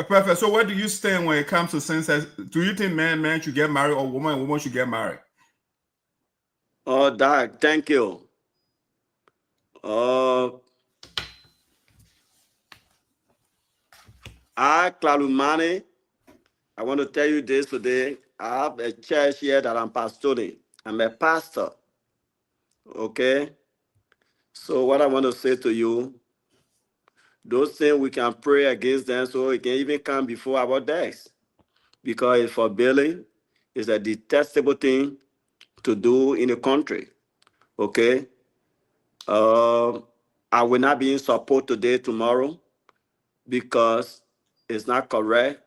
perfect. So where do you stand when it comes to same-sex? Do you think man should get married, or woman should get married? Oh, Doc, thank you. Klarwlue Manneh, I want to tell you this today. I have a church here that I'm pastoring. I'm a pastor. Okay? So what I want to say to you, those things we can pray against them so it can even come before our desk. Because it's forbidding, it's a detestable thing to do in the country. Okay? I will not be in support today, tomorrow, because it's not correct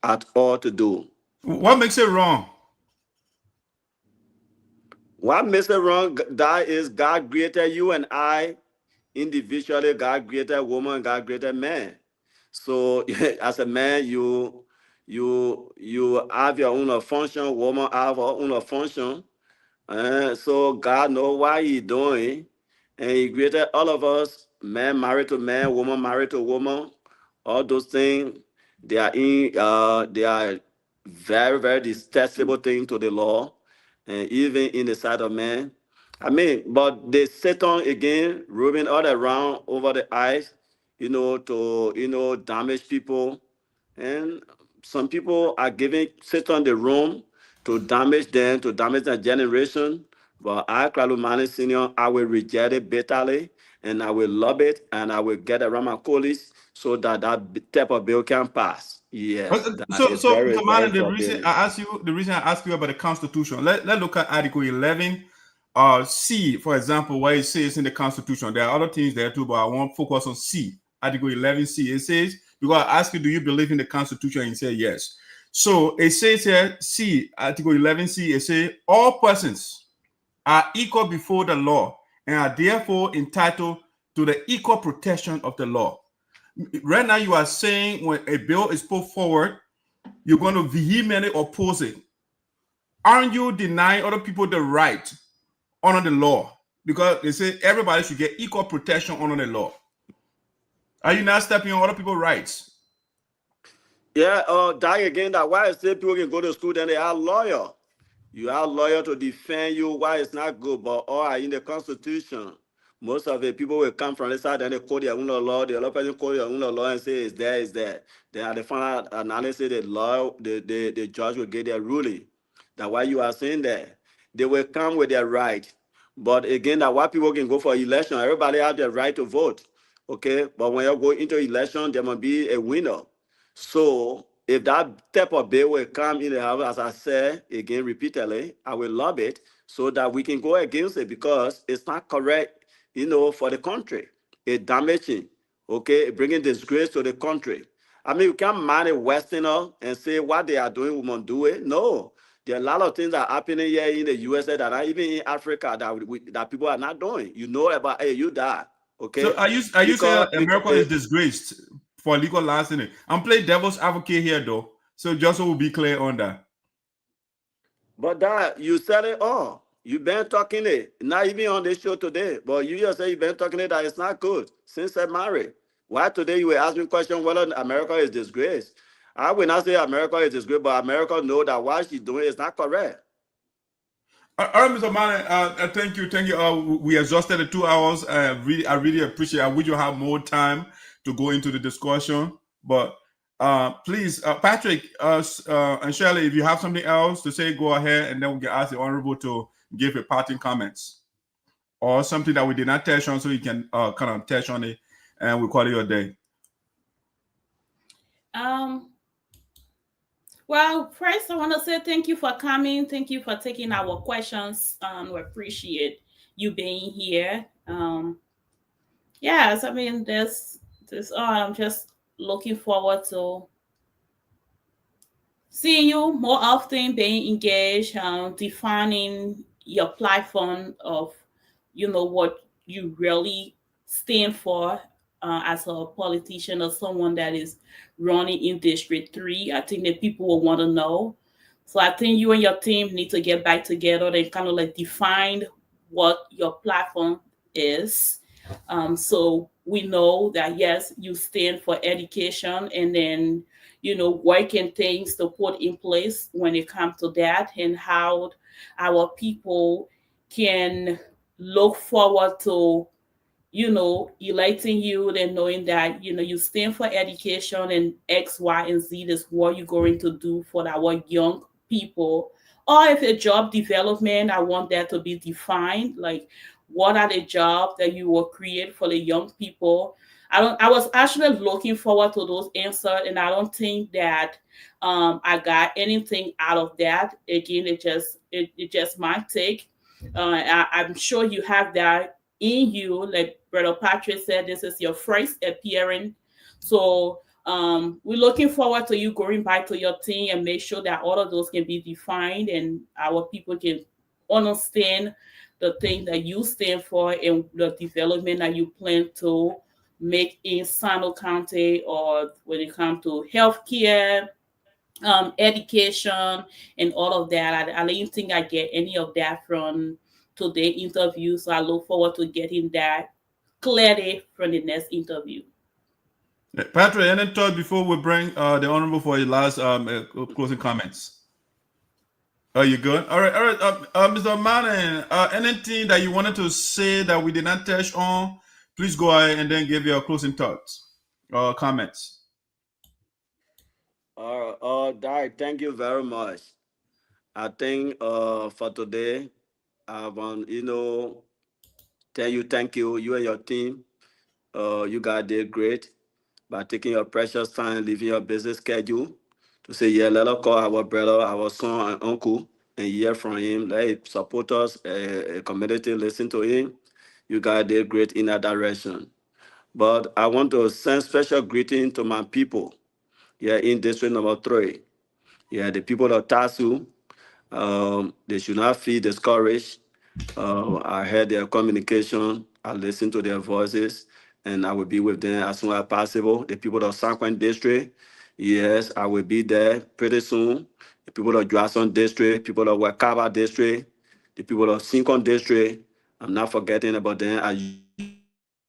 at all to do. What makes it wrong? What makes it wrong? That is, God created you and I individually. God created woman, God created man. So as a man, you have your own function. Woman have her own function. So God knows what He's doing, and He created all of us, man married to man, woman married to woman. All those things, they are very, very detestable things to the law, and even in the sight of man. I mean, but the Satan again roaming all around over the eyes, to damage people, and some people are giving Satan the room to damage them, to damage their generation. But I, Klarwlue Manneh Senior, I will reject it bitterly, and I will love it, and I will get around my colleagues so that type of bill can pass. Yes, that is So very, Mr. very Manneh, the reason forbidden. I ask you about the Constitution. Let's look at Article 11. C, for example, where it says in the Constitution. There are other things there too, but I want to focus on C. Article 11C. It says, because I ask you, do you believe in the Constitution? And you say yes. So it says here, C, Article 11C, it says, all persons are equal before the law and are therefore entitled to the equal protection of the law. Right now, you are saying when a bill is put forward, you're going to vehemently oppose it. Aren't you denying other people the right under the law? Because they say everybody should get equal protection under the law. Are you not stepping on other people's rights? Yeah, that again, that why I say people can go to school, then they are lawyer. You have lawyer to defend you why it's not good, but all are in the Constitution. Most of the people will come from the side and they quote their own law. The other person quote their own law and say it's there, it's there. Then at the final analysis, the judge will get their ruling. That's why you are saying that. They will come with their right. But again, that why people can go for election. Everybody have the right to vote. Okay. But when you go into election, there must be a winner. So if that type of bill will come in the house, as I said again repeatedly, I will love it so that we can go against it, because it's not correct, for the country. It's damaging, okay, bringing disgrace to the country. I mean, you can't marry Westerner and say what they are doing, we must do it. No, there are a lot of things that are happening here in the USA that are even in Africa that people are not doing. You know about, hey, you die, okay? So are you saying America is disgraced for legalizing it? I'm playing devil's advocate here, though. So just so we'll be clear on that. But that you said it all. You've been talking it, not even on this show today, but you just say you've been talking it that it's not good since I married. Why today you were asking question whether America is disgraced? I will not say America is disgraced, but America know that what she's doing is not correct. All right, Mr. Manneh, thank you. We exhausted the 2 hours. I really appreciate it. I wish you have more time to go into the discussion. But please, Patrick and Shirley, if you have something else to say, go ahead, and then we can ask the Honorable to give a parting comments or something that we did not touch on, so you can kind of touch on it, and we call it a day. Well, first, I want to say thank you for coming. Thank you for taking our questions. We appreciate you being here. Yes, I mean, this. I'm just looking forward to seeing you more often, being engaged, defining your platform of, what you really stand for as a politician or someone that is running in District 3. I think that people will want to know. So I think you and your team need to get back together and kind of like define what your platform is. So we know that, yes, you stand for education, and then working things to put in place when it comes to that, and how our people can look forward to electing you, and knowing that you stand for education, and X, Y, and Z is what you're going to do for our young people. Or if a job development, I want that to be defined, like what are the jobs that you will create for the young people. I was actually looking forward to those answers, and I don't think that I got anything out of that. Again, it just might take. I'm sure you have that in you. Like Brother Patrick said, this is your first appearance. So we're looking forward to you going back to your team and make sure that all of those can be defined, and our people can understand the thing that you stand for and the development that you plan to make in Sinoe County, or when it comes to healthcare, education, and all of that. I didn't think I get any of that from today's interview, so I look forward to getting that clarity from the next interview. Patrick, any thought before we bring the honorable for your last closing comments? Are you good? All right, all right. Mr. Manneh, anything that you wanted to say that we did not touch on, please go ahead and then give your closing thoughts or comments. Derek, thank you very much. I think for today, I want tell you thank you. You and your team, you guys did great by taking your precious time, leaving your busy schedule to say, yeah, let us call our brother, our son and uncle, and hear from him. Let him support us, a community, listen to him. You guys did great in that direction. But I want to send special greeting to my people here in District Number 3. Yeah, the people of Tasu, they should not feel discouraged. I heard their communication. I listened to their voices, and I will be with them as soon as possible. The people of San Juan District, yes, I will be there pretty soon. The people of Johnson District, people of Wakaba District, the people of Sincon District, I'm not forgetting about them. I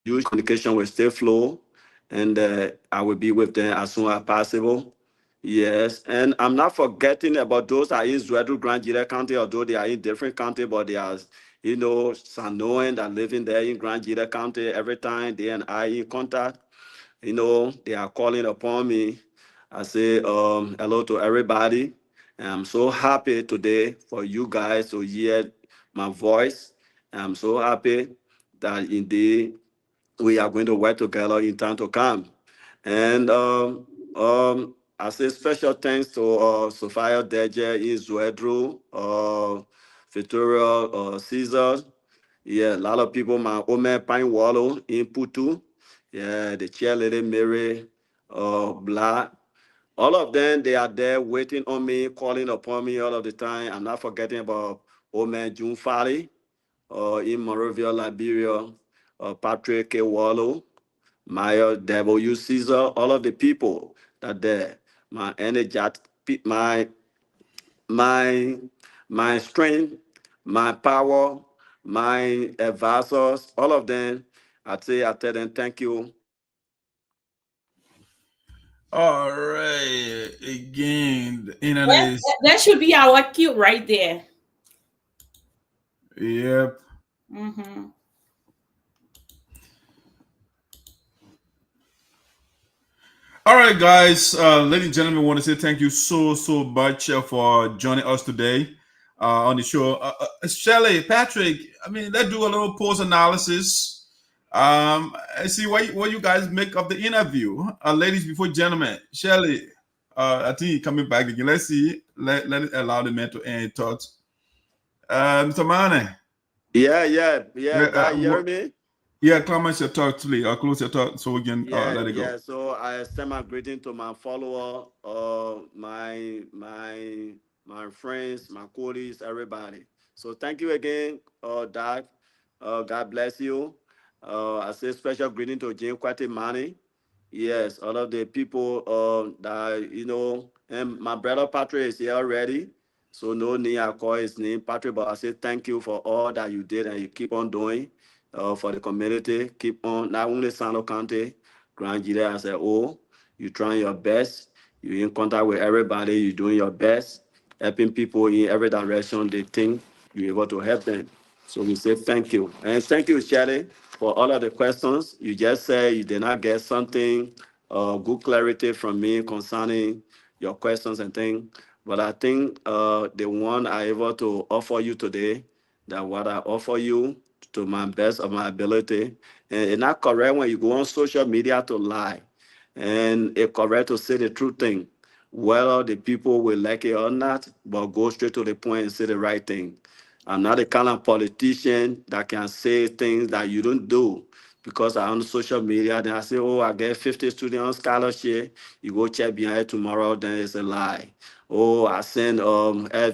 use communication will still flow, and I will be with them as soon as possible. Yes, and I'm not forgetting about those that are in Zwedu, Grand Jira County, although they are in different county, but they are, Sanoan that living there in Grand Jira County. Every time they and I in contact, they are calling upon me. I say hello to everybody. And I'm so happy today for you guys to hear my voice. I'm so happy that indeed we are going to work together in time to come. And I say special thanks to Sophia Deje, Izwedru, Victoria Caesar. Yeah, a lot of people, my Ome Pine Wallow in Putu. Yeah, the cheerleader Mary Black. All of them, they are there waiting on me, calling upon me all of the time. I'm not forgetting about Ome June Fali in Monrovia, Liberia, Patrick K. Wallow. Maya W. Caesar, all of the people that there, my energy, my my strength, my power, my advisors, all of them, I tell them thank you. All right. Again, the internet is. That should be our cue right there. Yep. Mm-hmm. All right, guys. Ladies and gentlemen, I want to say thank you so much for joining us today on the show. Shelley, Patrick, I mean, let's do a little post analysis. I see what you guys make of the interview. Ladies before gentlemen. Shelley, I think you're coming back again. Let's see. Let it allow the man to end thoughts. Mr. Manneh. Yeah, guy, you hear me? Yeah, Clemens, your talk, please. I'll close your talk so we can let it go. So I extend my greeting to my follower, my friends, my colleagues, everybody. So thank you again, Doc. God bless you. I say special greeting to Jane Kwate Manneh. Yes, all of the people that and my brother Patrick is here already. So no need I call his name Patrick, but I say thank you for all that you did and you keep on doing for the community. Keep on not only Sinoe County, Grand Gila as a whole. You trying your best. You in contact with everybody. You doing your best, helping people in every direction they think you're able to help them. So we say thank you. And thank you, Shelly, for all of the questions. You just said you did not get something, good clarity from me concerning your questions and things. But I think the one I able to offer you today, that what I offer you to my best of my ability, and it's not correct when you go on social media to lie. And it's correct to say the true thing, whether the people will like it or not, but go straight to the point and say the right thing. I'm not the kind of politician that can say things that you don't do because I'm on social media. Then I say, oh, I get 50 students on scholarship. You go check behind it tomorrow, then it's a lie. Oh, I send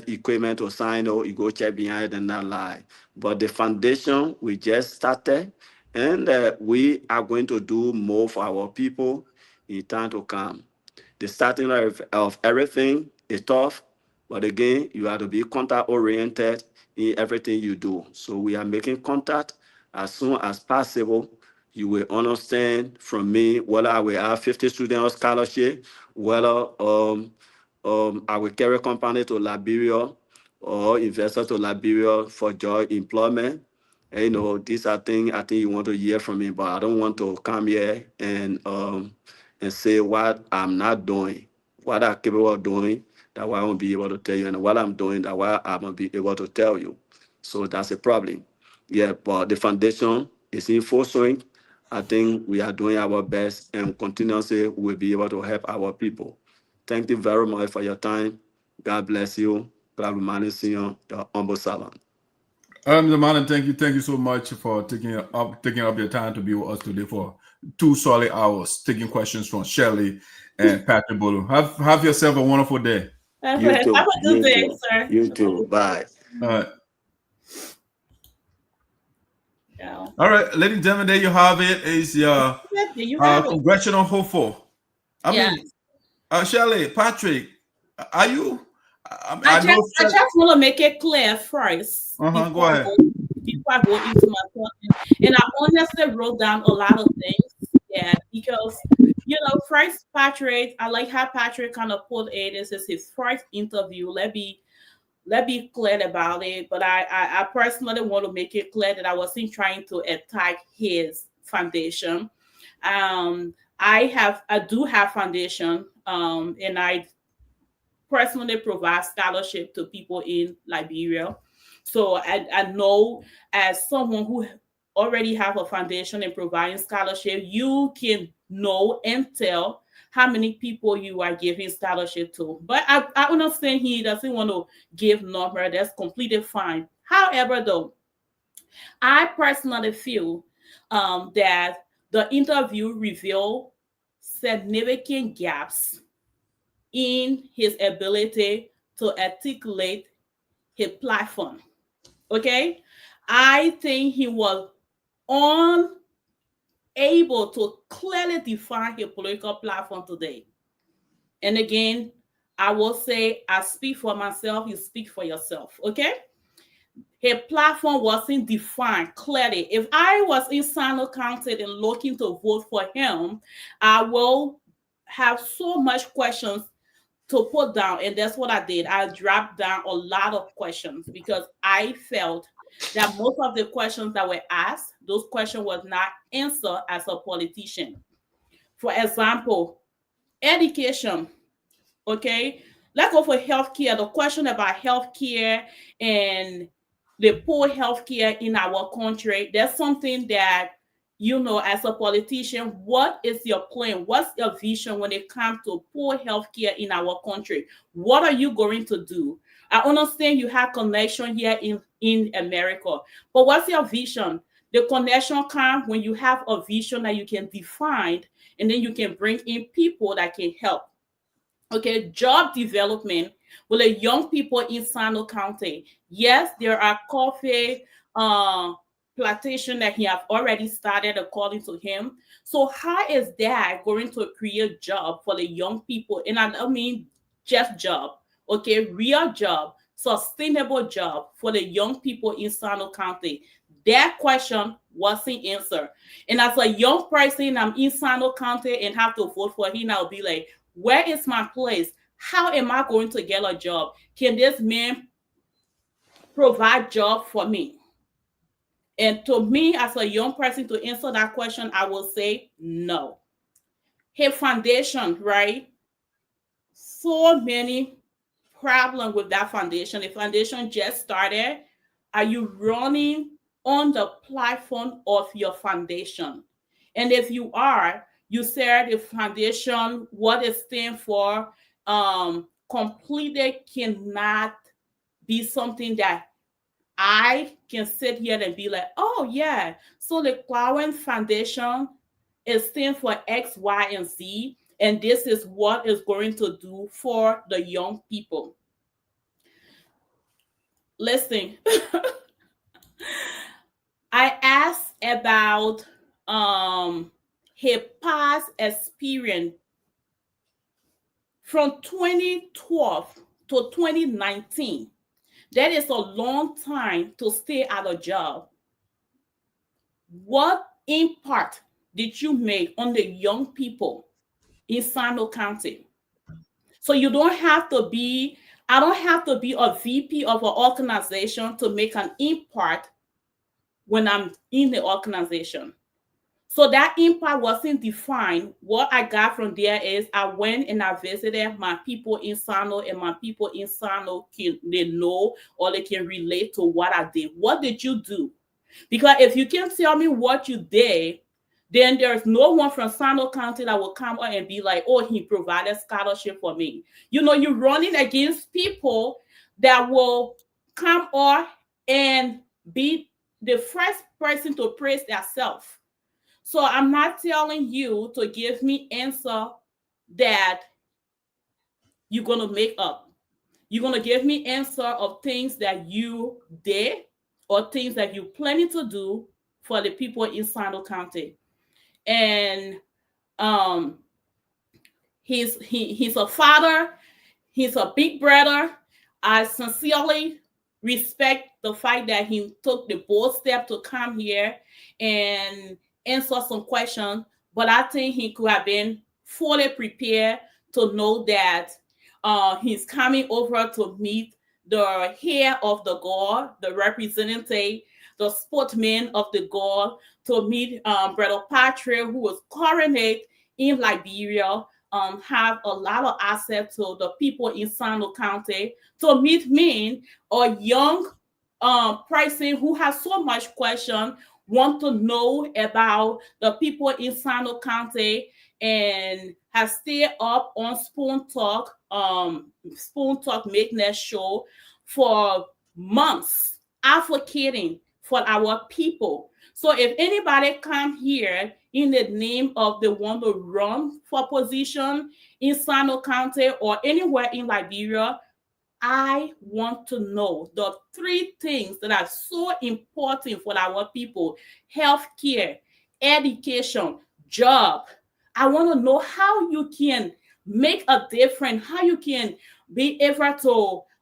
equipment to sign, oh, you go check behind it, and that lie. But the foundation, we just started, and we are going to do more for our people in time to come. The starting of everything is tough, but again, you have to be contact oriented in everything you do. So we are making contact as soon as possible. You will understand from me whether I will have 50 students on scholarship, whether I will carry a company to Liberia or investor to Liberia for job employment. And, these are things I think you want to hear from me, but I don't want to come here and say what I'm not doing, what I'm capable of doing, that why I won't be able to tell you, and what I'm doing, that why I won't be able to tell you. So that's a problem. Yeah, but the foundation is in full swing. I think we are doing our best and continuously we'll be able to help our people. Thank you very much for your time. God bless you. Klarwlue Manneh, Senior, your humble servant. The man, thank you so much for taking up your time to be with us today for 2 solid hours, taking questions from Shelley and Patrick Bolu. Have yourself a wonderful day. You Have too. a good You day, too. sir. You too. Bye. All right. Yeah. All right, ladies and gentlemen, there you have it. Is your You have it. congressional hopeful. I mean, Shelley, Patrick, are you? I just want to make it clear first Go ahead. before I go into my thoughts. And I honestly wrote down a lot of things because first Patrick, I like how Patrick kind of put it. This is his first interview. Let be clear about it. But I personally want to make it clear that I wasn't trying to attack his foundation. I do have foundation, and I personally provide scholarship to people in Liberia. So I know as someone who already have a foundation in providing scholarship, you can know and tell how many people you are giving scholarship to. But I understand he doesn't want to give number. That's completely fine. However, though, I personally feel that the interview revealed significant gaps in his ability to articulate his platform. Okay? I think he was unable to clearly define his political platform today. And again, I will say, I speak for myself, you speak for yourself. Okay? His platform wasn't defined clearly. If I was in Sinoe County and looking to vote for him, I will have so much questions to put down, and that's what I did. I dropped down a lot of questions because I felt that most of the questions that were asked, those questions were not answered as a politician. For example, education. Okay, let's go for healthcare. The question about healthcare and the poor healthcare in our country. That's something that, as a politician, what is your plan? What's your vision when it comes to poor healthcare in our country? What are you going to do? I understand you have connection here in America, but what's your vision? The connection comes when you have a vision that you can define, and then you can bring in people that can help. Okay, job development with the young people in Sinoe County. Yes, there are coffee plantation that he have already started according to him. So how is that going to create job for the young people? And I don't mean just job, okay, real job, sustainable job for the young people in Sinoe County. That question wasn't answered. And as a young person, I'm in Sinoe County and have to vote for him, I'll be like, where is my place? How am I going to get a job? Can this man provide job for me? And to me, as a young person, to answer that question, I will say no. His foundation, right? So many problems with that foundation. The foundation just started. Are you running on the platform of your foundation? And if you are, you said the foundation, what it stands for, completed cannot be something that I can sit here and be like, oh yeah, so the Klarwlue Foundation is stands for X, Y, and Z, and this is what it's going to do for the young people. Listen, I asked about his past experience from 2012 to 2019. That is a long time to stay at a job. What impact did you make on the young people in Sinoe County? So you don't have to be, I don't have to be a VP of an organization to make an impact when I'm in the organization. So that impact wasn't defined. What I got from there is I went and I visited my people in Sinoe, and my people in Sinoe they know or they can relate to what I did. What did you do? Because if you can tell me what you did, then there's no one from Sinoe County that will come out and be like, oh, he provided scholarship for me. You know, you're running against people that will come out and be the first person to praise themselves. So I'm not telling you to give me answer that you're going to make up. You're going to give me answer of things that you did or things that you're planning to do for the people in Sinoe County. And he's a father. He's a big brother. I sincerely respect the fact that he took the bold step to come here and answer some questions, but I think he could have been fully prepared to know that he's coming over to meet the head of the guard, the representative, the spokesman of the guard, to meet Brother Patrick, who was currently in Liberia, have a lot of access to the people in Sinoe County, to meet me, a young person who has so much question, want to know about the people in Sinoe County, and have stayed up on Spoon Talk Midnight Show for months, advocating for our people. So if anybody come here in the name of they want to run for position in Sinoe County or anywhere in Liberia, I want to know the three things that are so important for our people: healthcare, education, job. I want to know how you can make a difference, how you can be able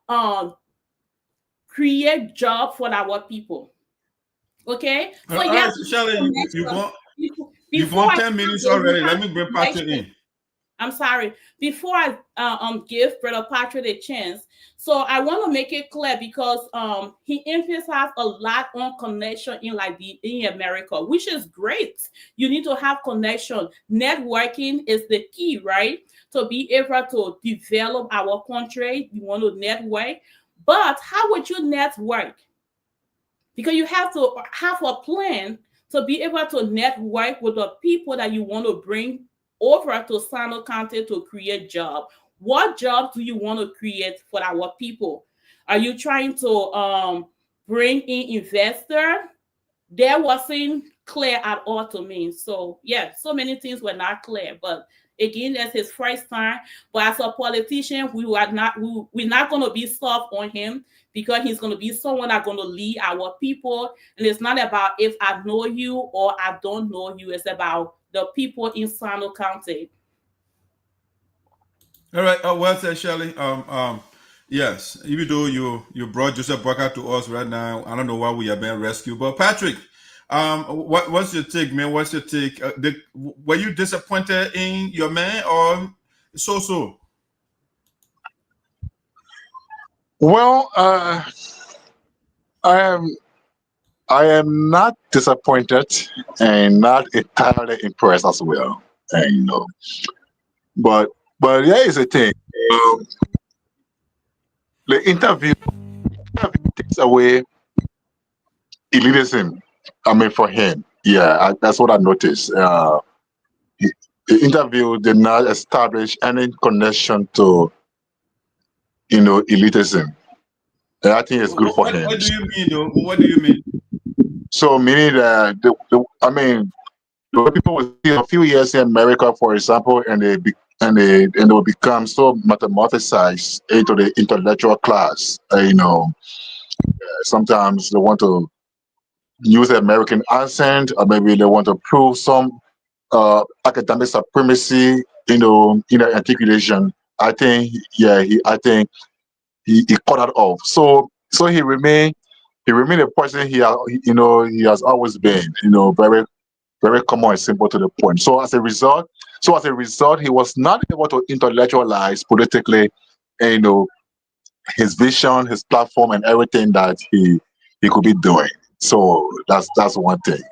to create job for our people. Okay? So yes, Shirley, you've gone 10 minutes already. Let me bring Patrick in. I'm sorry. Before I give Brother Patrick a chance, so I want to make it clear because he emphasized a lot on connection in America, which is great. You need to have connection. Networking is the key, right? To be able to develop our country, you want to network. But how would you network? Because you have to have a plan to be able to network with the people that you want to bring over to Sinoe County to create job. What job do you want to create for our people? Are you trying to bring in investor? that wasn't clear at all to me. So yeah, so many things were not clear. But again, that's his first time. But as a politician, we're not going to be soft on him, because he's going to be someone that's going to lead our people. And it's not about if I know you or I don't know you. It's about the people in Sinoe County. All right. Well said, Shelley. Yes, even though you brought Joseph Barker to us right now, I don't know why we are being rescued. But Patrick, what's your take, man? What's your take? Were you disappointed in your man, or so? Well, I am not disappointed and not entirely impressed as well. And, but here is the thing. The interview takes away elitism. I mean, for him, yeah, that's what I noticed. The interview did not establish any connection to, elitism. And I think it's good for him. What do you mean, though? What do you mean? So meaning that the way people will see a few years in America, for example, and they will become so mathematicized into the intellectual class. Sometimes they want to use the American accent, or maybe they want to prove some academic supremacy, in their articulation. I think, I think he cut that off. So he remained a person he has always been, very, very common and simple to the point. So as a result, he was not able to intellectualize politically, his vision, his platform, and everything that he could be doing. So that's one thing.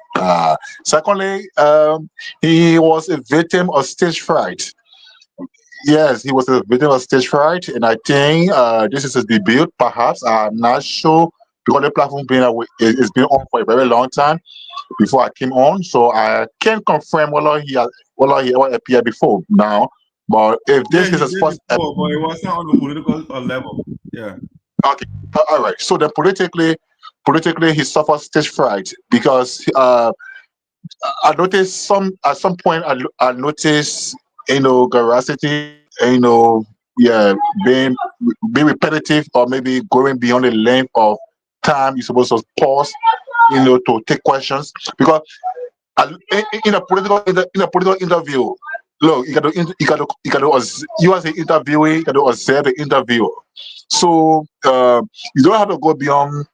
Secondly, he was a victim of stage fright. Yes, he was a victim of stage fright, and I think this is a debut. Perhaps I'm not sure, because the platform it's been on for a very long time before I came on, so I can't confirm whether he ever appeared before now. But if this is his first, but it wasn't on the political level. Yeah. Okay. All right. So then politically, he suffers stage fright, because I noticed at some point I noticed, veracity, being repetitive, or maybe going beyond the length of time you're supposed to pause, to take questions, because in a political interview, look, you got to you as an interviewee, you got to observe the interviewer. So you don't have to go beyond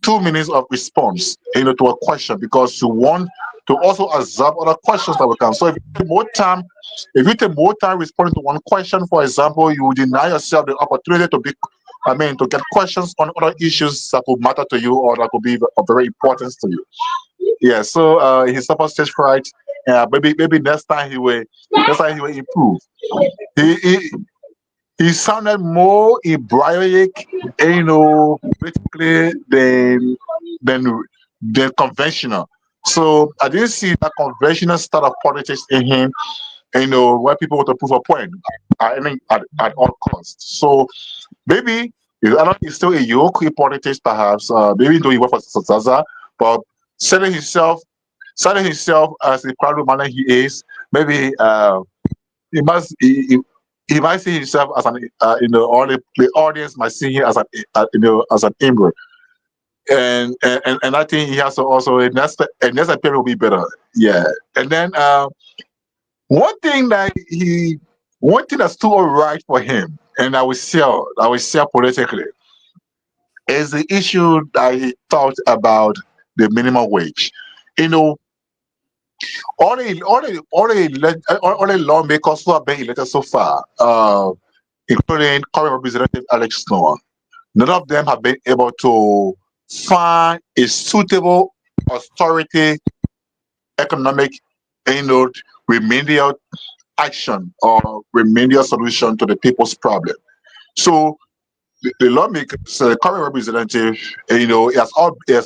2 minutes of response, to a question, because you want to also observe other questions that will come. So if you take more time responding to one question, for example, you will deny yourself the opportunity to get questions on other issues that could matter to you, or that could be of very importance to you. Yeah. So he suffers stage fright. Maybe next time he will improve. He sounded more Hebraic, politically than conventional. So I didn't see that conventional style of politics in him, where people want to prove a point, at all costs. So maybe he's still a yoke in politics, perhaps. Maybe though he worked for Zaza, but selling himself as the Klarwlue Manneh he is, maybe he might see himself as an or the audience might see him as an immigrant. And I think he has to also, and next appearance will be better. Yeah. And then one thing that's too all right for him, and I will sell politically, is the issue that he talked about, the minimum wage. All the lawmakers who have been elected so far, including current Representative Alex Snow, none of them have been able to find a suitable austerity economic, remedial action or remedial solution to the people's problem. So the lawmakers, the current representative, it has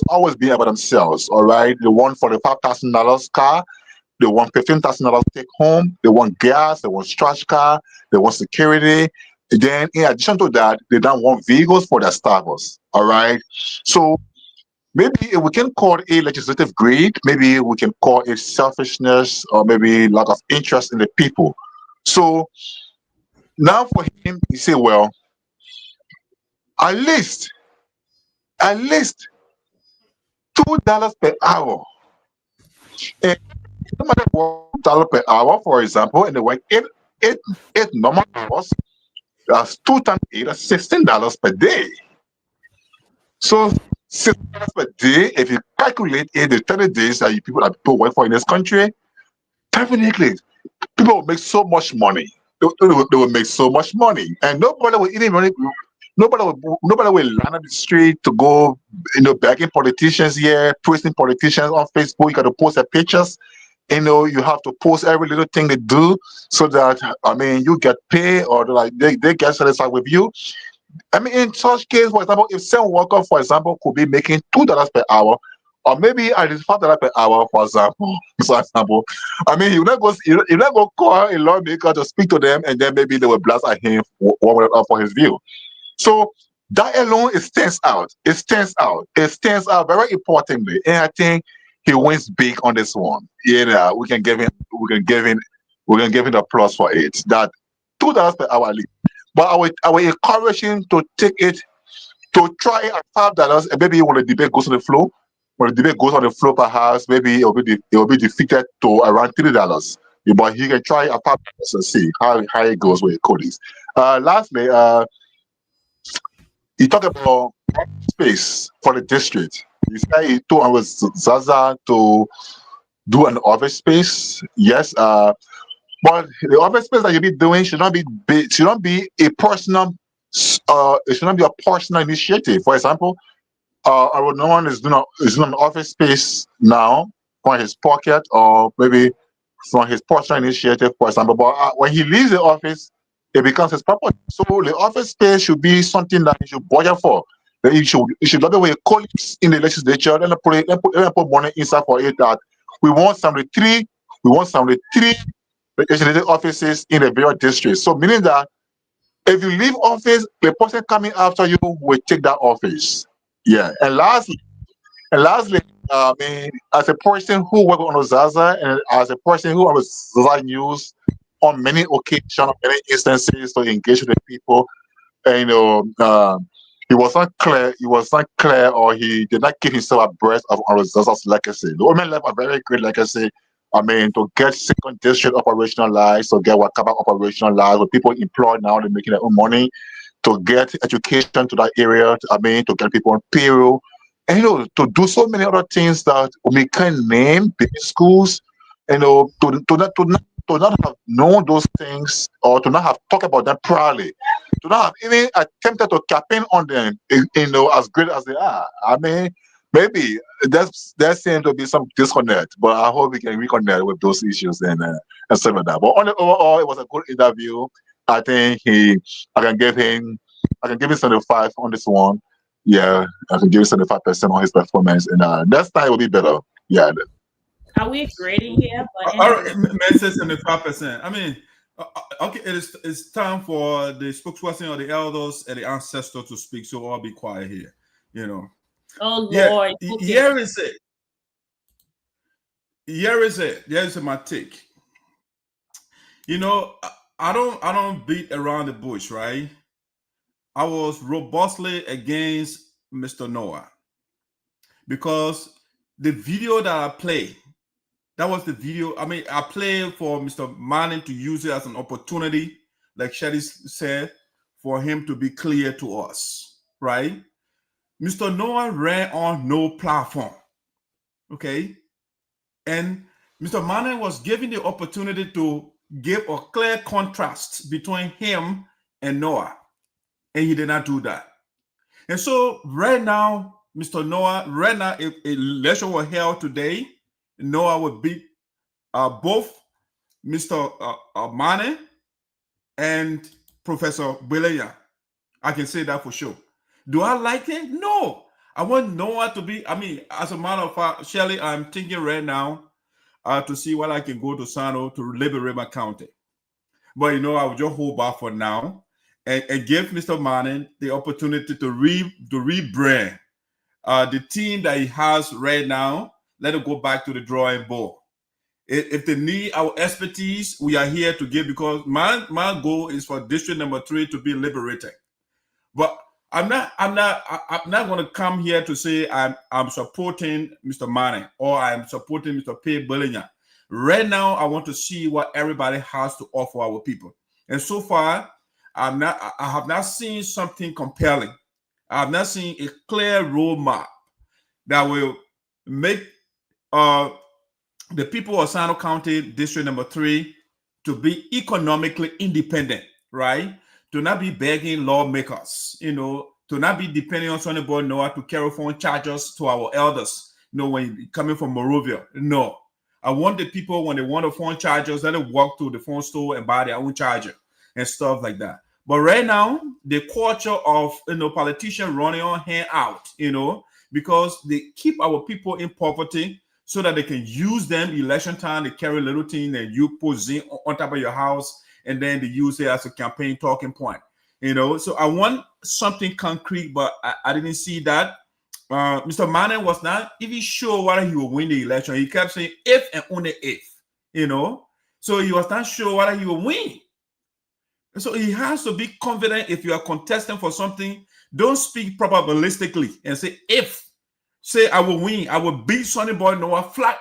always been about themselves. All right, they want $45,000 car, they want $15,000 take home, they want gas, they want trash car, they want security. Then, in addition to that, they don't want vehicles for their staffers. All right, so maybe if we can call it a legislative greed, maybe we can call it selfishness, or maybe lack of interest in the people. So now for him, he say, well, at least $2 per hour. And no matter what, $1 per hour, for example, and they work eight normal hours, that's 2 times 8, that's $16 per day. So $16 per day, if you calculate it, the 30 days that people work for in this country, definitely people will make so much money. They will make so much money, and nobody will even really, nobody will land on the street to go, begging politicians here, posting politicians on Facebook. You got to post their pictures. You have to post every little thing they do so that you get paid, or like they get satisfied with you. In such case, for example, if some worker, for example, could be making $2 per hour, or maybe at least $5 per hour, for example. You not go call a lawmaker to speak to them, and then maybe they will blast at him for his view. So that alone, it stands out. It stands out very importantly, and I think he wins big on this one. Yeah, we can give him the applause for it. That $2 per hour at least. But I will encourage him to take it, to try at $5, and maybe when the debate goes on the floor, perhaps maybe it will be defeated to around $3. But he can try at $5 and see how it goes with colleagues. Lastly, he talked about space for the district. He said he told Zaza to do an office space. Yes, but the office space that you be doing should not be a personal. It should not be a personal initiative. For example, no one is doing an office space now from his pocket, or maybe from his personal initiative, for example. But when he leaves the office, it becomes his property. So the office space should be something that he should budget for. That he should lobby with colleagues in the legislature. Then put money inside for it. That we want 73 legislative offices in the various districts. So meaning that if you leave office, the person coming after you will take that office. Yeah. And lastly, as a person who worked on Zaza, and as a person who was Zaza News on many occasions, on many instances to engage with the people, and he was not clear, or he did not keep himself abreast of Zaza's legacy. The women left a very great legacy. To get second district operationalized, to get Wakaba operationalized, with people employed now, they're making their own money, to get education to that area, to get people on payroll, and to do so many other things that we can name big schools, to not have known those things, or to not have talked about them proudly, to not have even attempted to campaign on them, as great as they are. Maybe there seems to be some disconnect, but I hope we can reconnect with those issues and stuff like that. But overall, it was a good interview. I think I can give him 75 on this one. Yeah, I can give him 75% on his performance, and next time it will be better. Yeah. Are we grading here? But Man says 75%. Okay, it's time for the spokesperson or the elders and the ancestor to speak. So I'll be quiet here. Oh Lord! Yeah, okay. Here is it. Here's my take. I don't beat around the bush, right? I was robustly against Mr. Noah, because the video that I played, that was the video. I played for Mr. Manneh to use it as an opportunity, like Shelly said, for him to be clear to us, right? Mr. Noah ran on no platform, okay? And Mr. Manneh was given the opportunity to give a clear contrast between him and Noah, and he did not do that. And so right now, Mr. Noah, if election were held today, Noah would beat both Mr. Manneh and Professor Belenya. I can say that for sure. Do I like it? No. I want Noah to be, as a matter of fact, Shelly, I'm thinking right now to see what I can go to Sinoe to liberate County. But, I will just hold back for now and give Mr. Manneh the opportunity to rebrand the team that he has right now, let it go back to the drawing board. If they need our expertise, we are here to give, because my goal is for district number 3 to be liberated. But I'm not going to come here to say I'm supporting Mr. Manneh or I'm supporting Mr. P. Bellinger. Right now, I want to see what everybody has to offer our people. And so far, I have not seen something compelling. I have not seen a clear roadmap that will make the people of Sinoe County District number 3 to be economically independent, right? To not be begging lawmakers, to not be depending on Sonny Boy Noah to carry phone charges to our elders, when coming from Morovia. No. I want the people, when they want the phone chargers, let them walk to the phone store and buy their own charger and stuff like that. But right now, the culture of politicians running on hand out, because they keep our people in poverty so that they can use them election time. They carry little thing and you put zinc on top of your house, and then they use it as a campaign talking point. So I want something concrete, but I didn't see that. Mr. Manneh was not even sure whether he would win the election. He kept saying if and only if, so he was not sure whether he would win. So he has to be confident. If you are contesting for something, don't speak probabilistically and say if. Say I will win, I will beat Sonny Boy Noah flat,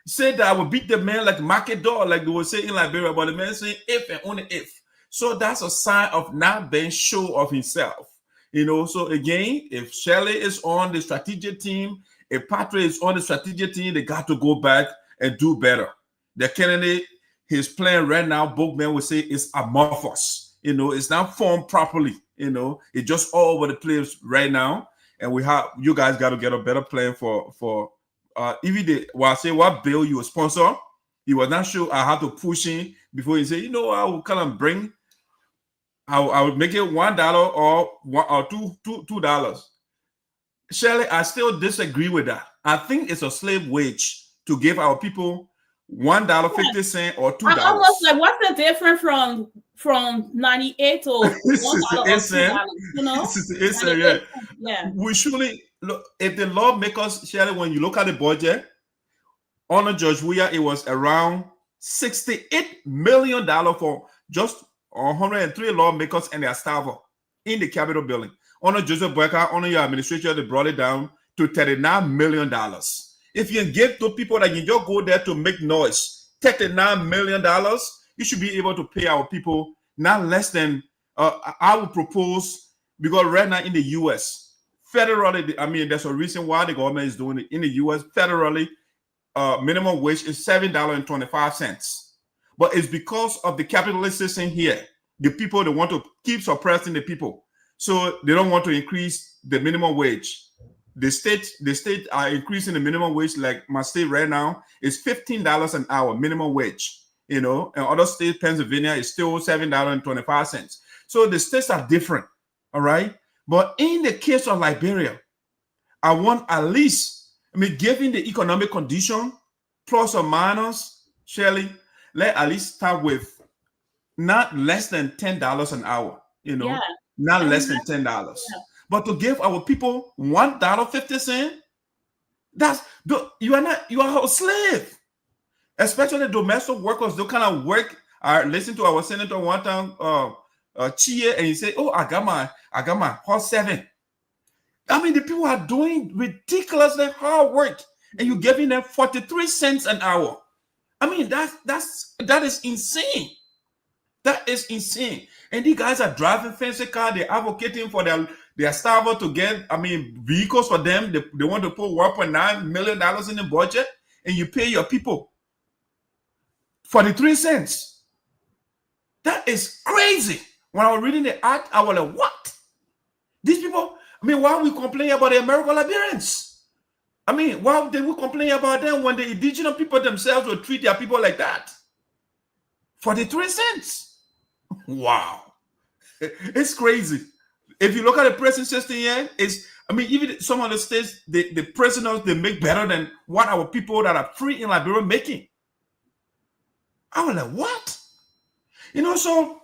say that I will beat the man like market door, like they will say in Liberia, but the man saying if and only if. So that's a sign of not being sure of himself. So again, if Shelley is on the strategic team, if Patrick is on the strategic team, they got to go back and do better. The candidate, his plan right now, both men will say is amorphous. It's not formed properly. It's just all over the place right now. And you guys got to get a better plan for even I say what bill you will sponsor. He was not sure. I had to push him before he said, I will kind of bring. I would make it $1 or $2. Shirley, I still disagree with that. I think it's a slave wage to give our people $1.50 or $2. I was like, what's the difference from 98 to $1 or $2? 68 cents, yeah. We surely look if the lawmakers, Shirley, when you look at the budget, under Judge Weah, it was around $68 million for just 103 lawmakers and their staff in the Capitol building. Under Joseph Boyka, under your administration, they brought it down to $39 million. If you can give to people that you just go there to make noise, $39 million, you should be able to pay our people not less than, I would propose, because right now in the U.S., federally, there's a reason why the government is doing it. In the U.S., federally, minimum wage is $7.25. But it's because of the capitalist system here. The people, they want to keep suppressing the people. So they don't want to increase the minimum wage. The state are increasing the minimum wage, like my state right now is $15 an hour minimum wage. And other states, Pennsylvania, is still $7.25. So the states are different, all right? But in the case of Liberia, I want at least, given the economic condition, plus or minus, Shirley, let at least start with not less than $10 an hour, not less than $10. Yeah. But to give our people $1.50, you are a slave. Especially domestic workers, they kind of work. I listened to our senator one time, cheer, and he said, "Oh, I got my horse 7." The people are doing ridiculously hard work, and you're giving them 43 cents an hour. That is insane. That is insane. And these guys are driving fancy cars. They're advocating for their staff to get, vehicles for them. They want to put $1.9 million in the budget, and you pay your people 43 cents. That is crazy. When I was reading the act, I was like, what? These people, why are we complaining about the American Liberians? Why did we complain about them when the indigenous people themselves will treat their people like that? 43 cents. Wow. It's crazy. If you look at the prison system here, even some of the states, the prisoners, they make better than what our people that are free in Liberia making. I was like, what? So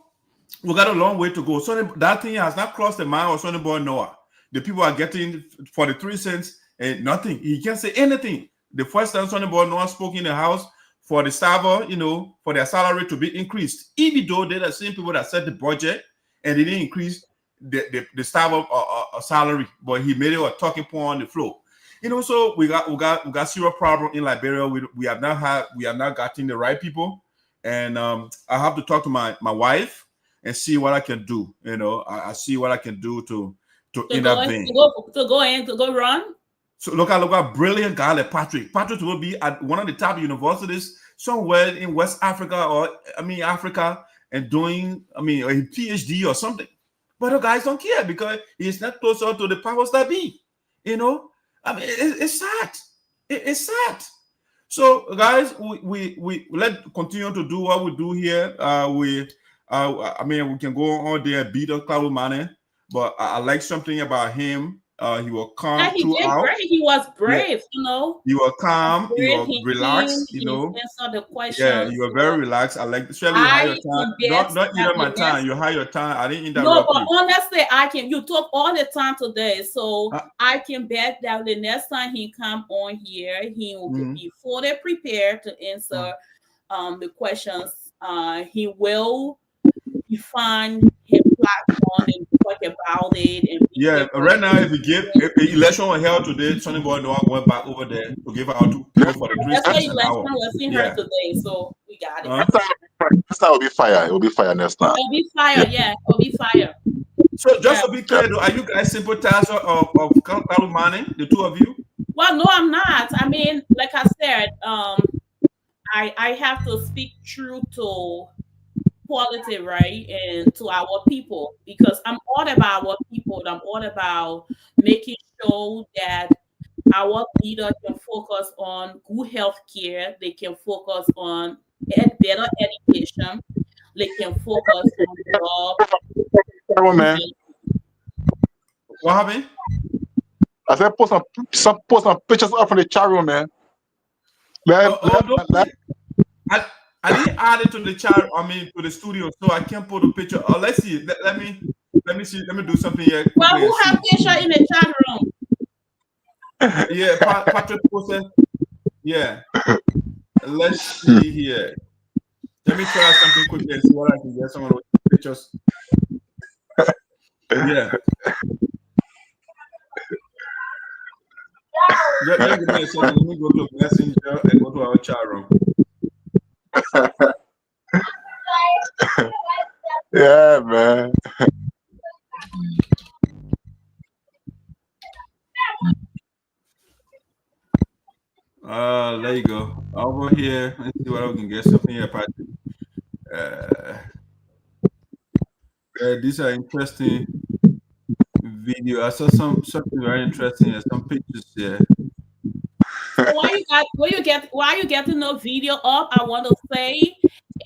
we got a long way to go. So that thing has not crossed the mind of Sonny Boy Noah. the people are getting 43 cents and nothing. He can't say anything. The first time Sonny Boy no one spoke in the house for the server, for their salary to be increased, even though they're the same people that set the budget and they didn't increase the server salary, but he made it a talking point on the floor. So we got serious problem in Liberia. We have not gotten the right people, and I have to talk to my wife and see what I can do. I see what I can do to intervene. To go run. So look at brilliant guy like Patrick. Patrick will be at one of the top universities somewhere in West Africa Africa, and doing a PhD or something. But the guys don't care because he's not closer to the powers that be. It's sad. It's sad. So guys, we let's continue to do what we do here. We can go on there and beat up Klarwlue Manneh, but I like something about him. He was calm throughout. He was brave, You were calm, you were relaxed, He answered the questions. Yeah, you were very relaxed. I like especially you had your time. Not either my time. You had your time. I didn't interrupt you. No, but honestly, you talk all the time today, so I can bet that the next time he come on here, he will be fully prepared to answer the questions. He will define his platform and talk about it. And right now, if the election was held today, Sonny Boy no one going back over there to give out to people for the 3 That's why cents an hour. was in her today, so we got it. Next time will be fire. It will be fire next time. It'll be fire, yeah. It'll be fire. So just to be clear, though, are you guys sympathizer of Klarwlue Manneh, the two of you? Well, no, I'm not. I mean, like I said, I have to speak true to quality, right, and to our people, because I'm all about our people. I'm all about making sure that our leaders can focus on good health care. They can focus on better education. They can focus on job. What happened? I said post some pictures up from the chat room, man. I didn't add it to the chat. To the studio, so I can't put a picture. Let's see. Let me see. Let me do something here. Well, who have picture in the chat room? Yeah, Patrick posted. Yeah. Let's see here. Let me try something quickly and see what I can get. Some of those pictures. Yeah. Just give me a second. Let me go to Messenger and go to our chat room. Yeah, man. There you go. Over here, let's see what we can get. Something here, Patrick. These are interesting video. I saw something very interesting. Some pictures here. Why you getting no video up? I want to say,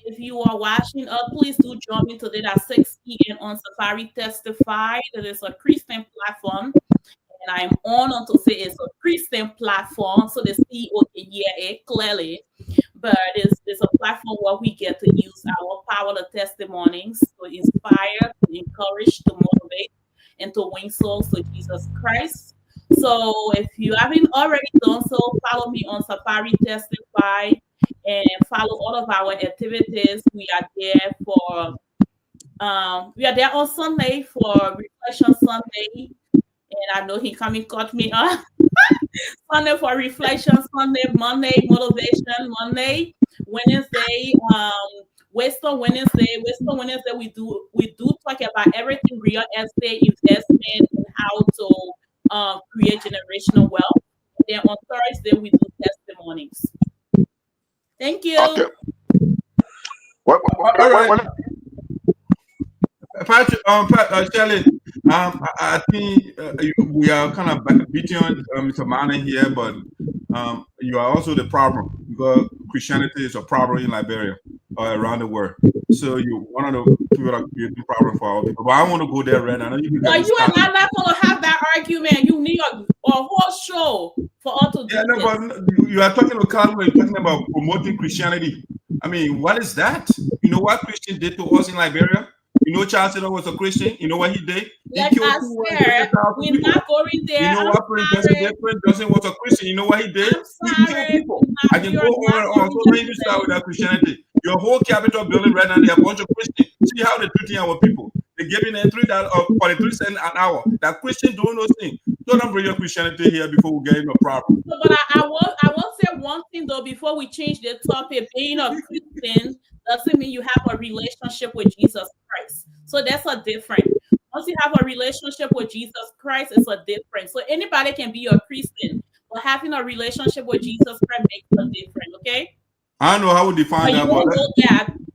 if you are watching up, please do join me today at 6 p.m. on Safari Testify. It is a Christian platform, and I'm honored to say it's a Christian platform, so the CEO can hear it clearly. But it's a platform where we get to use our power of testimonies to inspire, to encourage, to motivate, and to win souls to Jesus Christ. So if you haven't already done so, follow me on Safari Testify and follow all of our activities. We are there on Sunday for Reflection Sunday. And I know he coming cut me up. Sunday for Reflection Sunday, Monday Motivation Monday, Wednesday Wisdom Wednesday. Wisdom Wednesday we do talk about everything real estate investment and how to create generational wealth. And then on Thursday we do testimonies. Thank you. Okay. Patrick, Shelley, I think we are kind of beating on Mr. Manneh here, but you are also the problem, because Christianity is a problem in Liberia or around the world. So you're one of the people that create the problem for our people. But I want to go there right now. You and I'm not going to have that argument. You need a whole show for us to do this. But you are talking about Klarwlue, you're talking about promoting Christianity. I mean, what is that? You know what Christian did to us in Liberia? You know, Charles Sinoe was a Christian. You know what he did? He Like killed I 200,000 said, we're people. not going there. You know what Prince Johnson did? Prince Johnson was a Christian. You know what he did? I'm He killed sorry. people. I can go on and on. So let me start with that Christianity. Your whole Capitol building right now, they're a bunch of Christians. See how they're treating our people. They're giving them $3 or 43 cents an hour. That Christian doing those things. So don't bring your Christianity here before we get into a problem. So, but I will say one thing though before we change the topic. Being a Christian doesn't mean you have a relationship with Jesus Christ. So that's a difference. Once you have a relationship with Jesus Christ, it's a difference. So anybody can be a Christian, but having a relationship with Jesus Christ makes a difference. Okay. I don't know how we define that,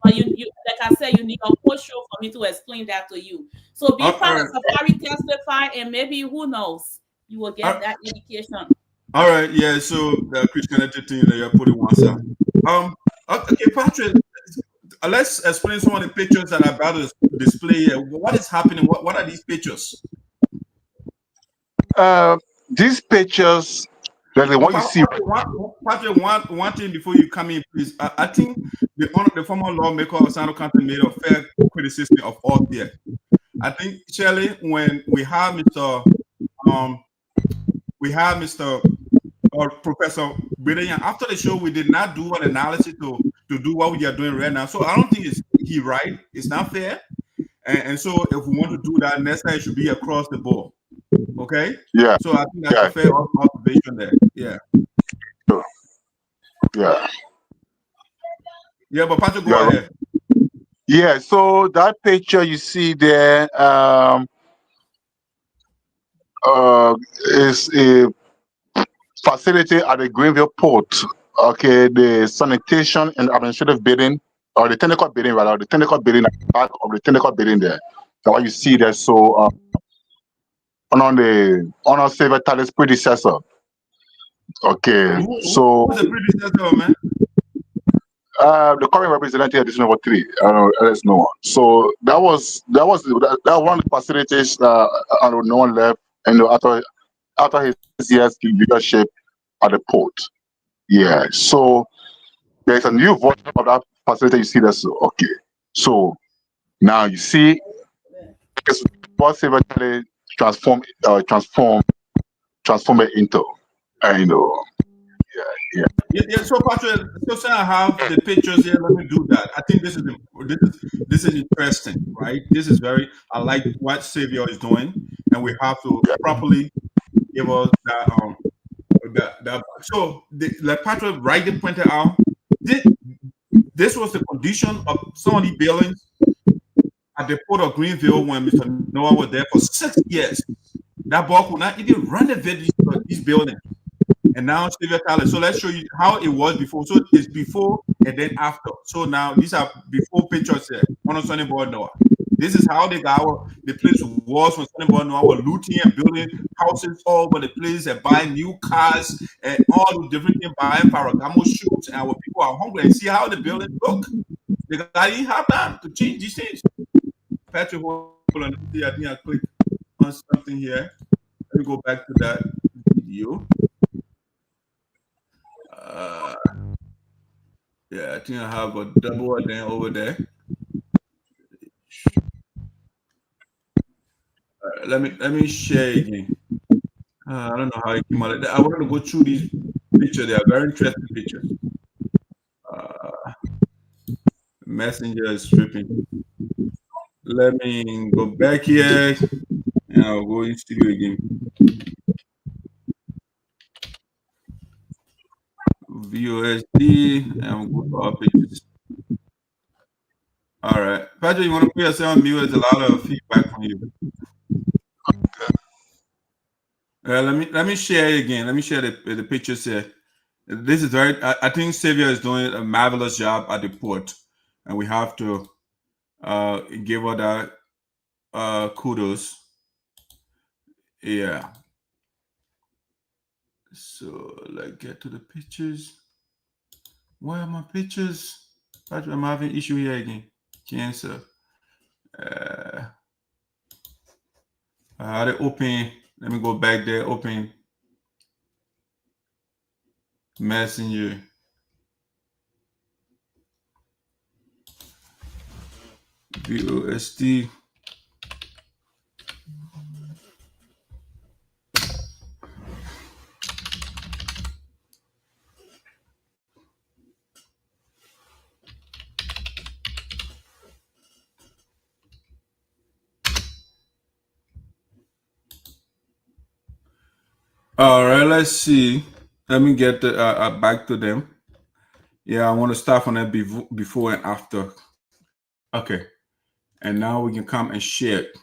but you like I said, you need a whole show for me to explain that to you. So be part of Safari Testify, and maybe who knows, you will get that education. All right, yeah. So the Christianity thing that you're putting one side. Okay, Patrick. Let's explain some of the pictures that are about to display here. What is happening? What are these pictures? These pictures, like the one you see. Patrick, one thing before you come in, please. I think the former lawmaker of Sinoe County made a fair criticism of all here. I think, Shirley, when we have Mr. Professor Brilliant, after the show, we did not do an analysis to do what we are doing right now. So I don't think he's right. It's not fair. And so if we want to do that, next time it should be across the board. Okay? Yeah. So I think that's a fair observation there. Yeah. Yeah. Yeah, but Patrick, go ahead. Yeah, so that picture you see there is a facility at the Greenville Port. Okay, the sanitation and administrative building, or the technical building rather, the technical building at the back of the technical building there. That's what you see there. So on Savior Tyler's predecessor. Okay, so who's the predecessor, man? The current representative of this number 3, there's no one. So that was one of the facilities. No one left, and after his years leadership at the port. Yeah. So there's a new version of that facility. You see that? So okay. So now you see, what Savior transform it into, Yeah. So Patrick, so I have the pictures here. Let me do that. I think this is interesting, right? This is I like what Savior is doing, and we have to properly give us that. So like Patrick rightly pointed out, this was the condition of some of the buildings at the Port of Greenville when Mr. Noah was there for 6 years. That boy could not even renovate these buildings. And now Savior Tyler. So let's show you how it was before. So it's before and then after. So now these are before pictures here on Sunny Boy Noah. This is how the place was when Sunny Boy Noah was looting and building houses all over the place and buying new cars and all the different things, buying Ferragamo shoes, and our people are hungry. And see how the building look. They didn't have time to change these things. Patrick, hold on. I think I click on something here. Let me go back to that video. Yeah, I think I have a double then over there. Let me share again. I don't know how it came out. I want to go through these pictures. They are very interesting pictures. Messenger is stripping. Let me go back here and I'll go in studio again. VOSD and we'll go to our pictures. All right, Patrick, you want to put yourself on mute? There's a lot of feedback from you. Let me share it again. Let me share the pictures here. This is I think Savior is doing a marvelous job at the port, and we have to give her that kudos. Yeah. So let's get to the pictures. Where are my pictures? Patrick, I'm having issue here again. Cancer. I had it open. Let me go back there. Open Messenger. VOSD. All right, let's see. Let me get back to them. Yeah, I want to start from that before and after. Okay, and now we can come and share it.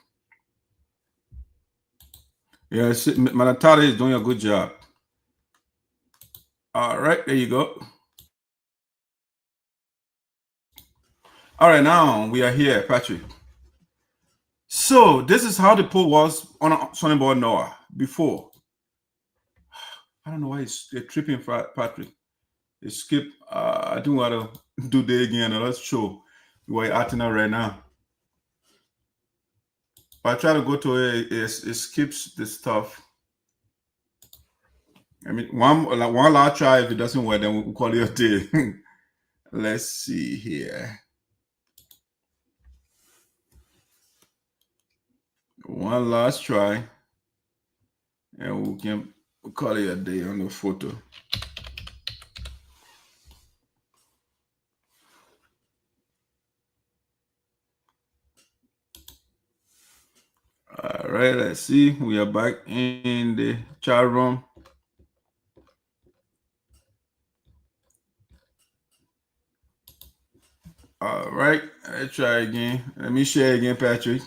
Yeah, Malatari is doing a good job. All right, there you go. All right, now we are here, Patrick. So this is how the poll was on Sonnyboy Noah before. I don't know why they're tripping, Patrick. They skip. I don't want to do that again. Let's show why you're acting out right now. If I try to go to it skips the stuff. I mean, one last try. If it doesn't work, then we'll call it a day. Let's see here. One last try, and we can call it a day on the photo. All right, let's see. We are back in the chat room. All right, let's try again. Let me share again, Patrick.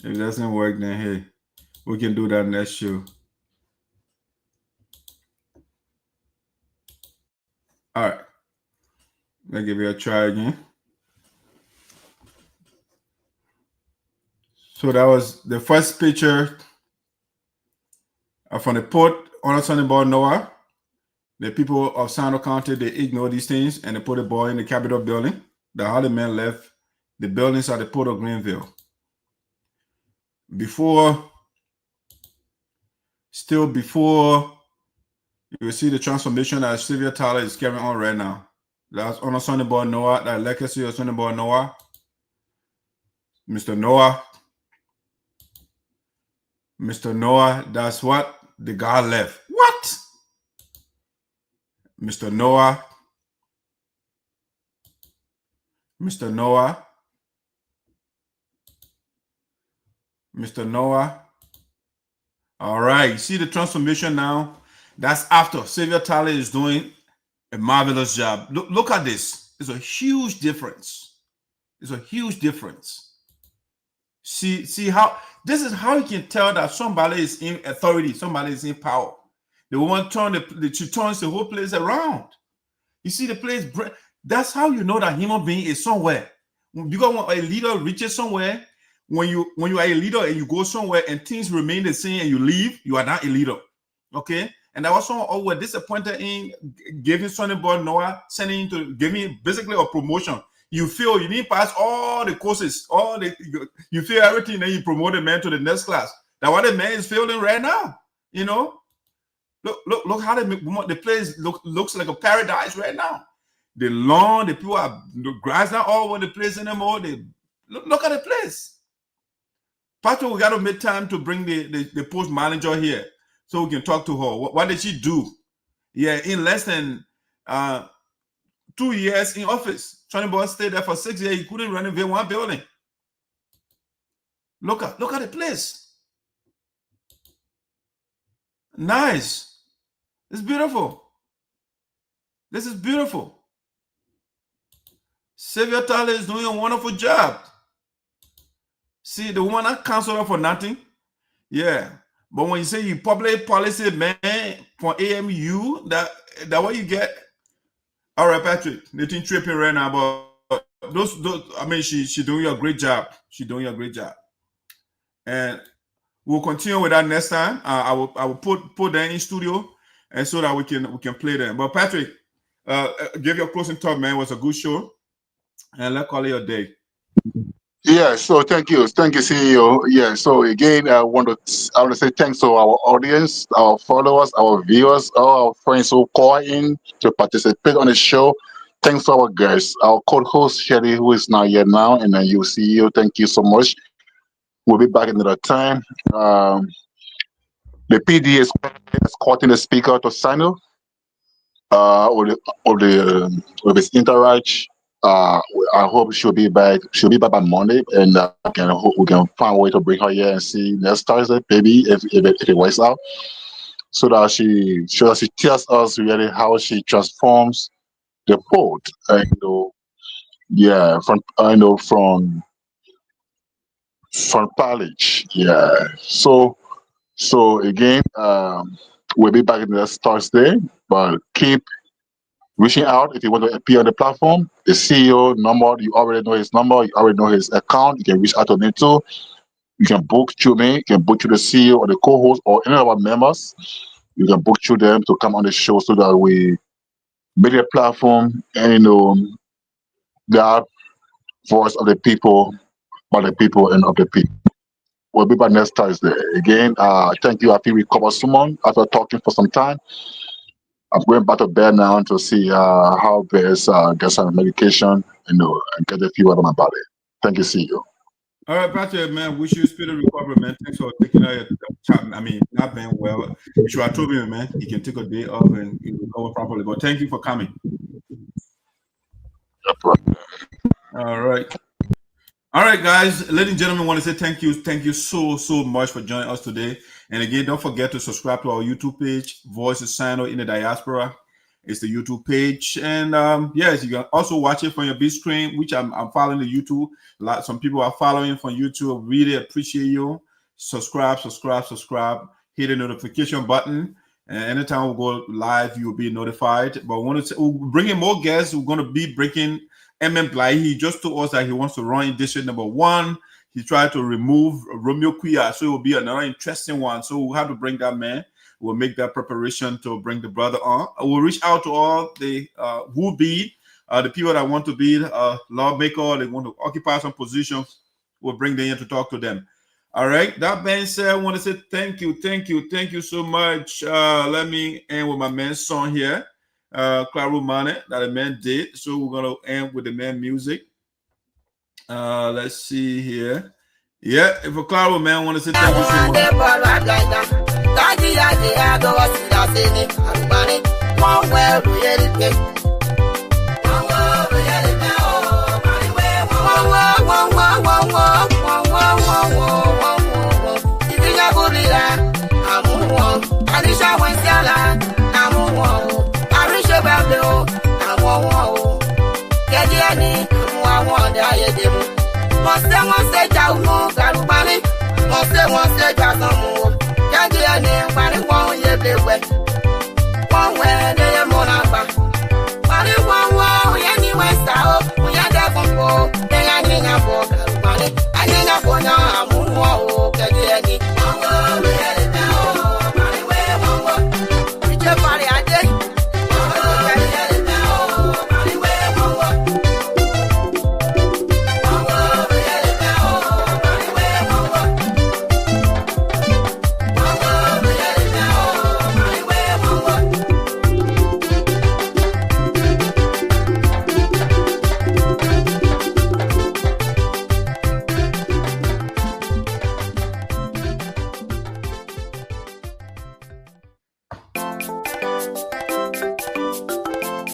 If it doesn't work, then hey, we can do that next show. All right, let's give it a try again. So that was the first picture from the port on Sunday about Noah. The people of Sinoe County, they ignore these things and they put the boy in the Capitol building. The Harley men left the buildings at the port of Greenville. Still before you will see the transformation that Sylvia Tyler is carrying on right now. That's on Sunday about Noah, that legacy of Sunday about Noah. Mr. Noah, that's what the God left. What? Mr. Noah. All right, you see the transformation now? That's after Sylvia Tyler is doing a marvelous job. Look at this. It's a huge difference. See how this is how you can tell that somebody is in authority, somebody is in power. The woman she turns the whole place around. You see the place. That's how you know that human being is somewhere. Because when a leader reaches somewhere, when you are a leader and you go somewhere and things remain the same and you leave, you are not a leader. Okay. And I was so disappointed in giving Sonny Boy Noah, sending him to giving basically a promotion. You feel you didn't pass all the courses, you feel everything, then you promote the man to the next class. That's what the man is feeling right now. You know, look how the place looks like a paradise right now. The lawn, the people are the grass not all over the place anymore. Look at the place. Patrick, we got to make time to bring the post manager here so we can talk to her. What did she do? Yeah, in less than 2 years in office, Sonny Boy stayed there for 6 years. He couldn't renovate one building. Look at the place. Nice. It's beautiful. This is beautiful. Sylvia Tyler is doing a wonderful job. See, the woman not counselor for nothing. Yeah. But when you say you public policy man for AMU, that what you get. All right, Patrick, nothing tripping right now, but those I mean, she doing a great job. She's doing a great job. And we'll continue with that next time. I will put them in studio and so that we can play them. But Patrick, give your closing thought, man. It was a good show. And let's call it a day. Yeah, so thank you, CEO. Yeah, so again, I want to say thanks to our audience, our followers, our viewers, all our friends who call in to participate on the show. thanks to our guests, our co-host Shelly, who is not here now, and then you CEO. Thank you so much. We'll be back another time. The PD is escorting the speaker to Sinoe. Or this interact. I hope she'll be back. She'll be back on Monday, and we can find a way to bring her here and see next Thursday, maybe if it works out, so that she tells us really how she transforms the vote. From college. Yeah. So again, we'll be back next Thursday, but keep reaching out if you want to appear on the platform. The CEO number, you already know his number, you already know his account. You can reach out to me too. You can book through me, you can book through the CEO or the co-host or any of our members. You can book through them to come on the show so that we build a platform and the voice of the people, by the people and of the people. We'll be back next Thursday. Again, thank you. I think we covered someone after talking for some time. I'm going back to bed now to see how best get some medication, and get a few out of my body. Thank you, CEO. All right, Patrick, man. Wish you a speedy recovery, man. Thanks for taking out your time. I mean, not been well. You should have told me, man. You can take a day off and recover properly. But thank you for coming. No problem. All right. All right, guys, ladies and gentlemen, I want to say thank you. Thank you so much for joining us today. And again, don't forget to subscribe to our YouTube page, Voice of Sinoe in the Diaspora. It's the YouTube page. And yes, you can also watch it from your big screen, which I'm following the YouTube. Some people are following from YouTube. Really appreciate you. Subscribe. Hit the notification button. And anytime we go live, you'll be notified. But we're bringing more guests. We're going to be breaking Blai. He just told us that he wants to run in district number 1. He tried to remove Romeo Kuya, so it will be another interesting one. So we'll have to bring that man. We'll make that preparation to bring the brother on. We'll reach out to all the who be the people that want to be lawmaker. They want to occupy some positions. We'll bring them in to talk to them. All right. That being said, I want to say thank you so much. Let me end with my man's song here. Klarwlue Manneh that the man did. So we're gonna end with the man music. Let's see here. Yeah, if a Klarwlue, man, I want to say thank you so much. Você